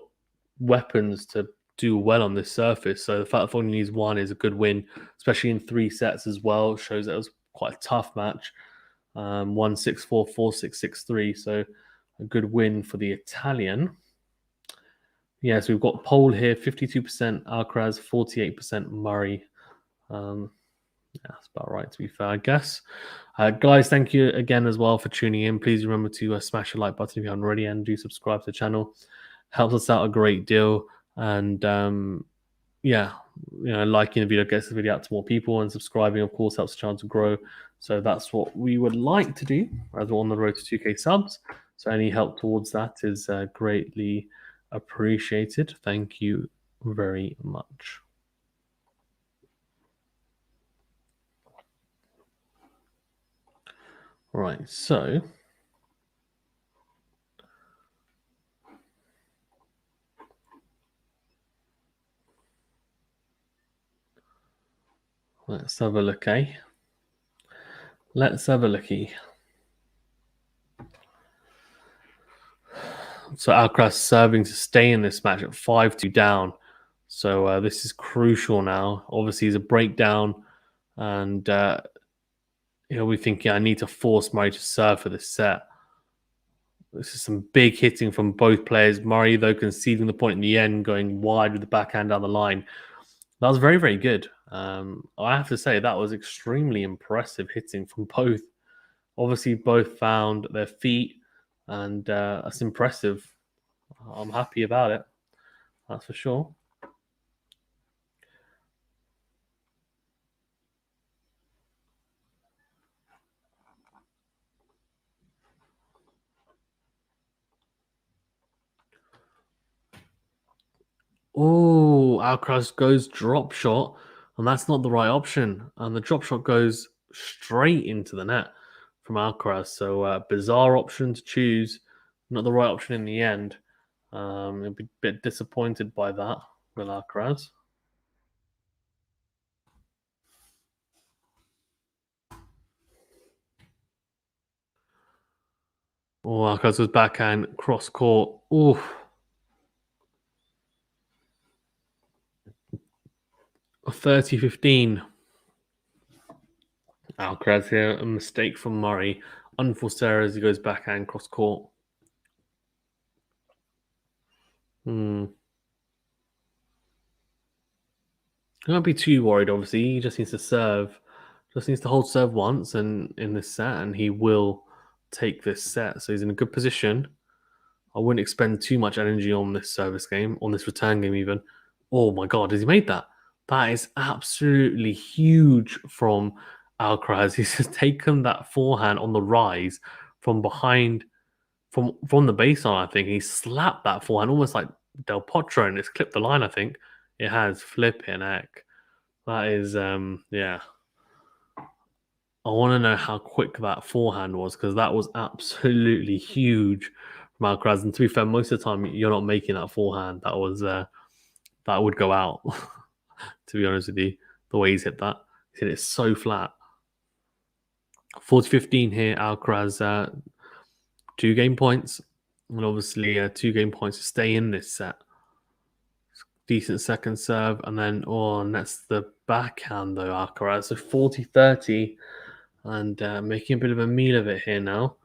weapons to do well on this surface. So the fact that Fognini's won is a good win, especially in 3 sets as well. Shows that it was quite a tough match. 1-6-4, 4-6, 6-3. So a good win for the Italian. Yeah, so we've got pole here, 52% Alcaraz, 48% Murray. That's about right, to be fair, I guess. Guys, thank you again as well for tuning in. Please remember to smash the like button if you haven't already, and do subscribe to the channel. Helps us out a great deal. And liking the video gets the video out to more people, and subscribing, of course, helps the channel to grow. So that's what we would like to do as we're on the road to 2K subs. So any help towards that is greatly appreciated. Thank you very much. Right, so let's have a look, eh? Let's have a looky. So Alcaraz serving to stay in this match at 5-2 down. So this is crucial now. Obviously, it's a breakdown, and he'll be thinking, I need to force Murray to serve for this set. This is some big hitting from both players. Murray, though, conceding the point in the end, going wide with the backhand down the line. That was very, very good. I have to say that was extremely impressive hitting from both. Obviously, both found their feet, and that's impressive. I'm happy about it. That's for sure. Oh, Alcaraz goes drop shot, and that's not the right option. And the drop shot goes straight into the net from Alcaraz. So bizarre option to choose, not the right option in the end. I'll be a bit disappointed by that with Alcaraz. Oh, Alcaraz was backhand cross court. Oof. 30-15. Alcaraz here, a mistake from Murray. unforced error as he goes backhand cross court. He won't be too worried, obviously. He just needs to serve. Just needs to hold serve once and in this set, and he will take this set. So he's in a good position. I wouldn't expend too much energy on this service game, on this return game even. Oh my god, has he made that? That is absolutely huge from Alcaraz. He's just taken that forehand on the rise from behind, from the baseline, I think. He slapped that forehand almost like Del Potro, and it's clipped the line, I think. It has. Flipping heck. That is, yeah. I want to know how quick that forehand was because that was absolutely huge from Alcaraz. And to be fair, most of the time you're not making that forehand. That was that would go out. To be honest with you, the way he's hit that, he's hit it so flat. 40-15 here. Alcaraz 2 game points, and obviously 2 game points to stay in this set. Decent second serve, and then and that's the backhand though. Alcaraz so 40-30. And making a bit of a meal of it here now.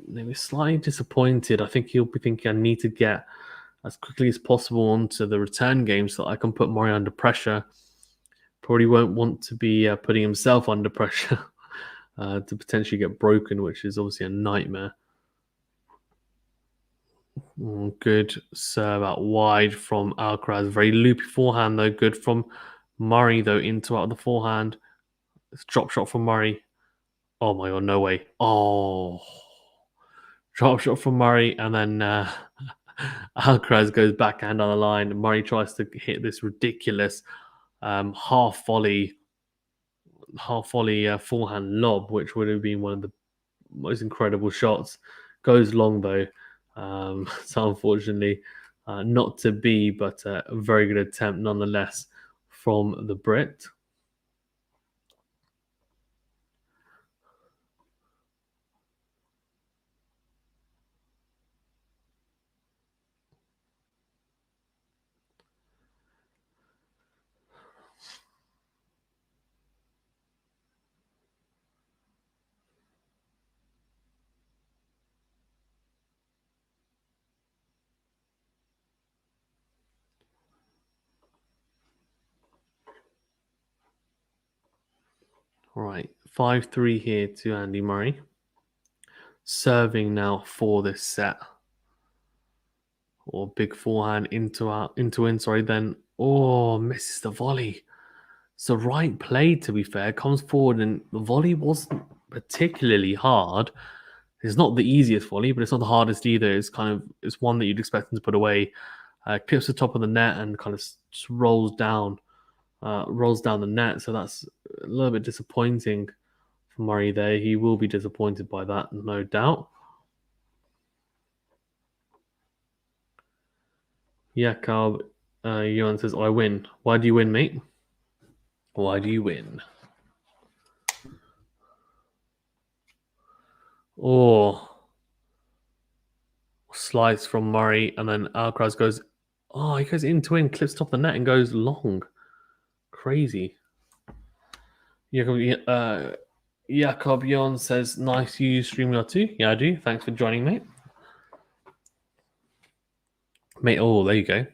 Maybe slightly disappointed. I think he'll be thinking I need to get as quickly as possible onto the return game so that I can put Murray under pressure. Probably won't want to be putting himself under pressure to potentially get broken, which is obviously a nightmare. Good serve out wide from Alcaraz. Very loopy forehand though. Good from Murray though into out of the forehand. It's drop shot from Murray. Oh my god, no way. Oh. Drop shot from Murray, and then Alcaraz goes backhand on the line. Murray tries to hit this ridiculous half volley forehand lob, which would have been one of the most incredible shots. Goes long though, so unfortunately not to be, but a very good attempt nonetheless from the Brit. All right, 5-3 here to Andy Murray. Serving now for this set. Or big forehand into in, sorry, then misses the volley. It's the right play, to be fair. Comes forward and the volley wasn't particularly hard. It's not the easiest volley, but it's not the hardest either. It's one that you'd expect him to put away. Clips the top of the net and kind of just rolls down the net. So that's a little bit disappointing for Murray there. He will be disappointed by that, no doubt. Yeah, Carl. Johan says, I win. Why do you win, mate? Why do you win? Slice from Murray, and then Alcaraz goes, he goes into in, clips top of the net, and goes long. Crazy. Jakob Jon says, nice you use StreamYard too. Yeah, I do. Thanks for joining, mate. Mate, there you go.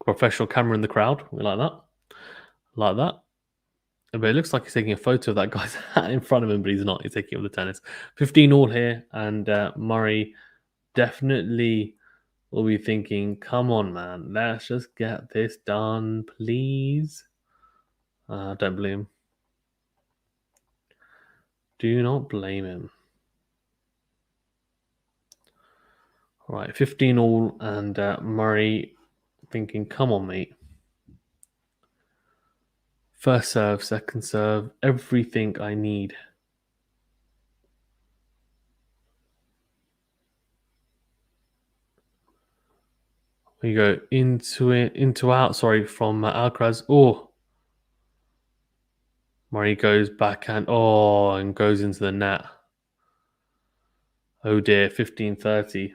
Professional camera in the crowd. We like that. Like that. But it looks like he's taking a photo of that guy's hat in front of him, but he's not. He's taking it with the tennis. 15 all here, and Murray definitely will be thinking, come on, man. Let's just get this done, please. Don't blame him. Do not blame him. All right, 15 all, and Murray thinking, come on, mate. First serve, second serve, everything I need. We go into out, sorry, from Alcaraz. Murray goes backhand, and goes into the net. Oh dear, 15-30.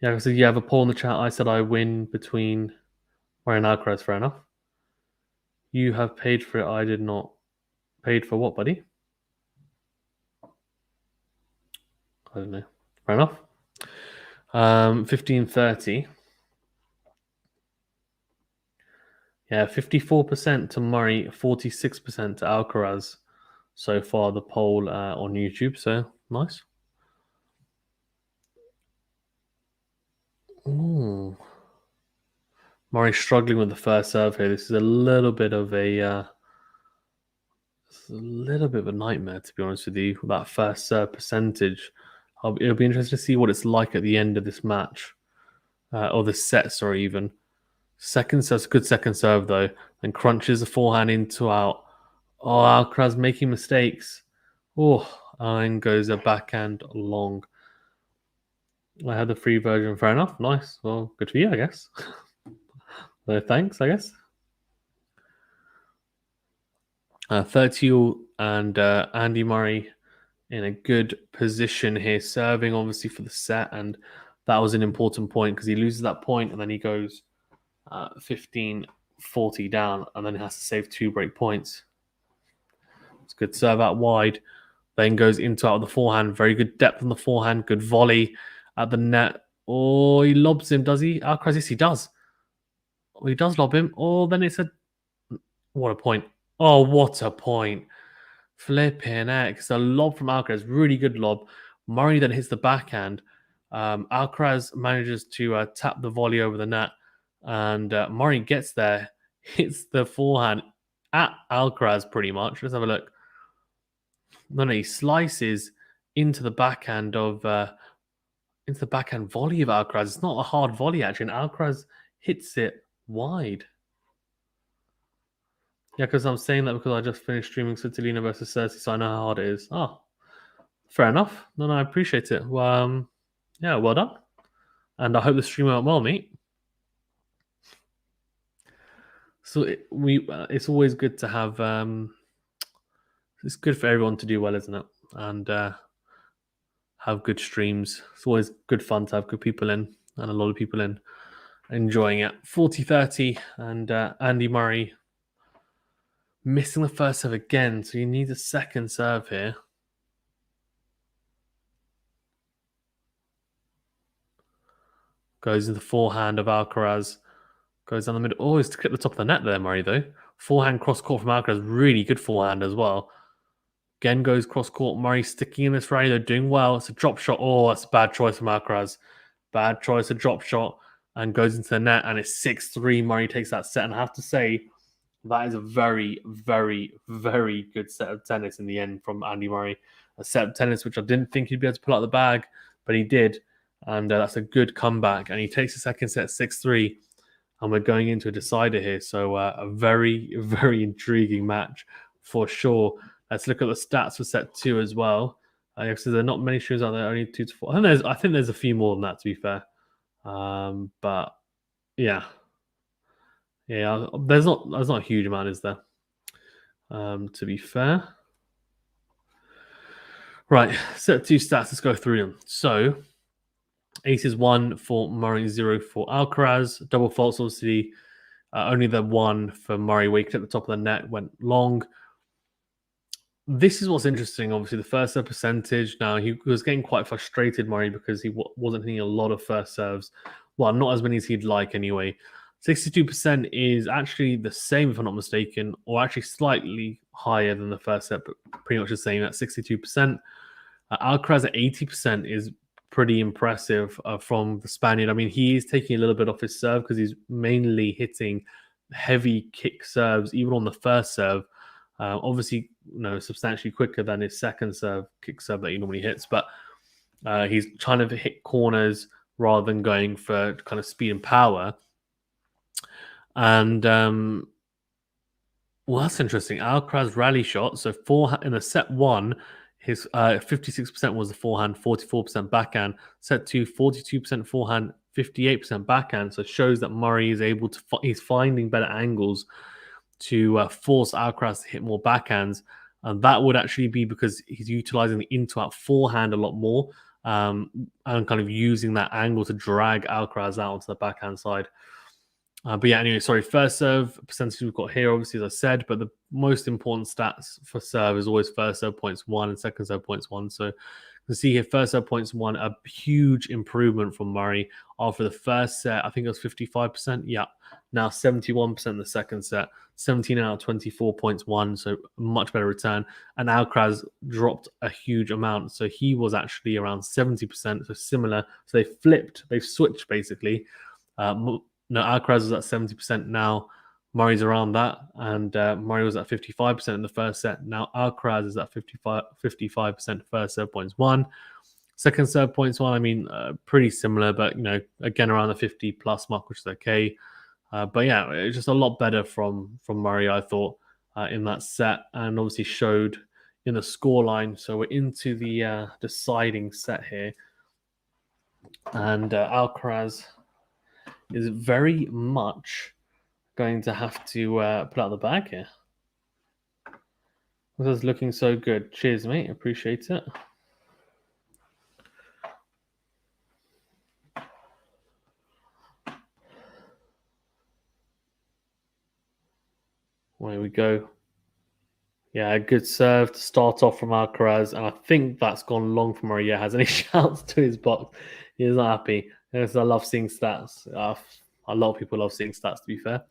Yeah, so you have a poll in the chat. I said I win between Murray and Alcaraz, fair enough. You have paid for it. I did not. Paid for what, buddy? I don't know. Fair enough. 15-30. Yeah, 54% to Murray, 46% to Alcaraz so far, the poll on YouTube. So nice. Ooh. Murray struggling with the first serve here. This is a little bit of a nightmare, to be honest with you. That first serve percentage. It'll be interesting to see what it's like at the end of this match, or this set. Sorry, even second serve. Good second serve though, and crunches the forehand into out. Oh, Alcaraz making mistakes. Oh, and goes a backhand long. I had the free version. Fair enough. Nice. Well, good for you, I guess. So thanks, I guess. 30 and Andy Murray in a good position here, serving obviously for the set, and that was an important point because he loses that point and then he goes 15-40 down, and then he has to save 2 break points. It's good serve out wide, then goes into out of the forehand. Very good depth on the forehand. Good volley at the net. Oh, he lobs him, does he? Alcaraz, yes, he does. Oh, he does lob him. Oh, then it's a... What a point. Oh, what a point. Flipping heck. It's a lob from Alcaraz. Really good lob. Murray then hits the backhand. Alcaraz manages to tap the volley over the net. And Murray gets there, hits the forehand at Alcaraz pretty much. Let's have a look. No, he slices into the backhand of... into the backhand volley of Alcaraz. It's not a hard volley, actually. And Alcaraz hits it wide. Yeah, because I'm saying that because I just finished streaming Svitolina versus Cersei, so I know how hard it is. Oh, fair enough. No, I appreciate it. Well, yeah, well done. And I hope the stream went well, mate. So it's always good to have... it's good for everyone to do well, isn't it? And have good streams. It's always good fun to have good people in, and a lot of people in enjoying it. 40-30, and Andy Murray missing the first serve again, so you need a second serve here. Goes in the forehand of Alcaraz. Goes down the middle. Oh, he's to clip the top of the net there, Murray, though. Forehand cross-court from Alcaraz. Really good forehand as well. Again goes cross-court. Murray sticking in this rally. They're doing well. It's a drop shot. Oh, that's a bad choice from Alcaraz. Bad choice, a drop shot. And goes into the net. And it's 6-3. Murray takes that set. And I have to say, that is a very, very, very good set of tennis in the end from Andy Murray. A set of tennis which I didn't think he'd be able to pull out the bag, but he did. And that's a good comeback. And he takes the second set 6-3. And we're going into a decider here. So a very, very intriguing match for sure. Let's look at the stats for set 2 as well. So there are not many shows out there, only 2 to 4. I think there's a few more than that, to be fair. But yeah. Yeah, there's not a huge amount, is there? To be fair. Right, set 2 stats. Let's go through them. So, aces 1 for Murray, 0 for Alcaraz. Double faults, obviously. Only the 1 for Murray, where he at the top of the net, went long. This is what's interesting, obviously, the first serve percentage. Now, he was getting quite frustrated, Murray, because he wasn't hitting a lot of first serves. Well, not as many as he'd like anyway. 62% is actually the same, if I'm not mistaken, or actually slightly higher than the first set, but pretty much the same at 62%. Alcaraz at 80% is pretty impressive from the Spaniard. I mean, he is taking a little bit off his serve because he's mainly hitting heavy kick serves, even on the first serve. Obviously, substantially quicker than his second serve, kick serve that he normally hits, but he's trying to hit corners rather than going for kind of speed and power. And well, that's interesting. Alcaraz rally shot. So in the set 1, his 56% was the forehand, 44% backhand. Set 2, 42% forehand, 58% backhand. So it shows that Murray is able to he's finding better angles to force Alcaraz to hit more backhands, and that would actually be because he's utilizing the into-out forehand a lot more, and kind of using that angle to drag Alcaraz out onto the backhand side. But yeah, anyway, sorry, first serve percentage we've got here, obviously, as I said, but the most important stats for serve is always first serve points 1 and second serve points 1. So you can You see here, first serve points won, a huge improvement from Murray after the first set. I think it was 55%. Yeah, now 71% in the second set. 17 out of 24 points won, so much better return. And Alcaraz dropped a huge amount, so he was actually around 70%, so similar. So they flipped, they've switched basically. No, Alcaraz was at 70% now. Murray's around that, and Murray was at 55% in the first set. Now Alcaraz is at 55% first serve points won. Second serve points won, I mean, pretty similar, but, again, around the 50 plus mark, which is okay. But yeah, it's just a lot better from Murray, I thought, in that set, and obviously showed in the scoreline. So we're into the deciding set here, and Alcaraz is very much going to have to put out the bag here. This is looking so good. Cheers, mate. Appreciate it. There we go. Yeah, a good serve to start off from Alcaraz, and I think that's gone long for Murray. Yeah, has any shouts to his box? He is not happy. Yes, I love seeing stats. A lot of people love seeing stats, to be fair.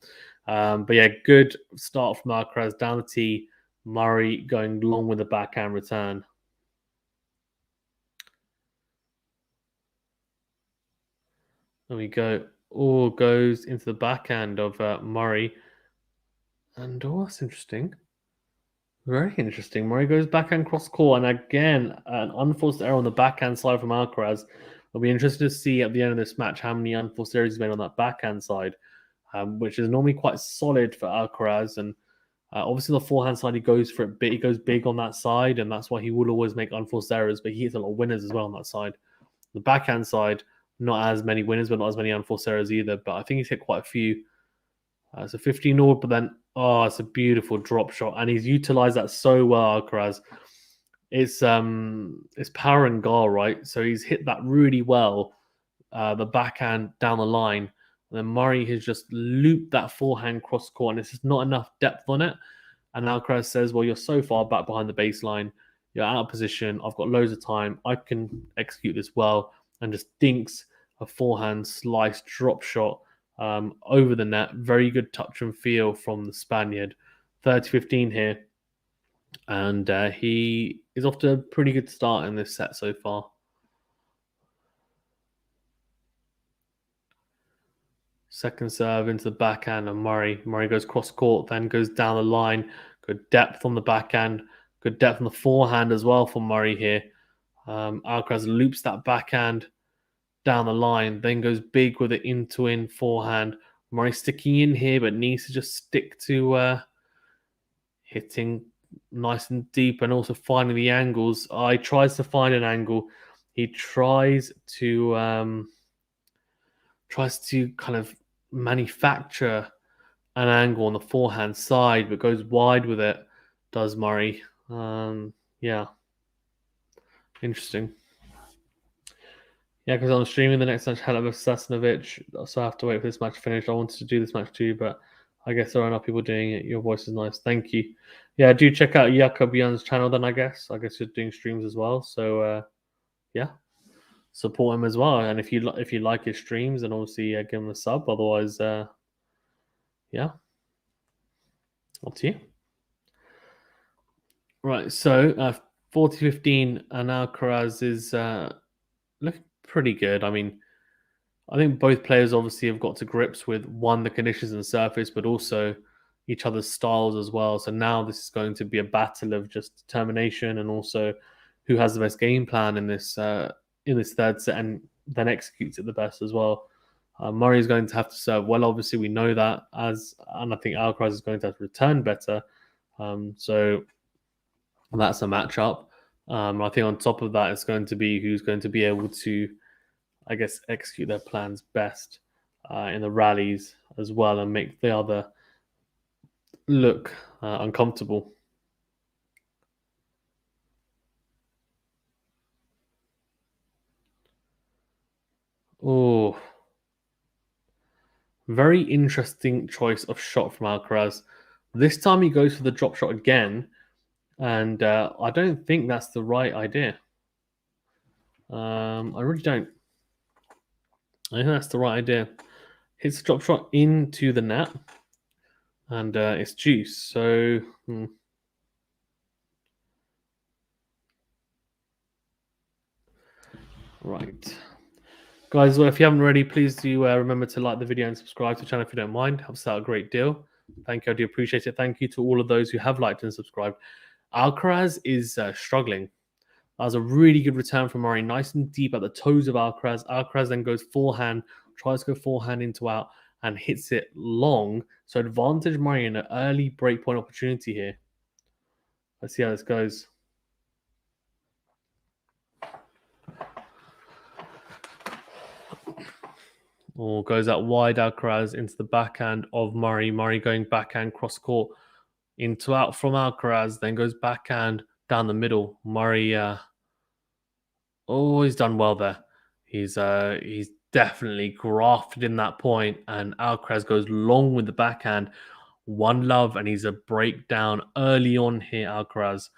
But yeah, good start from Alcaraz down the tee. Murray going long with the backhand return. There we go. All goes into the backhand of Murray. And that's interesting. Very interesting. Murray goes backhand cross court, and again, an unforced error on the backhand side from Alcaraz. I'll be interested to see at the end of this match how many unforced errors he's made on that backhand side, which is normally quite solid for Alcaraz. And obviously, on the forehand side, he goes for it big. He goes big on that side, and that's why he will always make unforced errors. But he hits a lot of winners as well on that side. The backhand side, not as many winners, but not as many unforced errors either. But I think he's hit quite a few. So 15 all, but then it's a beautiful drop shot, and he's utilized that so well, Alcaraz. It's power and guile, right? So he's hit that really well, the backhand down the line. And then Murray has just looped that forehand cross court, and it's just not enough depth on it. And Alcaraz says, well, you're so far back behind the baseline, you're out of position, I've got loads of time, I can execute this well, and just dinks a forehand slice drop shot over the net. Very good touch and feel from the Spaniard. 30-15 here. And he is off to a pretty good start in this set so far. Second serve into the backhand of Murray. Murray goes cross court, then goes down the line. Good depth on the backhand. Good depth on the forehand as well for Murray here. Alcaraz loops that backhand down the line, then goes big with it in forehand. Murray sticking in here, but needs to just stick to hitting nice and deep and also finding the angles. He tries to find an angle. He tries to kind of manufacture an angle on the forehand side, but goes wide with it, does Murray. Yeah. Interesting. Yeah, because I'm streaming the next match, Halep vs Sasnovich, so I have to wait for this match to finish. I wanted to do this match too, but I guess there are enough people doing it. Your voice is nice. Thank you. Yeah, do check out Jakob Jan's channel then, I guess. I guess you're doing streams as well. So, yeah, support him as well. And if you like his streams, then obviously give him a sub. Otherwise, yeah, up to you. Right, so 40-15, and Alcaraz is looking pretty good. I mean, I think both players obviously have got to grips with, one, the conditions and surface, but also each other's styles as well. So now this is going to be a battle of just determination and also who has the best game plan in this third set and then executes it the best as well. Murray is going to have to serve well. Obviously, we know that, and I think Alcaraz is going to have to return better. So that's a matchup. I think on top of that, it's going to be who's going to be able to, I guess, execute their plans best in the rallies as well and make the other look uncomfortable. Oh, very interesting choice of shot from Alcaraz. This time he goes for the drop shot again, and I don't think that's the right idea. I really don't. I think that's the right idea. Hits the drop shot into the net, and it's juice. So right, guys. Well, if you haven't already, please do remember to like the video and subscribe to the channel if you don't mind. Helps out a great deal. Thank you. I do appreciate it. Thank you to all of those who have liked and subscribed. Alcaraz is struggling. That was a really good return from Murray, nice and deep at the toes of Alcaraz. Alcaraz then goes forehand, tries to go forehand into out, and hits it long. So advantage Murray in an early breakpoint opportunity here. Let's see how this goes. Oh, goes out wide Alcaraz into the backhand of Murray. Murray going backhand cross court into out from Alcaraz, then goes backhand down the middle. Murray, he's done well there. He's definitely grafted in that point, and Alcaraz goes long with the backhand. One love, and he's a breakdown early on here. Alcaraz,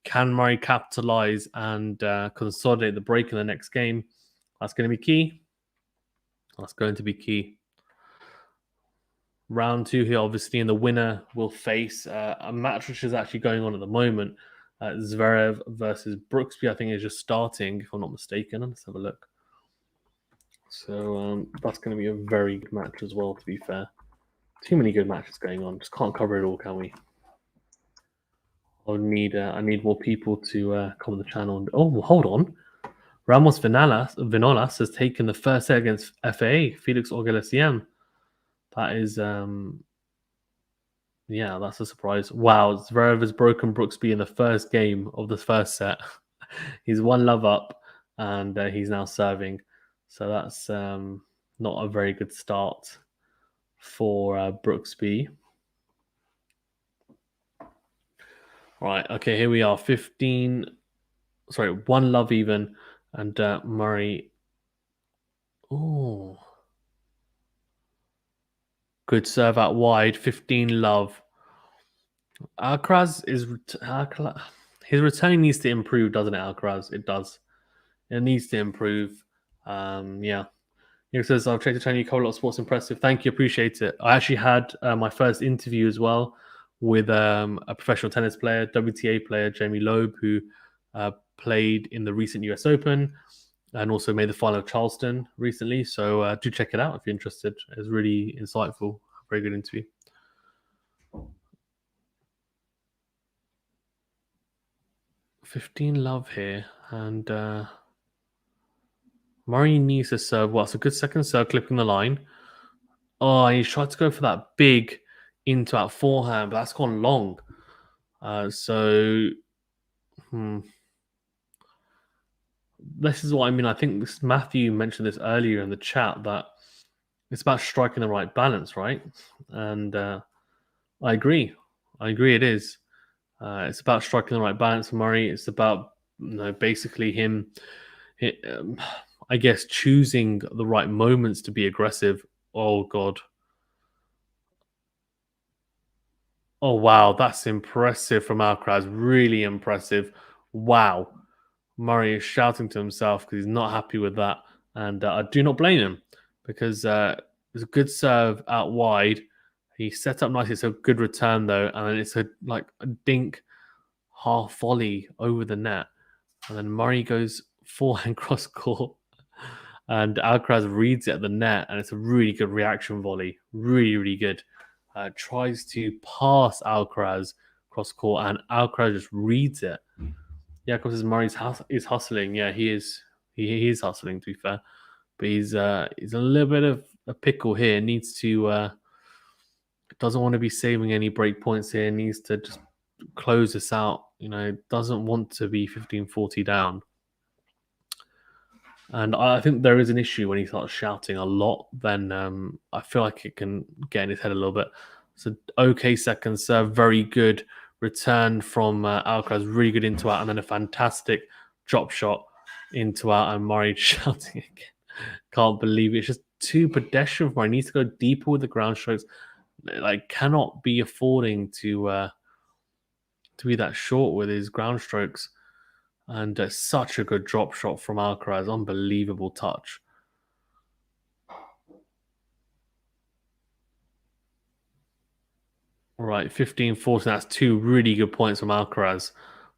can Murray capitalize and consolidate the break in the next game? That's going to be key. That's going to be key. Round 2 here, obviously, and the winner will face a match which is actually going on at the moment. Zverev versus Brooksby, I think, is just starting, if I'm not mistaken. Let's have a look. So that's going to be a very good match as well, to be fair. Too many good matches going on. Just can't cover it all, can we? I need more people to come on the channel. Oh, hold on. Ramos Vinolas has taken the first set against FA, Felix Auger-Aliassime. That is, yeah, that's a surprise. Wow, Zverev has broken Brooksby in the first game of the first set. He's one love up, and he's now serving. So that's not a very good start for Brooksby. Right, okay, here we are. 1 love even, and Murray. Oh, good serve out wide. 15 love. Alcaraz his returning needs to improve, doesn't it, Alcaraz? It does. It needs to improve. Yeah. He says, I've checked the channel, you cover a lot of sports, impressive. Thank you, appreciate it. I actually had my first interview as well with a professional tennis player, WTA player, Jamie Loeb, who played in the recent US Open and also made the final of Charleston recently. So do check it out if you're interested. It was really insightful. Very good interview. $15 love here. And Murray needs to serve well. It's a good second serve, clipping the line. Oh, he tried to go for that big into out forehand, but that's gone long. This is what I mean. I think Matthew mentioned this earlier in the chat, that it's about striking the right balance, right? And I agree. It is. It's about striking the right balance for Murray. It's about basically him, I guess, choosing the right moments to be aggressive. Oh, God. Oh, wow. That's impressive from Alcaraz. Really impressive. Wow. Murray is shouting to himself because he's not happy with that. And I do not blame him, because it's a good serve out wide. He set up nicely. It's a good return, though. And then it's a dink half volley over the net. And then Murray goes forehand cross court. And Alcaraz reads it at the net. And it's a really good reaction volley. Really, really good. Tries to pass Alcaraz cross court, and Alcaraz just reads it. Yeah, of course, Murray is hustling. Yeah, he is. He is hustling, to be fair, but he's a little bit of a pickle here. Needs to doesn't want to be saving any break points here. Needs to just close this out. Doesn't want to be 15-40 down. And I think there is an issue when he starts shouting a lot. Then I feel like it can get in his head a little bit. So okay, second serve, very good return from Alcaraz, really good into out, and then a fantastic drop shot into out, and Murray shouting again. Can't believe it. It's just too pedestrian for Murray. He needs to go deeper with the ground strokes. Cannot be affording to be that short with his ground strokes. And such a good drop shot from Alcaraz. Unbelievable touch. Right, 15-14. That's two really good points from Alcaraz.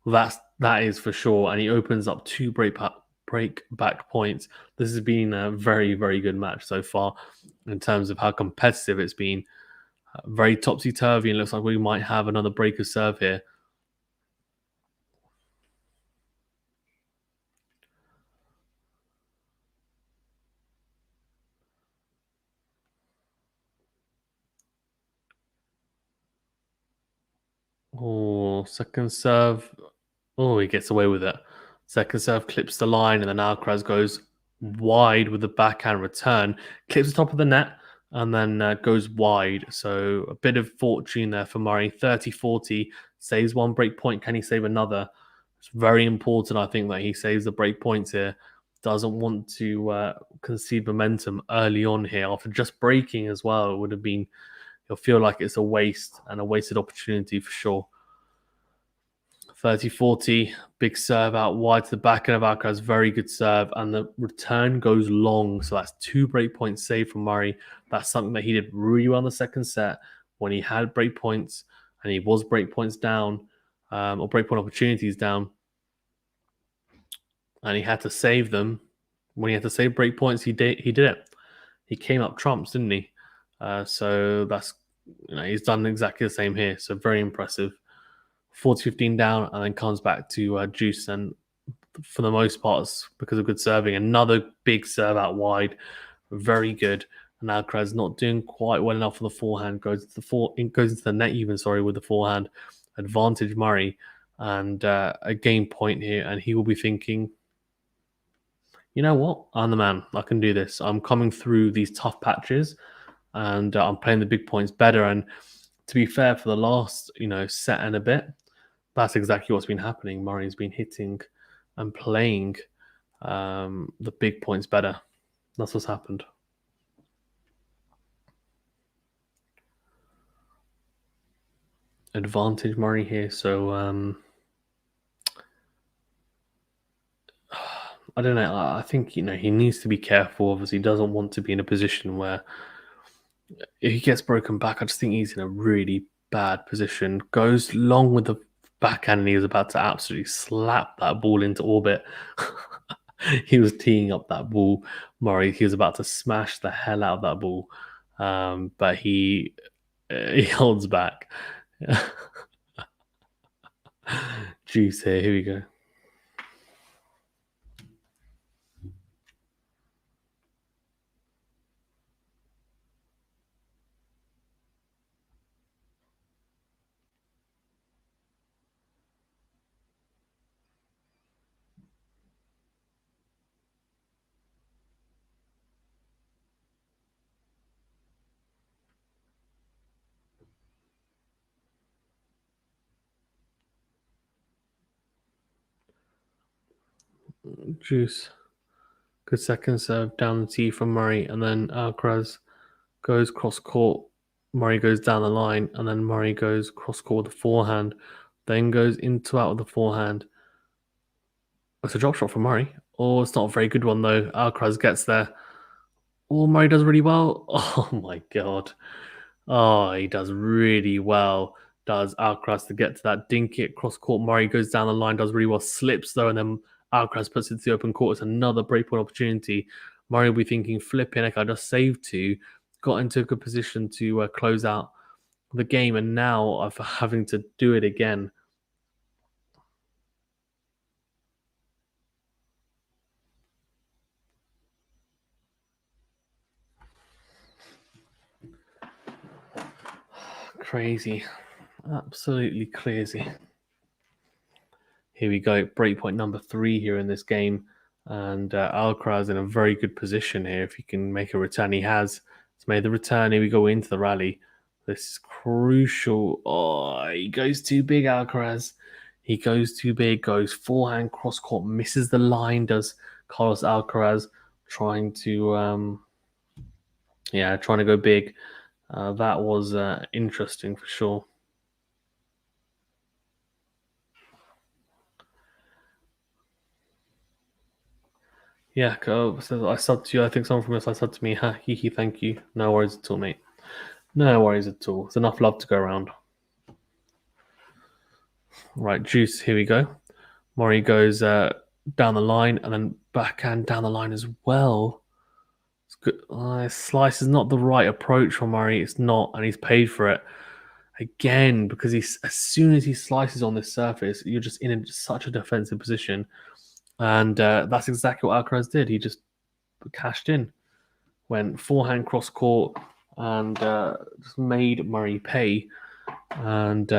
That is for sure. And he opens up two break back points. This has been a very, very good match so far in terms of how competitive it's been. Very topsy turvy, and looks like we might have another break of serve here. Oh, second serve. Oh, he gets away with it. Second serve clips the line, and then Alcaraz goes wide with the backhand return, clips the top of the net, and then goes wide. So a bit of fortune there for Murray. 30-40, saves one break point. Can he save another? It's very important, I think, that he saves the break points here. Doesn't want to concede momentum early on here. After just breaking as well, it would have been, he'll feel like it's a waste and a wasted opportunity for sure. 30-40, big serve out wide to the backhand of Alcaraz, very good serve, and the return goes long. So that's two break points saved from Murray. That's something that he did really well in the second set when he had break points and he was break points down, or break point opportunities down, and he had to save them. When he had to save break points, he did it. He came up trumps, didn't he? So that's, he's done exactly the same here. So very impressive. 40-15 down, and then comes back to juice. And for the most part, it's because of good serving. Another big serve out wide, very good. And Alcaraz not doing quite well enough on the forehand. Goes into the net even. Sorry, with the forehand. Advantage Murray, and a game point here. And he will be thinking, you know what? I'm the man. I can do this. I'm coming through these tough patches, and I'm playing the big points better. And to be fair, for the last set and a bit, that's exactly what's been happening. Murray's been hitting and playing the big points better. That's what's happened. Advantage Murray here. So I don't know. I think he needs to be careful. Obviously, he doesn't want to be in a position where if he gets broken back, I just think he's in a really bad position. Goes long with the backhand, and he was about to absolutely slap that ball into orbit. He was teeing up that ball, Murray. He was about to smash the hell out of that ball, but he holds back. Juice here. Here we go. Juice. Good second serve down the tee from Murray, and then Alcaraz goes cross court. Murray goes down the line, and then Murray goes cross court with the forehand, then goes into out with the forehand. It's a drop shot from Murray. Oh, it's not a very good one though. Alcaraz gets there. Oh, Murray does really well. Oh my god. Oh, he does really well. Does Alcaraz to get to that dink it cross court. Murray goes down the line, does really well, slips though, and then Alcaraz puts it to the open court. It's another breakpoint opportunity. Murray will be thinking, flipping, I just saved two, got into a good position to close out the game, and now I'm having to do it again. Crazy. Absolutely crazy. Here we go. Breakpoint number 3 here in this game. And Alcaraz in a very good position here. If he can make a return, he has. He's made the return. Here we go into the rally. This is crucial. Oh, he goes too big, Alcaraz. He goes too big. Goes forehand cross court. Misses the line. Does Carlos Alcaraz trying to trying to go big. That was interesting for sure. Yeah, so I subbed to you. I think someone from us I subbed to me. Ha, hee hee, thank you. No worries at all, mate. No worries at all. There's enough love to go around. Right, Juice, here we go. Murray goes down the line and then backhand down the line as well. It's good. Slice is not the right approach for Murray. It's not, and he's paid for it again because as soon as he slices on this surface, you're just in such a defensive position, and that's exactly what Alcaraz did. He just cashed in, went forehand cross court, and just made Murray pay, and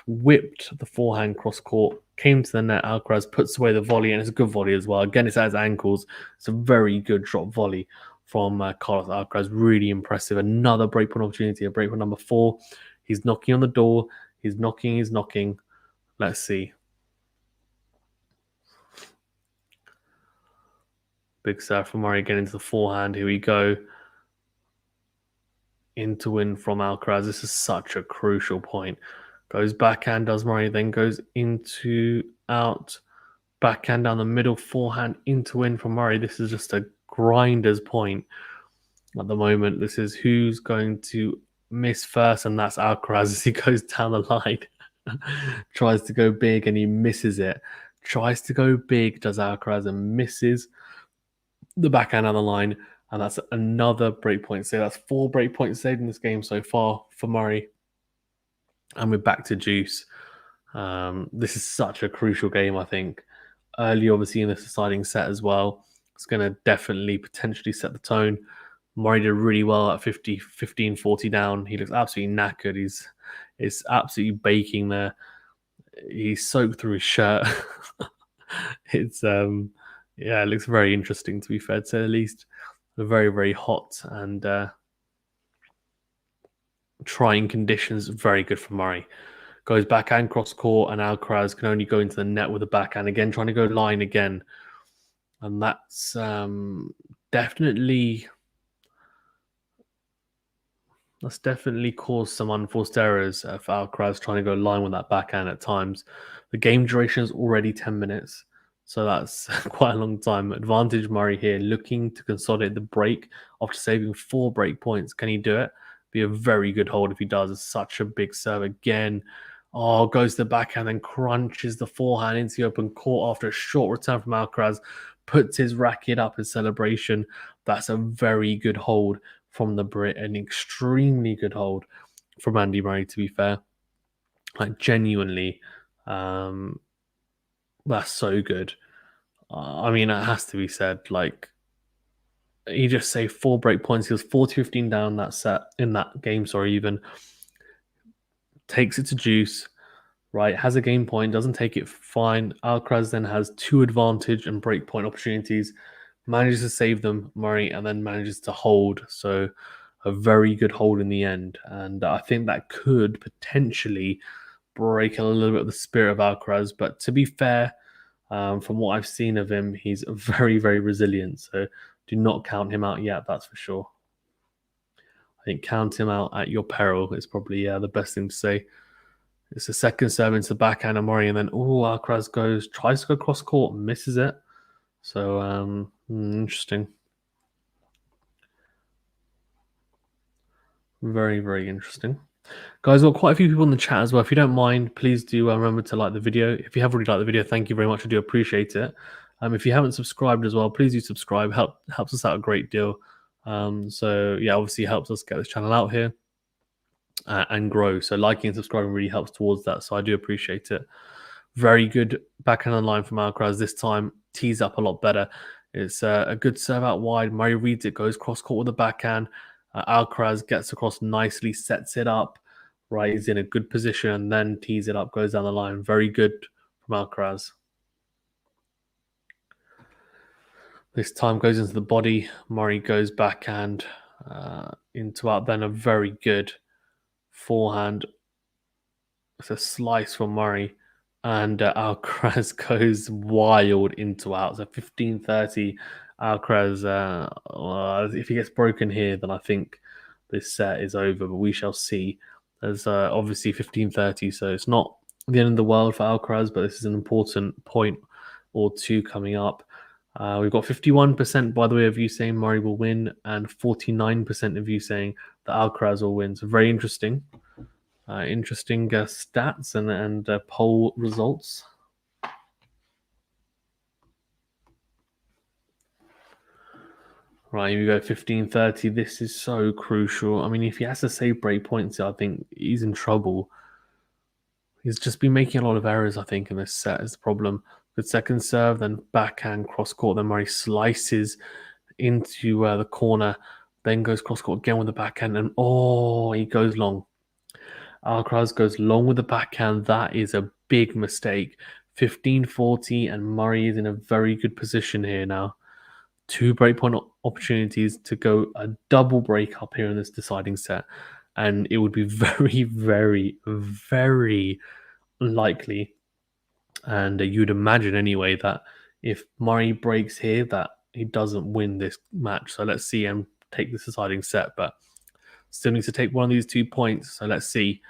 whipped the forehand cross court. Came to the net. Alcaraz puts away the volley, and it's a good volley as well. Again, it's at his ankles. It's a very good drop volley from Carlos Alcaraz. Really impressive. Another breakpoint opportunity. A breakpoint number 4. He's knocking on the door. He's knocking. He's knocking. Let's see. Big serve from Murray again into the forehand. Here we go. Into win from Alcaraz. This is such a crucial point. Goes backhand, does Murray, then goes into out. Backhand down the middle, forehand into win from Murray. This is just a grinder's point at the moment. This is who's going to miss first, and that's Alcaraz as he goes down the line. Tries to go big and he misses it. Tries to go big, does Alcaraz, and misses the backhand on the line. And that's another breakpoint save. That's 4 breakpoints saved in this game so far for Murray. And we're back to Juice. This is such a crucial game, I think. Early, obviously, in the deciding set as well. It's going to definitely potentially set the tone. Murray did really well at 15-40 down. He looks absolutely knackered. He's absolutely baking there. He's soaked through his shirt. It looks very interesting, to be fair, to say the least. Very, very hot and trying conditions. Very good for Murray. Goes backhand cross court, and Alcaraz can only go into the net with a backhand again, trying to go line again. And that's definitely caused some unforced errors for Alcaraz trying to go line with that backhand at times. The game duration is already 10 minutes. So that's quite a long time. Advantage Murray here, looking to consolidate the break after saving 4 break points. Can he do it? Be a very good hold if he does. It's such a big serve again. Oh, goes to the backhand and crunches the forehand into the open court after a short return from Alcaraz. Puts his racket up in celebration. That's a very good hold from the Brit. An extremely good hold from Andy Murray, to be fair. Like, genuinely, that's so good. I mean, it has to be said. Like, he just saved 4 break points. He was 40-15 down that set in that game. Sorry, even takes it to Juice. Right, has a game point, doesn't take it, fine. Alcaraz then has 2 advantage and break point opportunities, manages to save them, Murray, and then manages to hold. So a very good hold in the end. And I think that could potentially break a little bit of the spirit of Alcaraz. But to be fair, from what I've seen of him, he's very, very resilient. So do not count him out yet, that's for sure. I think count him out at your peril is probably the best thing to say. It's a second serve into the backhand of Murray, and then Alcaraz tries to go cross court, misses it. So interesting. Very, very interesting. Guys, we've got quite a few people in the chat as well. If you don't mind, please do remember to like the video. If you have already liked the video, thank you very much. I do appreciate it. If you haven't subscribed as well, please do subscribe. Helps us out a great deal. So yeah, obviously helps us get this channel out here and grow. So liking and subscribing really helps towards that. So I do appreciate it. Very good backhand on the line from Alcaraz this time. Tees up a lot better. It's a good serve out wide. Murray reads it, goes cross court with the backhand. Alcaraz gets across nicely, sets it up. Right, he's in a good position and then tees it up, goes down the line. Very good from Alcaraz. This time goes into the body. Murray goes backhand into out. Then a very good forehand. It's a slice from Murray. And Alcaraz goes wild into out. So 15-30. Alcaraz, if he gets broken here, then I think this set is over. But we shall see. There's obviously 15-30. So it's not the end of the world for Alcaraz. But this is an important point or two coming up. We've got 51%, by the way, of you saying Murray will win, and 49% of you saying that Alcaraz will win. So very interesting. Interesting stats and poll results. Right, here we go, 15:30. This is so crucial. I mean, if he has to save break points, I think he's in trouble. He's just been making a lot of errors, I think, in this set is the problem. Good second serve, then backhand cross court, then Murray slices into the corner, then goes cross court again with the backhand, and he goes long. Alcaraz goes long with the backhand. That is a big mistake. 15:40, and Murray is in a very good position here now. 2 breakpoint opportunities to go a double break up here in this deciding set, and it would be very, very, very unlikely. And you'd imagine anyway that if Murray breaks here, that he doesn't win this match. So let's see him take this deciding set, but still needs to take one of these 2 points. So let's see.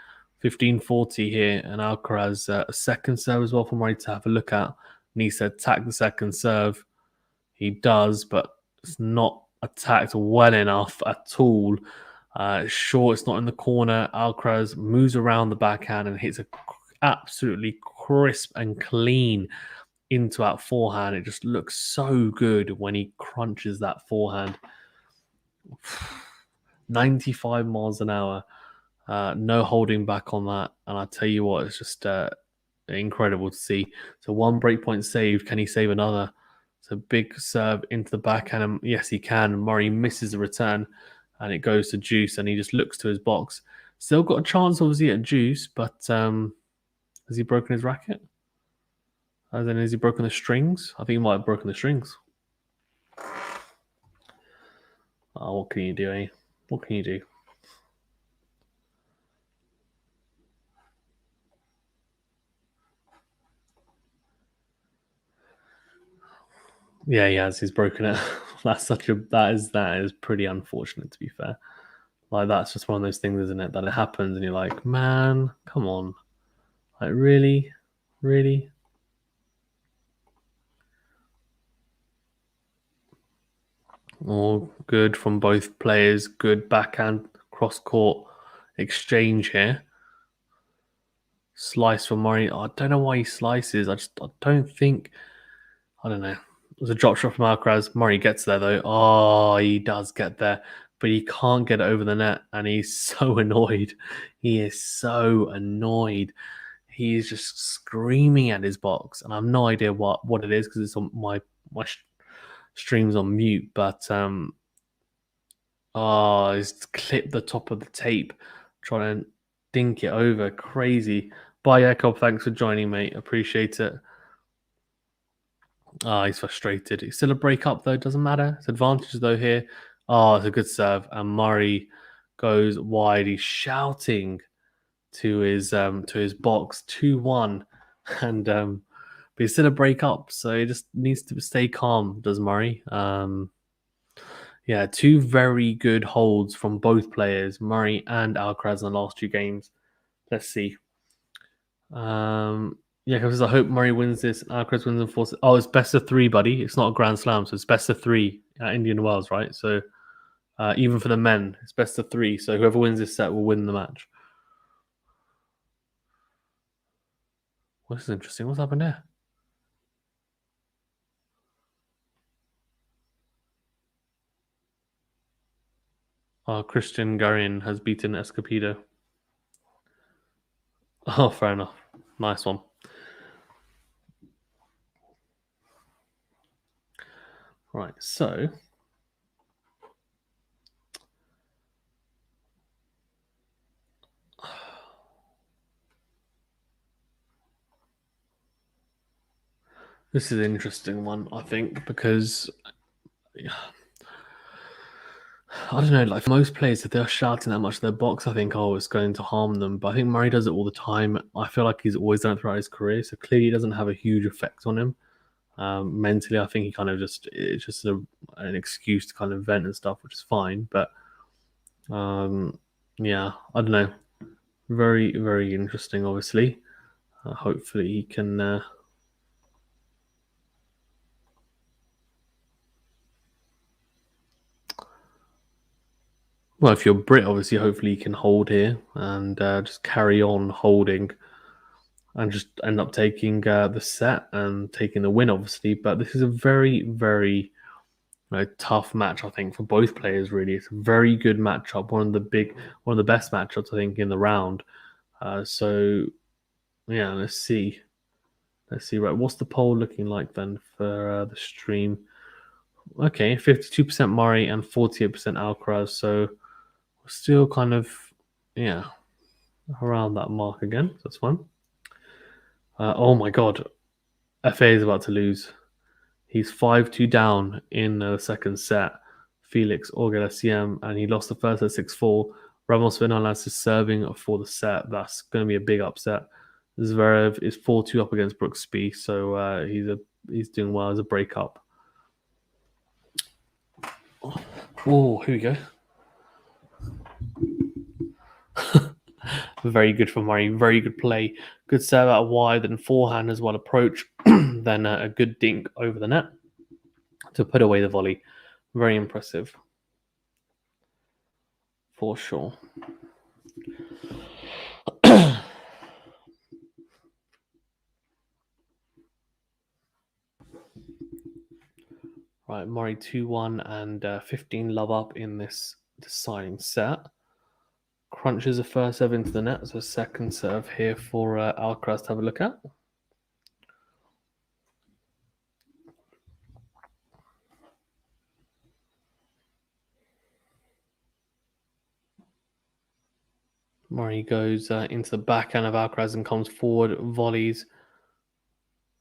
15:40 here, and Alcaraz a second serve as well for Murray to have a look at. Needs to attack the second serve. He does, but it's not attacked well enough at all. Sure, it's not in the corner. Alcaraz moves around the backhand and hits a absolutely crisp and clean into that forehand. It just looks so good when he crunches that forehand. 95 miles an hour. No holding back on that. And I tell you what, it's just incredible to see. So 1 breakpoint saved. Can he save another? So big serve into the backhand. And yes, he can. Murray misses the return and it goes to Juice, and he just looks to his box. Still got a chance, obviously, at Juice, but has he broken his racket? As in, has he broken the strings? I think he might have broken the strings. Oh, what can you do, eh? What can you do? Yeah, he has. He's broken it. That is pretty unfortunate, to be fair. Like, that's just one of those things, isn't it? That it happens and you're like, man, come on. Like, really? Really? All good from both players. Good backhand cross court exchange here. Slice for Murray. I don't know why he slices. I don't think. I don't know. It was a drop shot from Alcaraz. Murray gets there though. Oh, he does get there, but he can't get it over the net, and he's so annoyed. He is so annoyed. He is just screaming at his box, and I have no idea what it is because it's on my stream's on mute. But he's clipped the top of the tape, trying to dink it over. Crazy. Bye, Jacob. Thanks for joining, mate. Appreciate it. He's frustrated. He's still a break up though. Doesn't matter. It's advantage though here. It's a good serve, and Murray goes wide. He's shouting to his box 2-1, and but he's still a break up, so he just needs to stay calm. Does Murray? Yeah, 2 very good holds from both players, Murray and Alcaraz, in the last 2 games. Let's see. Yeah, because I hope Murray wins this. Alcaraz wins in 4. Oh, it's best of 3, buddy. It's not a Grand Slam, so it's best of 3 at Indian Wells, right? So even for the men, it's best of 3. So whoever wins this set will win the match. Well, this is interesting. What's happened there? Christian Garin has beaten Escopido. Oh, fair enough. Nice one. Right, so this is an interesting one, I think, because I don't know, like for most players, if they're shouting that much at their box, I think, it's going to harm them. But I think Murray does it all the time. I feel like he's always done it throughout his career, so clearly it doesn't have a huge effect on him. Mentally, I think he kind of it's just an excuse to kind of vent and stuff, which is fine. But yeah, I don't know. Very, very interesting, obviously. Hopefully he can Well, if you're Brit, obviously, hopefully you can hold here and just carry on holding and just end up taking the set and taking the win, obviously. But this is a very, very tough match, I think, for both players. Really, it's a very good matchup. One of the best matchups, I think, in the round. So yeah, let's see. Right, what's the poll looking like then for the stream? Okay, 52% Murray and 48% Alcaraz. So we're still kind of around that mark again. So that's fine. Oh my god, FA is about to lose. He's 5-2 down in the second set. Felix Auger-Aliassime, and he lost the first at 6-4. Ramos Fernandez is serving for the set. That's going to be a big upset. Zverev is 4-2 up against Brooksby, so he's doing well as a breakup. Oh, here we go. Very good from Murray. Very good play. Good serve out wide and forehand as well approach. Then a good dink over the net to put away the volley. Very impressive. For sure. Right, Murray 2-1 and 15 love up in this deciding set. Crunches a first serve into the net, so second serve here for Alcaraz to have a look at. Murray goes into the backhand of Alcaraz and comes forward, volleys.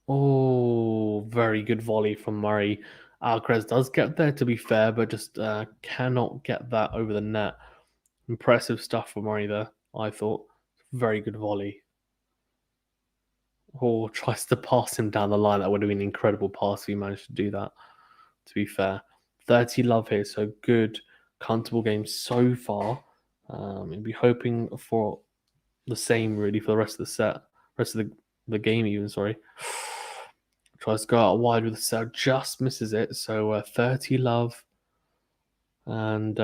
Oh, very good volley from Murray. Alcaraz does get there, to be fair, but just cannot get that over the net. Impressive stuff from Murray there, I thought. Very good volley. Oh, tries to pass him down the line. That would have been an incredible pass if he managed to do that, to be fair. 30 love here, so good, comfortable game so far. You'd be hoping for the same, really, for the rest of the set. Rest of the game, even, sorry. Tries to go out wide with the serve, just misses it. So 30 love. And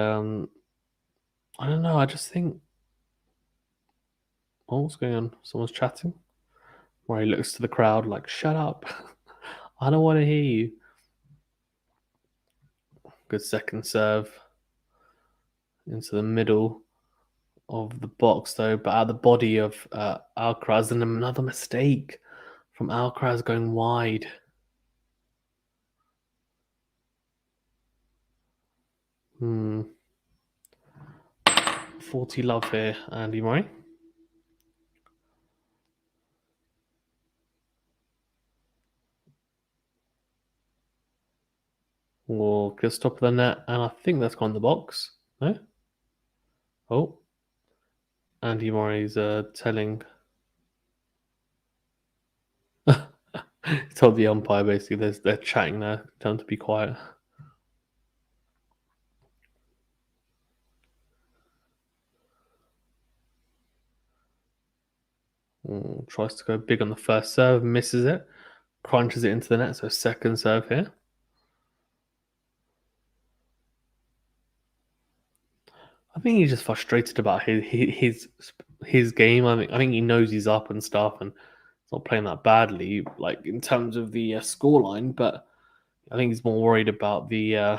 I don't know, I just think... Oh, what's going on? Someone's chatting? Where he looks to the crowd like, shut up. I don't want to hear you. Good second serve. Into the middle of the box, though, but at the body of Alcaraz. And another mistake from Alcaraz going wide. Hmm. 40 love here, Andy Murray. Or just top of the net, and I think that's gone in the box. No? Oh. Andy Murray's telling... told the umpire, basically, they're chatting there. Tell them to be quiet. Tries to go big on the first serve, misses it. Crunches it into the net, so second serve here. I think he's just frustrated about his game. I think he knows he's up and stuff, and he's not playing that badly, like in terms of the scoreline. But I think he's more worried about the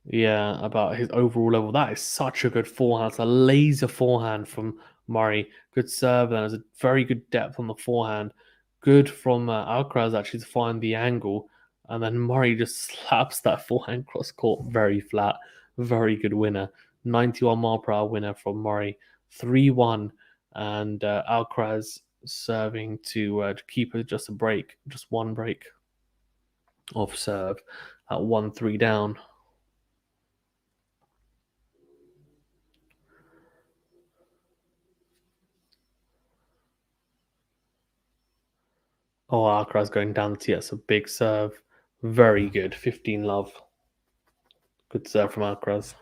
about his overall level. That is such a good forehand. It's a laser forehand from Murray. Good serve, and there's a very good depth on the forehand. Good from Alcaraz actually to find the angle, and then Murray just slaps that forehand cross court very flat. Very good winner. 91 mile per hour winner from Murray. 3-1, and Alcaraz serving to keep it just a break, just one break of serve at 1-3 down. Oh, Alcaraz going down the tee. That's a big serve. Very good. 15 love. Good serve from Alcaraz.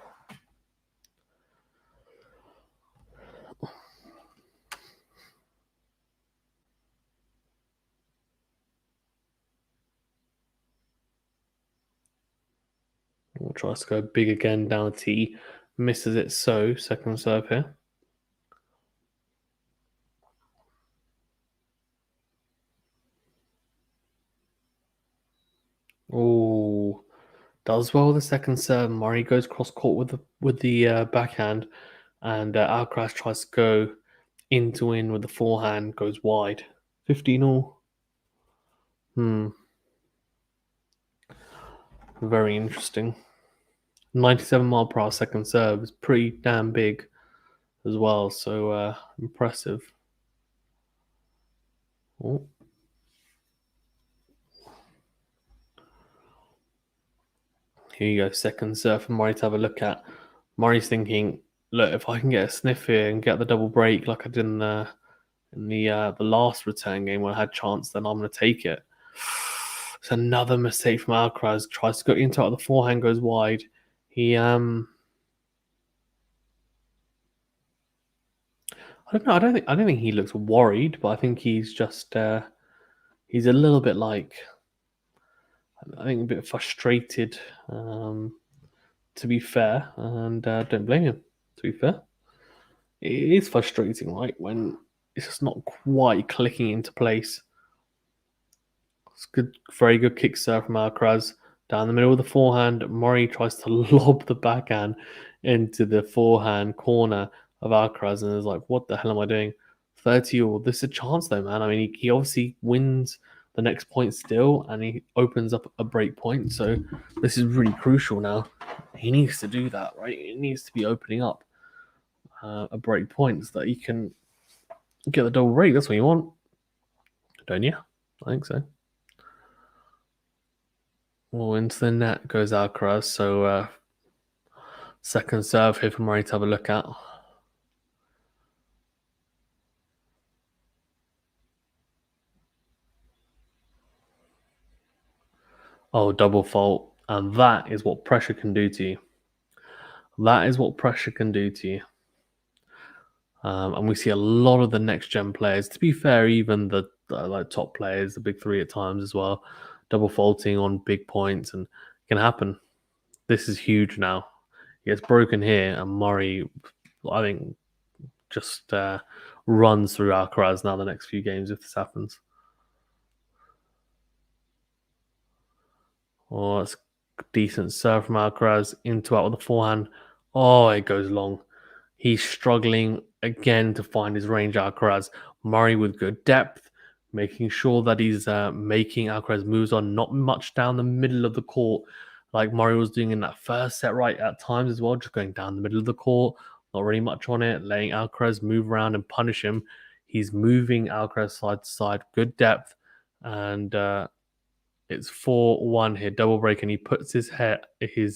Tries to go big again down the tee. Misses it, so second serve here. Oh, does well the second serve. Murray goes cross court with the backhand, and Alcaraz tries to go in to win with the forehand, goes wide. 15 all. Very interesting. 97 mph second serve is pretty damn big as well, so impressive. Oh. Here you go, second serve for Murray to have a look at. Murray's thinking, look, if I can get a sniff here and get the double break like I did in the last return game when I had chance, then I'm going to take it. It's another mistake from Alcaraz. Tries to go into it, the forehand goes wide. He I don't know. I don't think he looks worried, but I think he's just he's a little bit like, I think, a bit frustrated. To be fair, and don't blame him. To be fair, it is frustrating, right, when it's just not quite clicking into place. It's good, very good kick serve from Alcaraz down the middle of the forehand. Murray tries to lob the backhand into the forehand corner of Alcaraz, and is like, "What the hell am I doing?" 30 all. This is a chance, though, man. I mean, he obviously wins the next point still, and he opens up a break point. So this is really crucial now. He needs to do that, right? He needs to be opening up a break point so that he can get the double break. That's what you want, don't you? I think so. Well, into the net goes Alcaraz. So second serve here for Murray to have a look at. Oh, double fault. And that is what pressure can do to you. That is what pressure can do to you. And we see a lot of the next gen players. To be fair, even the like top players, the big three at times as well, double faulting on big points, and it can happen. This is huge now. He gets broken here, and Murray, I think, just runs through Alcaraz now the next few games if this happens. Oh, it's decent serve from Alcaraz into out with the forehand. Oh, it goes long. He's struggling again to find his range, Alcaraz. Murray with good depth, making sure that he's making Alcaraz moves on, not much down the middle of the court, like Murray was doing in that first set, right, at times as well, just going down the middle of the court, not really much on it, letting Alcaraz move around and punish him. He's moving Alcaraz side to side, good depth, and it's 4-1 here, double break, and he puts his head in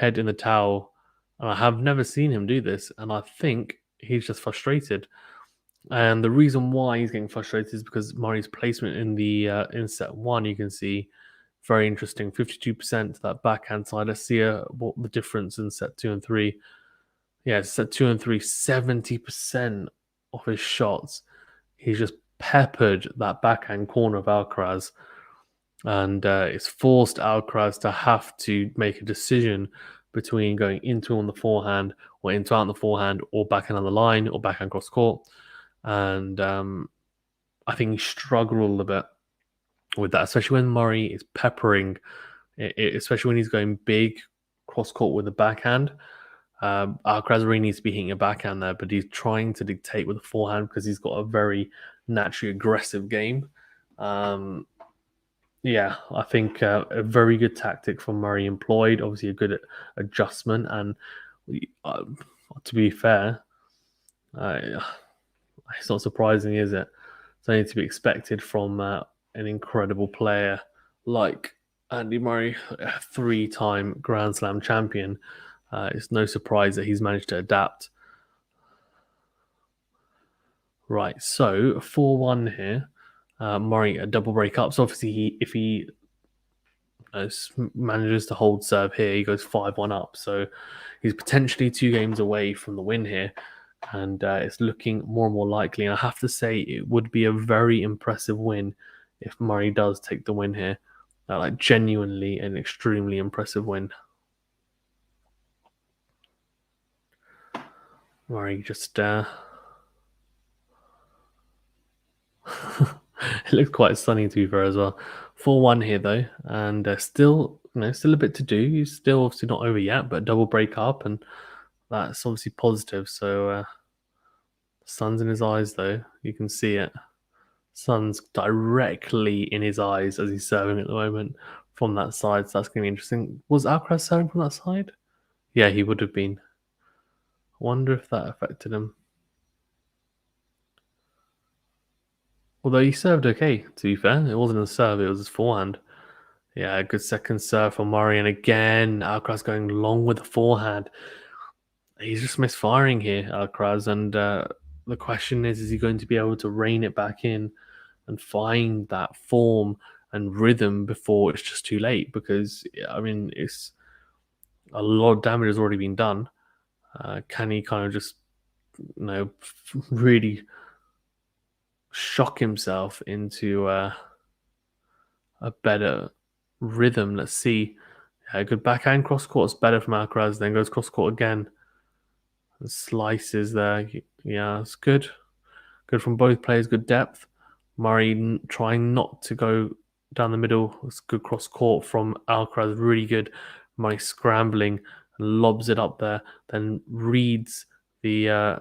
the towel. And I have never seen him do this, and I think he's just frustrated. And the reason why he's getting frustrated is because Murray's placement in the in set one, you can see, very interesting, 52% to that backhand side. Let's see what the difference in set 2 and 3. Yeah, set 2 and 3, 70% of his shots, he's just peppered that backhand corner of Alcaraz. And it's forced Alcaraz to have to make a decision between going into on the forehand or into out on the forehand or backhand on the line or backhand cross court. And I think he struggled a little bit with that, especially when Murray is peppering, especially when he's going big cross court with the backhand. Alcaraz really needs to be hitting a backhand there, but he's trying to dictate with the forehand because he's got a very naturally aggressive game. Yeah, I think a very good tactic from Murray employed. Obviously, a good adjustment, and to be fair, it's not surprising, is it? It's only to be expected from an incredible player like Andy Murray, a 3-time Grand Slam champion. It's no surprise that he's managed to adapt. Right, so 4-1 here. Murray a double break up. So obviously, if he manages to hold serve here, he goes 5-1 up. So he's potentially 2 games away from the win here, and it's looking more and more likely. And I have to say, it would be a very impressive win if Murray does take the win here. Like genuinely an extremely impressive win. Murray just it looks quite stunning to be fair as well. 4-1 here though, and still, still a bit to do. He's still obviously not over yet, but double break up, and that's obviously positive. So sun's in his eyes though. You can see it. Sun's directly in his eyes as he's serving at the moment from that side. So that's going to be interesting. Was Alcaraz serving from that side? Yeah, he would have been. I wonder if that affected him. Although he served okay, to be fair. It wasn't a serve, it was his forehand. Yeah, a good second serve from Murray. And again, Alcaraz going long with the forehand. He's just misfiring here, Alcaraz. And the question is he going to be able to rein it back in and find that form and rhythm before it's just too late? Because, I mean, it's a lot of damage has already been done. Can he kind of just, really shock himself into a better rhythm? Let's see. Yeah, good backhand cross court is better from Alcaraz, then goes cross court again. And slices there. Yeah, it's good. Good from both players, good depth. Murray trying not to go down the middle. It's good cross court from Alcaraz, really good. Murray scrambling and lobs it up there, then reads the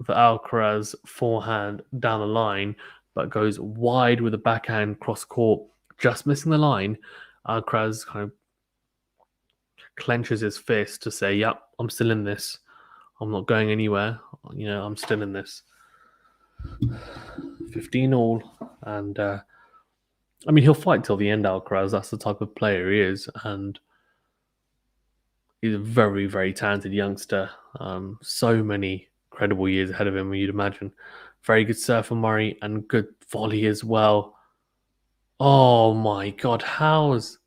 Alcaraz forehand down the line, but goes wide with a backhand cross court, just missing the line. Alcaraz kind of clenches his fist to say, "Yep, I'm still in this. I'm not going anywhere. I'm still in this." 15 all, and I mean he'll fight till the end. Alcaraz, that's the type of player he is, and he's a very, very talented youngster. So many credible years ahead of him, you'd imagine. Very good serve from Murray and good volley as well. Oh my god, how's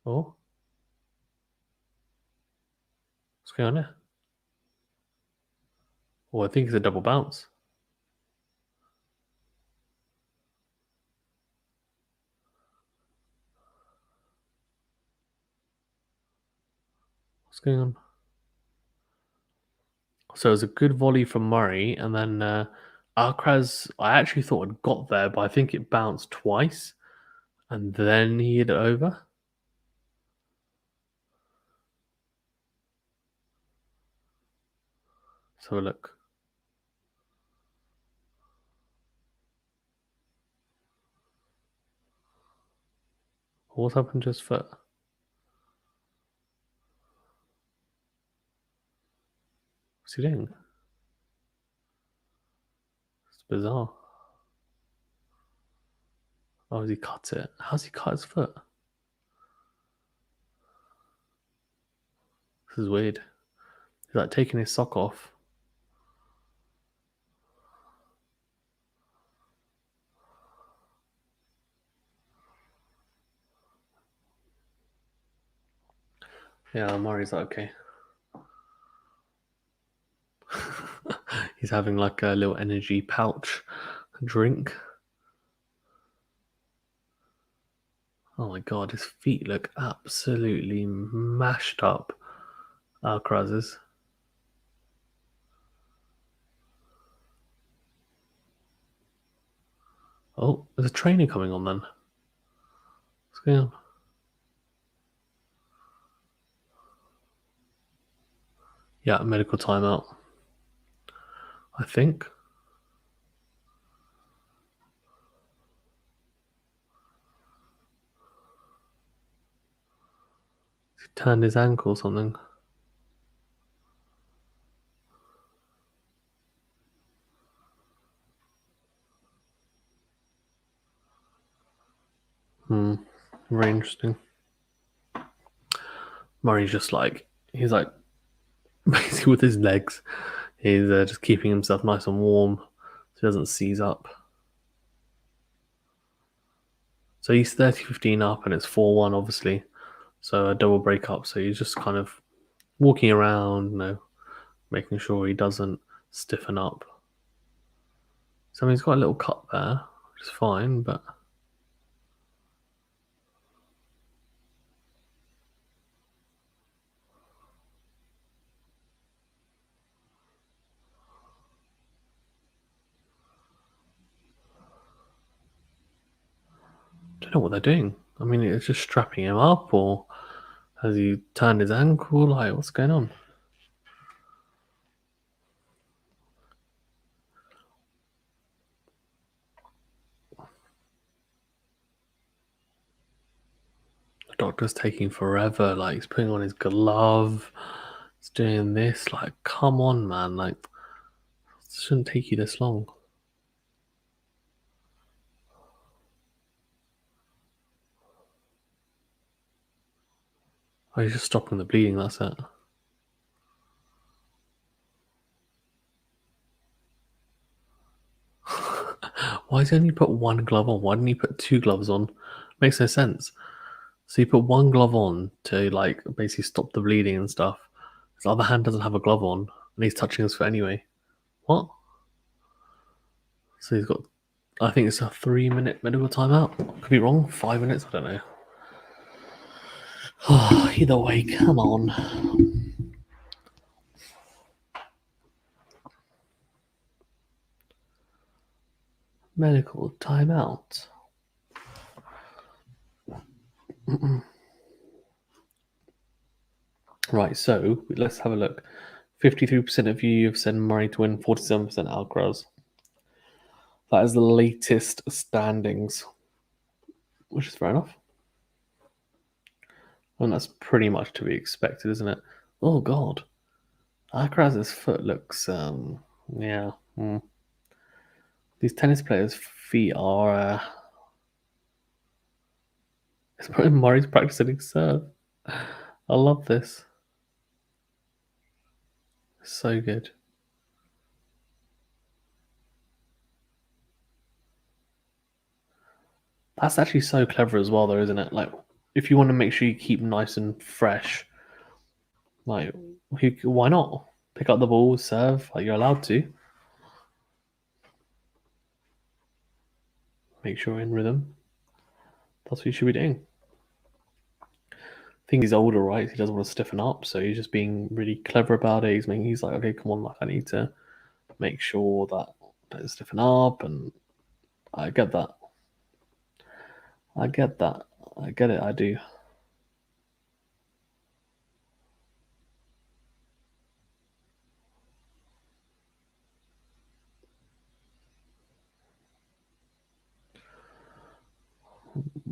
oh what's going on here? Oh, I think it's a double bounce. What's going on? So it was a good volley from Murray, and then Alcaraz, I actually thought had got there, but I think it bounced twice, and then he hit it over. Let's have a look. What happened to his foot? What's he doing? It's bizarre. Oh, has he cut it? How's he cut his foot? This is weird. He's like taking his sock off. Yeah, Murray's like, okay. He's having like a little energy pouch drink. Oh my god, his feet look absolutely mashed up. Alcaraz's. Oh, there's a trainer coming on then. What's going on? Yeah, medical timeout. I think. He turned his ankle or something. Very interesting. Murray's just like, he's like, basically with his legs, he's just keeping himself nice and warm so he doesn't seize up. So he's 30-15 up and it's 4-1, obviously. So a double break up. So he's just kind of walking around, making sure he doesn't stiffen up. So I mean, he's got a little cut there, which is fine, but don't know what they're doing. I mean, it's just strapping him up, or has he turned his ankle? Like, what's going on? The doctor's taking forever. Like, he's putting on his glove. He's doing this. Like, come on, man. Like, it shouldn't take you this long. Oh, he's just stopping the bleeding. That's it. Why does he only put one glove on? Why didn't he put two gloves on? Makes no sense. So you put one glove on to like basically stop the bleeding and stuff. His other hand doesn't have a glove on, and he's touching his foot anyway. What? So he's got, I think it's a 3-minute medical timeout. Could be wrong. 5 minutes. I don't know. Either way, come on. Medical timeout. Right, so let's have a look. 53% of you have said Murray to win, 47% Alcaraz. That is the latest standings, which is fair enough. And that's pretty much to be expected, isn't it? Oh, God. Alcaraz's foot looks, yeah. These tennis players' feet are, it's probably Murray's practicing serve. I love this. So good. That's actually so clever as well, though, isn't it? Like, if you want to make sure you keep nice and fresh, like, why not? Pick up the ball, serve, like you're allowed to. Make sure you're in rhythm. That's what you should be doing. I think he's older, right? He doesn't want to stiffen up, so he's just being really clever about it. He's like, okay, come on, like I need to make sure that I don't stiffen up, and I get that. I get that. I get it. I do.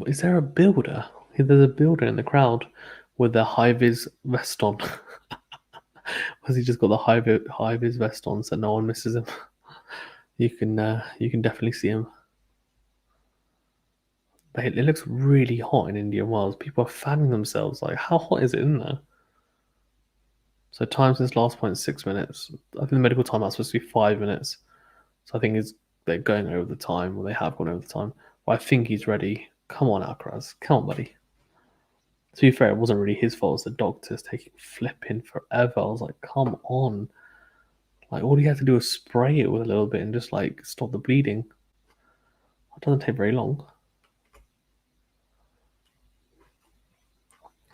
Is there a builder? There's a builder in the crowd with the high vis vest on. Has he just got the high vis vest on so no one misses him? You can definitely see him. But it looks really hot in Indian Wells. People are fanning themselves. Like, how hot is it in there? So time since last point 6 minutes. I think the medical timeout's supposed to be 5 minutes. So I think they're going over the time, or they have gone over the time. Well, I think he's ready. Come on, Alcaraz. Come on, buddy. To be fair, it wasn't really his fault. It was the doctors taking flipping forever. I was like, come on. Like, all he had to do was spray it with a little bit and just, like, stop the bleeding. It doesn't take very long.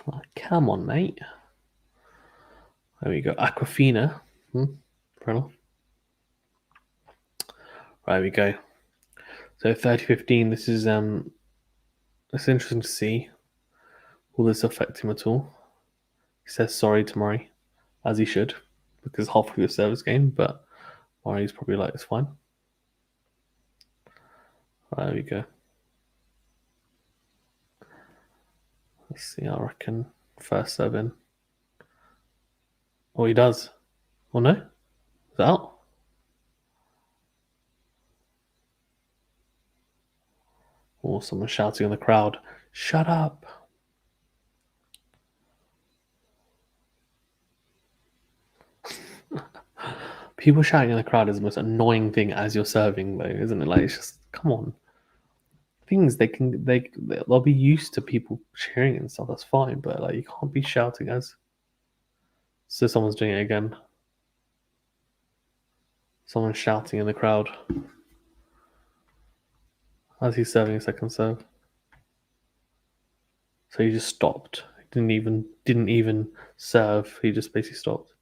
Like, come on, mate. There we go. Aquafina. Fair enough. Right, we go. So 30-15, this is it's interesting to see. Will this affect him at all? He says sorry to Murray, as he should, because halfway the service game, but Murray's probably like, it's fine. Right, there we go. Let's see, I reckon first serve in. Oh, he does. Oh no? Is it out? Or someone shouting in the crowd, shut up. People shouting in the crowd is the most annoying thing as you're serving, though, isn't it? Like, it's just, come on. Things they'll be used to people cheering and stuff. That's fine, but like you can't be shouting as. So someone's doing it again. Someone's shouting in the crowd as he's serving a second serve. So he just stopped. He didn't even serve. He just basically stopped.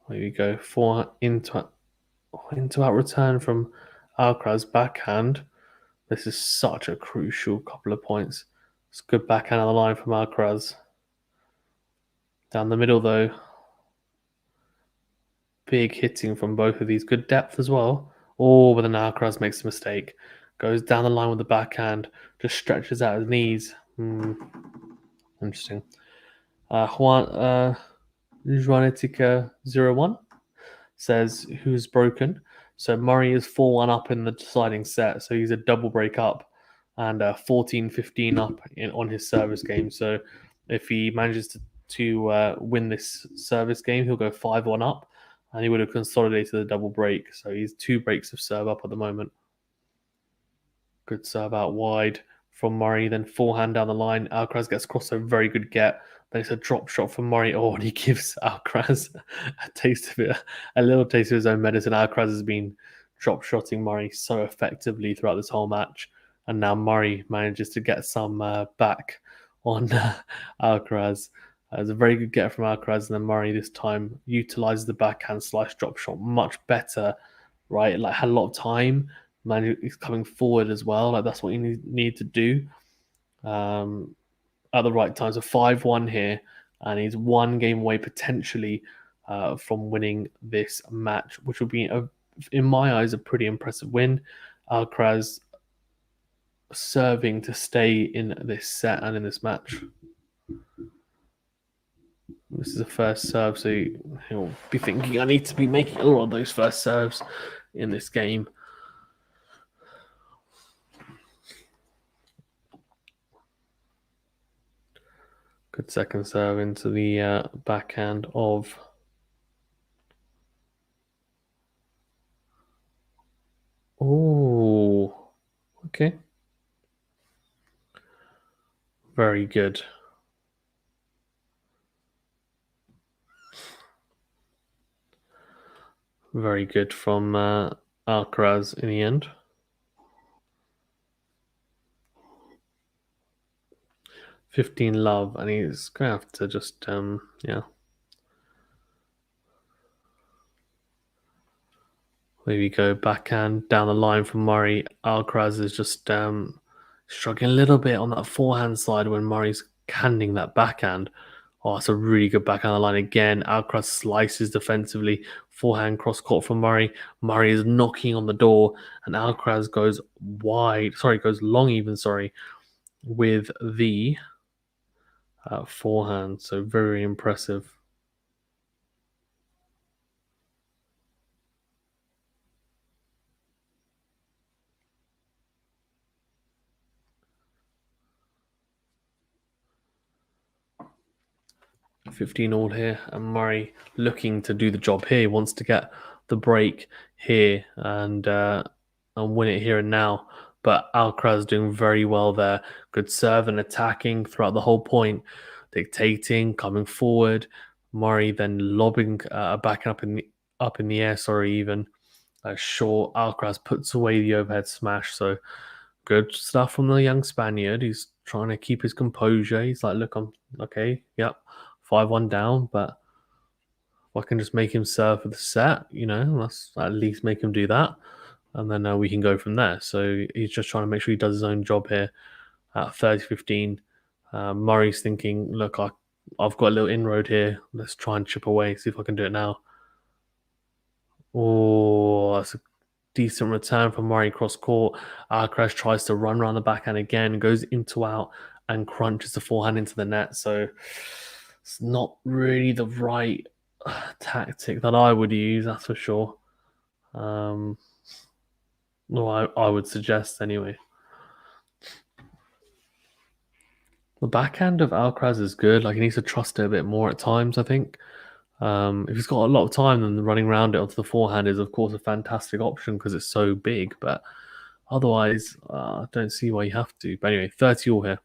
There you go. Into out return from Alcaraz backhand. This is such a crucial couple of points. It's good backhand on the line from Alcaraz. Down the middle, though. Big hitting from both of these. Good depth as well. Oh, but then Alcaraz makes a mistake. Goes down the line with the backhand. Just stretches out his knees. Interesting. Juanetica 01 says, who's broken? So Murray is 4-1 up in the deciding set. So he's a double break up and 14-15 up on his service game. So if he manages to win this service game, he'll go 5-1 up and he would have consolidated the double break. So he's 2 breaks of serve up at the moment. Good serve out wide from Murray, then forehand down the line. Alcaraz gets across, a very good get. Then it's a drop shot from Murray. Oh, and he gives Alcaraz a taste of it, a little taste of his own medicine. Alcaraz has been drop shotting Murray so effectively throughout this whole match. And now Murray manages to get some back on Alcaraz. It's a very good get from Alcaraz, and then Murray this time utilizes the backhand slice drop shot much better, right? Like, had a lot of time. Man, he's coming forward as well. Like, that's what you need to do at the right time. So 5-1 here, and he's 1 game away potentially from winning this match, which will be, in my eyes, a pretty impressive win. Alcaraz serving to stay in this set and in this match. This is a first serve, so he'll be thinking, I need to be making a lot of those first serves in this game. Good second serve into the backhand of okay. Very good. Very good from Alcaraz in the end. 15 love, and he's going to have to just, There we go, backhand down the line from Murray. Alcaraz is just struggling a little bit on that forehand side when Murray's handing that backhand. Oh, it's a really good backhand on the line again. Alcaraz slices defensively. Forehand cross court from Murray. Murray is knocking on the door, and Alcaraz goes long even, with the forehand. So very impressive. $15 all here, and Murray looking to do the job here. He wants to get the break here and win it here and now. But Alcaraz doing very well there. Good serve and attacking throughout the whole point, dictating, coming forward. Murray then lobbing back up in the air. Even short. Alcaraz puts away the overhead smash. So good stuff from the young Spaniard. He's trying to keep his composure. He's like, look, I'm okay. Yep. 5-1 down, but if I can just make him serve for the set, let's at least make him do that. And then we can go from there. So he's just trying to make sure he does his own job here at 30-15. Murray's thinking, look, I've got a little inroad here. Let's try and chip away, see if I can do it now. Oh, that's a decent return from Murray cross court. Alcaraz tries to run around the backhand again, goes into out and crunches the forehand into the net. So it's not really the right tactic that I would use, that's for sure. I would suggest anyway. The backhand of Alcaraz is good. Like, he needs to trust it a bit more at times, I think. If he's got a lot of time, then running around it onto the forehand is, of course, a fantastic option because it's so big. But otherwise, I don't see why you have to. But anyway, 30 all here.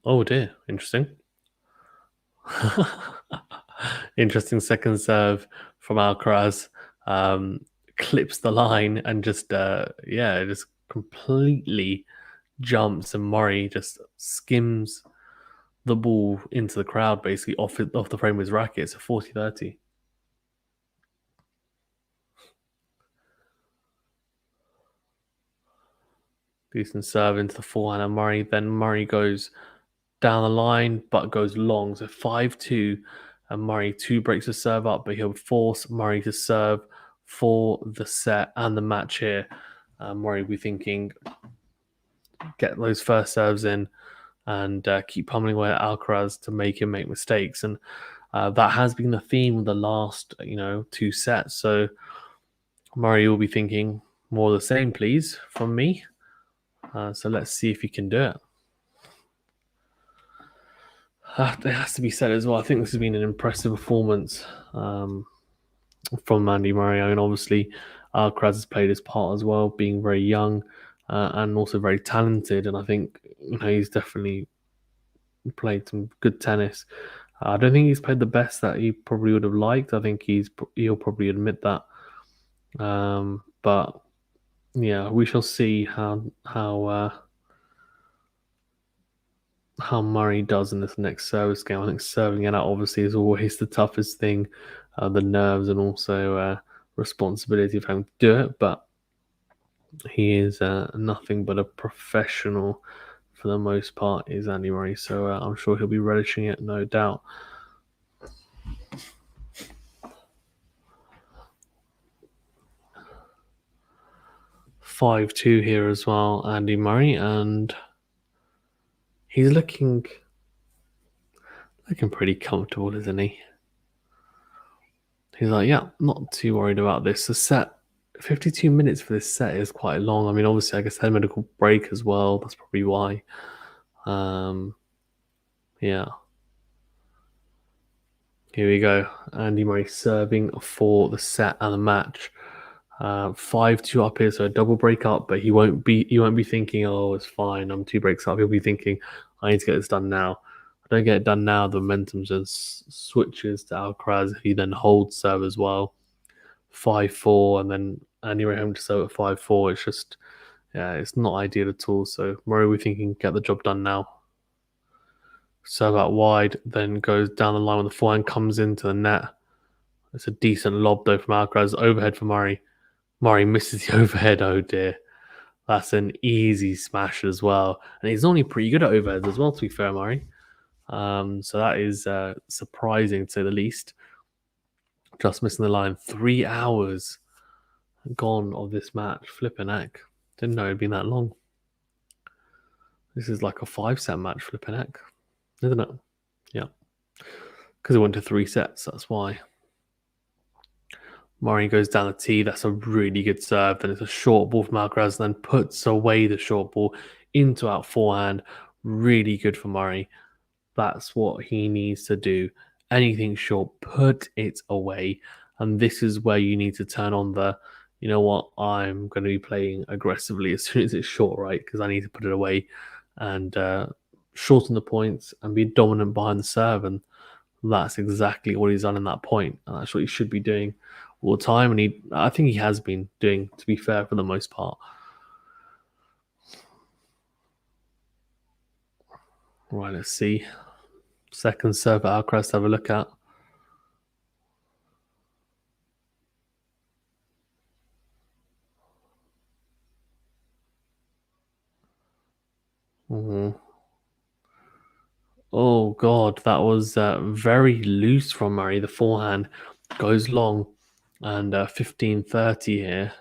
Oh dear, interesting. Interesting second serve from Alcaraz. Clips the line and just just completely jumps, and Murray just skims the ball into the crowd, basically off the frame of his racket. It's a 40-30. Decent serve into the forehand of Murray. Then Murray goes down the line, but goes long. So 5-2, and Murray 2 breaks the serve up, but he'll force Murray to serve for the set and the match here. Murray will be thinking, get those first serves in and keep pummeling away at Alcaraz to make him make mistakes. And that has been the theme of the last, 2 sets. So Murray will be thinking, more of the same, please, from me. So let's see if he can do it. It has to be said as well. I think this has been an impressive performance from Andy Murray. I mean, obviously, Alcaraz has played his part as well, being very young and also very talented. And I think he's definitely played some good tennis. I don't think he's played the best that he probably would have liked. I think he'll probably admit that. But yeah, we shall see how Murray does in this next service game. I think serving it out obviously is always the toughest thing, the nerves and also responsibility of having to do it. But he is nothing but a professional for the most part, is Andy Murray. So I'm sure he'll be relishing it, no doubt. (5-2) here as well, Andy Murray, and he's looking pretty comfortable, isn't he? He's like, yeah, not too worried about this. The set, 52 minutes for this set is quite long. I mean, obviously, I guess they had a medical break as well. That's probably why. Yeah. Here we go. Andy Murray serving for the set and the match. 5-2 up here, so a double break up, but he won't be thinking, oh, it's fine, I'm 2 breaks up. He'll be thinking, I need to get this done now. If I don't get it done now, the momentum just switches to Alcaraz. He then holds serve as well. 5-4, and then Andy Murray having to serve at 5-4. It's just, yeah, it's not ideal at all. So Murray, we're thinking, get the job done now. Serve out wide, then goes down the line when the forehand comes into the net. It's a decent lob though from Alcaraz. Overhead for Murray. Murray misses the overhead. Oh dear. That's an easy smash as well. And he's normally pretty good at overheads as well, to be fair, Murray. So that is surprising to say the least. Just missing the line. 3 hours gone of this match. Flipping heck. Didn't know it'd been that long. This is like a 5-set match, flipping heck. Isn't it? Yeah. Because it went to 3 sets, that's why. Murray goes down the tee. That's a really good serve. Then it's a short ball from Alcaraz, and then puts away the short ball into out forehand. Really good for Murray. That's what he needs to do. Anything short, put it away. And this is where you need to turn on the, you know what, I'm going to be playing aggressively as soon as it's short, right? Because I need to put it away and shorten the points and be dominant behind the serve. And that's exactly what he's done in that point. And that's what he should be doing all the time. And I think he has been doing, to be fair, for the most part. Right, let's see. Second serve at Alcaraz to have a look at. Oh, God, that was very loose from Murray. The forehand goes long, and 15-30 here.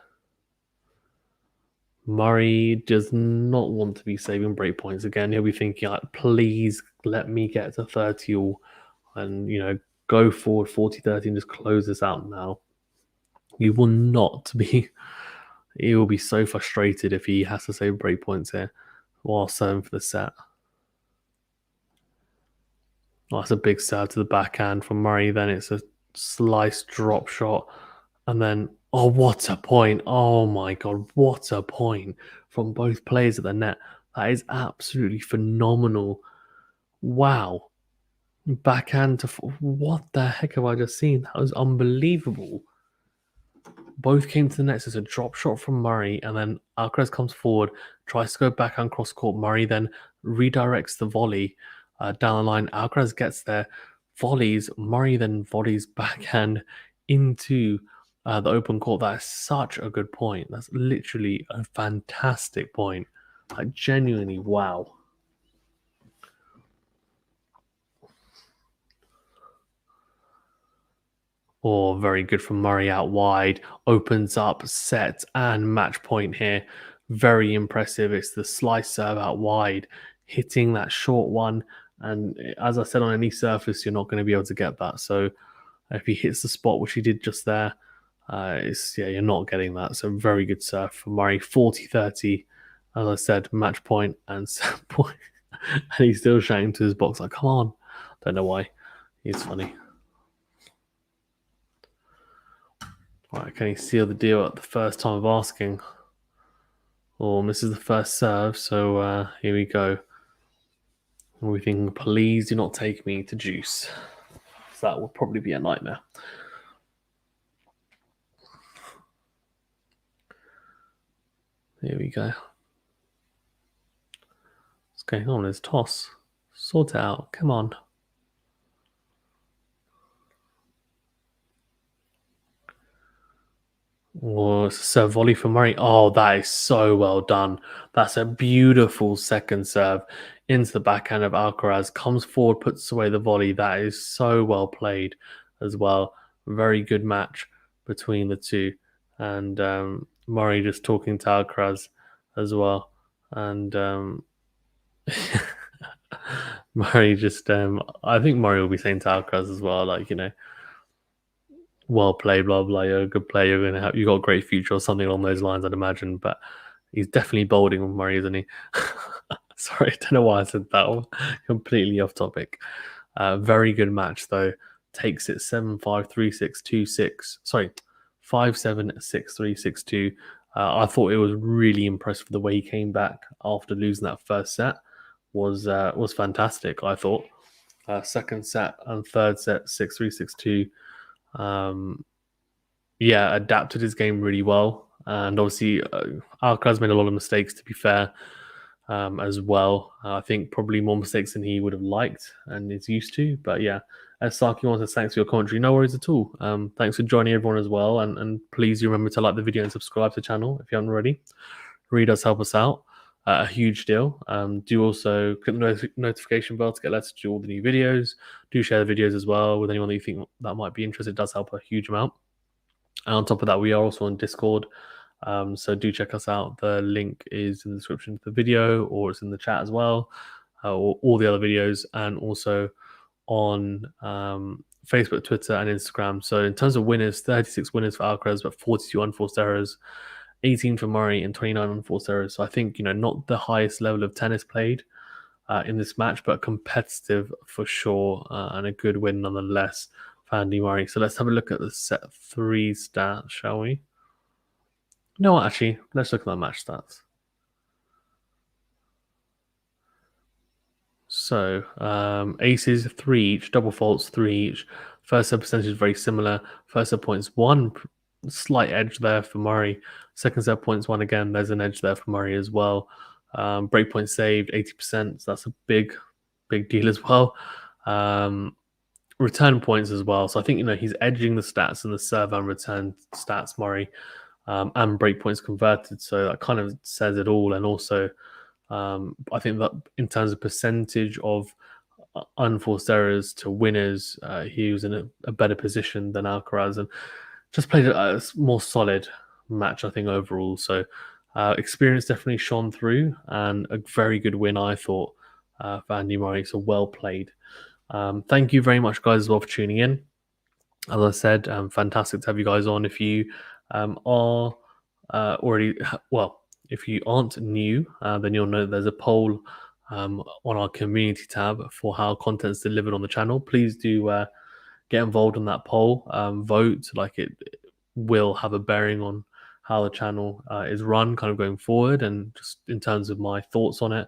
Murray does not want to be saving break points again. He'll be thinking, like, please let me get to 30 all and, go forward 40-30 and just close this out now. He will not be... He will be so frustrated if he has to save break points here while serving for the set. Oh, that's a big serve to the backhand from Murray. Then it's a slice drop shot. And then, oh, what a point. Oh, my God. What a point from both players at the net. That is absolutely phenomenal. Wow. Backhand to... What the heck have I just seen? That was unbelievable. Both came to the net. So it's a drop shot from Murray. And then Alcaraz comes forward, tries to go backhand cross court. Murray then redirects the volley down the line. Alcaraz gets there, volleys. Murray then volleys backhand into the open court. That is such a good point. That's literally a fantastic point. Like, genuinely, wow. Oh, very good from Murray out wide. Opens up set and match point here. Very impressive. It's the slice serve out wide, hitting that short one. And as I said, on any surface, you're not going to be able to get that. So if he hits the spot, which he did just there, you're not getting that. So very good serve from Murray. 40-30, as I said, match point and set point. And he's still shouting to his box like, come on. Don't know why. He's funny. Right, can he seal the deal at the first time of asking? Or misses the first serve, so here we go. We think, please do not take me to juice. So that would probably be a nightmare. Here we go. What's going on? There's toss. Sort it out. Come on. Oh, it's a serve volley for Murray. Oh, that is so well done. That's a beautiful second serve into the backhand of Alcaraz. Comes forward, puts away the volley. That is so well played as well. Very good match between the two. And Murray just talking to Alcaraz as well. And Murray just, I think Murray will be saying to Alcaraz as well, like, well played, blah blah. You're a good player. You're gonna have, you got a great future or something along those lines, I'd imagine. But he's definitely bowling with Murray, isn't he? Sorry, I don't know why I said that one. Completely off topic. Very good match though. Takes it 7-5, 3-6, 2-6. Sorry, 5-7, 6-3, 6-2. I thought it was really impressive the way he came back after losing that first set. Was fantastic. I thought. Second set and third set 6-3, 6-2. Adapted his game really well. And obviously, Alcaraz made a lot of mistakes, to be fair, as well. I think probably more mistakes than he would have liked and is used to. But yeah, as Saki wants to thanks for your commentary. No worries at all. Thanks for joining everyone as well. And please remember to like the video and subscribe to the channel if you haven't already. It really does help us out. A huge deal. Do also click the notification bell to get alerted to all the new videos. Do share the videos as well with anyone that you think that might be interested. It does help a huge amount. And on top of that, we are also on Discord. So do check us out. The link is in the description of the video, or it's in the chat as well, or all the other videos, and also on Facebook, Twitter, and Instagram. So in terms of winners, 36 winners for Alcaraz, but 42 unforced errors, 18 for Murray, and 29 unforced errors. So I think, not the highest level of tennis played in this match, but competitive for sure, and a good win nonetheless for Andy Murray. So let's have a look at the set 3 stats, shall we? No, actually, let's look at my match stats. So aces 3 each, double faults 3 each. First serve percentage is very similar. First serve points 1, slight edge there for Murray. Second serve points 1 again. There's an edge there for Murray as well. Break point saved 80%. So that's a big deal as well. Return points as well. So I think he's edging the stats and the serve and return stats, Murray, and break points converted. So that kind of says it all. And also, I think that in terms of percentage of unforced errors to winners, he was in a better position than Alcaraz and just played a more solid match, I think, overall. So experience definitely shone through, and a very good win, I thought, for Andy Murray. So well played. Thank you very much, guys, as well for tuning in. As I said, fantastic to have you guys on. If you are already, well, if you aren't new, then you'll know there's a poll on our community tab for how content's delivered on the channel. Please do get involved in that poll. Vote, like it will have a bearing on how the channel is run kind of going forward, and just in terms of my thoughts on it,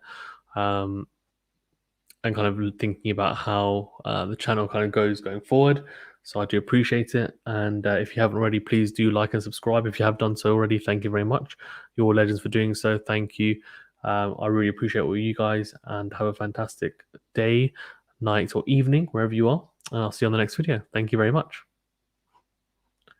and kind of thinking about how the channel kind of goes going forward. So I do appreciate it. And if you haven't already, please do like and subscribe. If you have done so already, thank you very much. You're all legends for doing so. Thank you. I really appreciate all you guys, and have a fantastic day, night, or evening, wherever you are. And I'll see you on the next video. Thank you very much.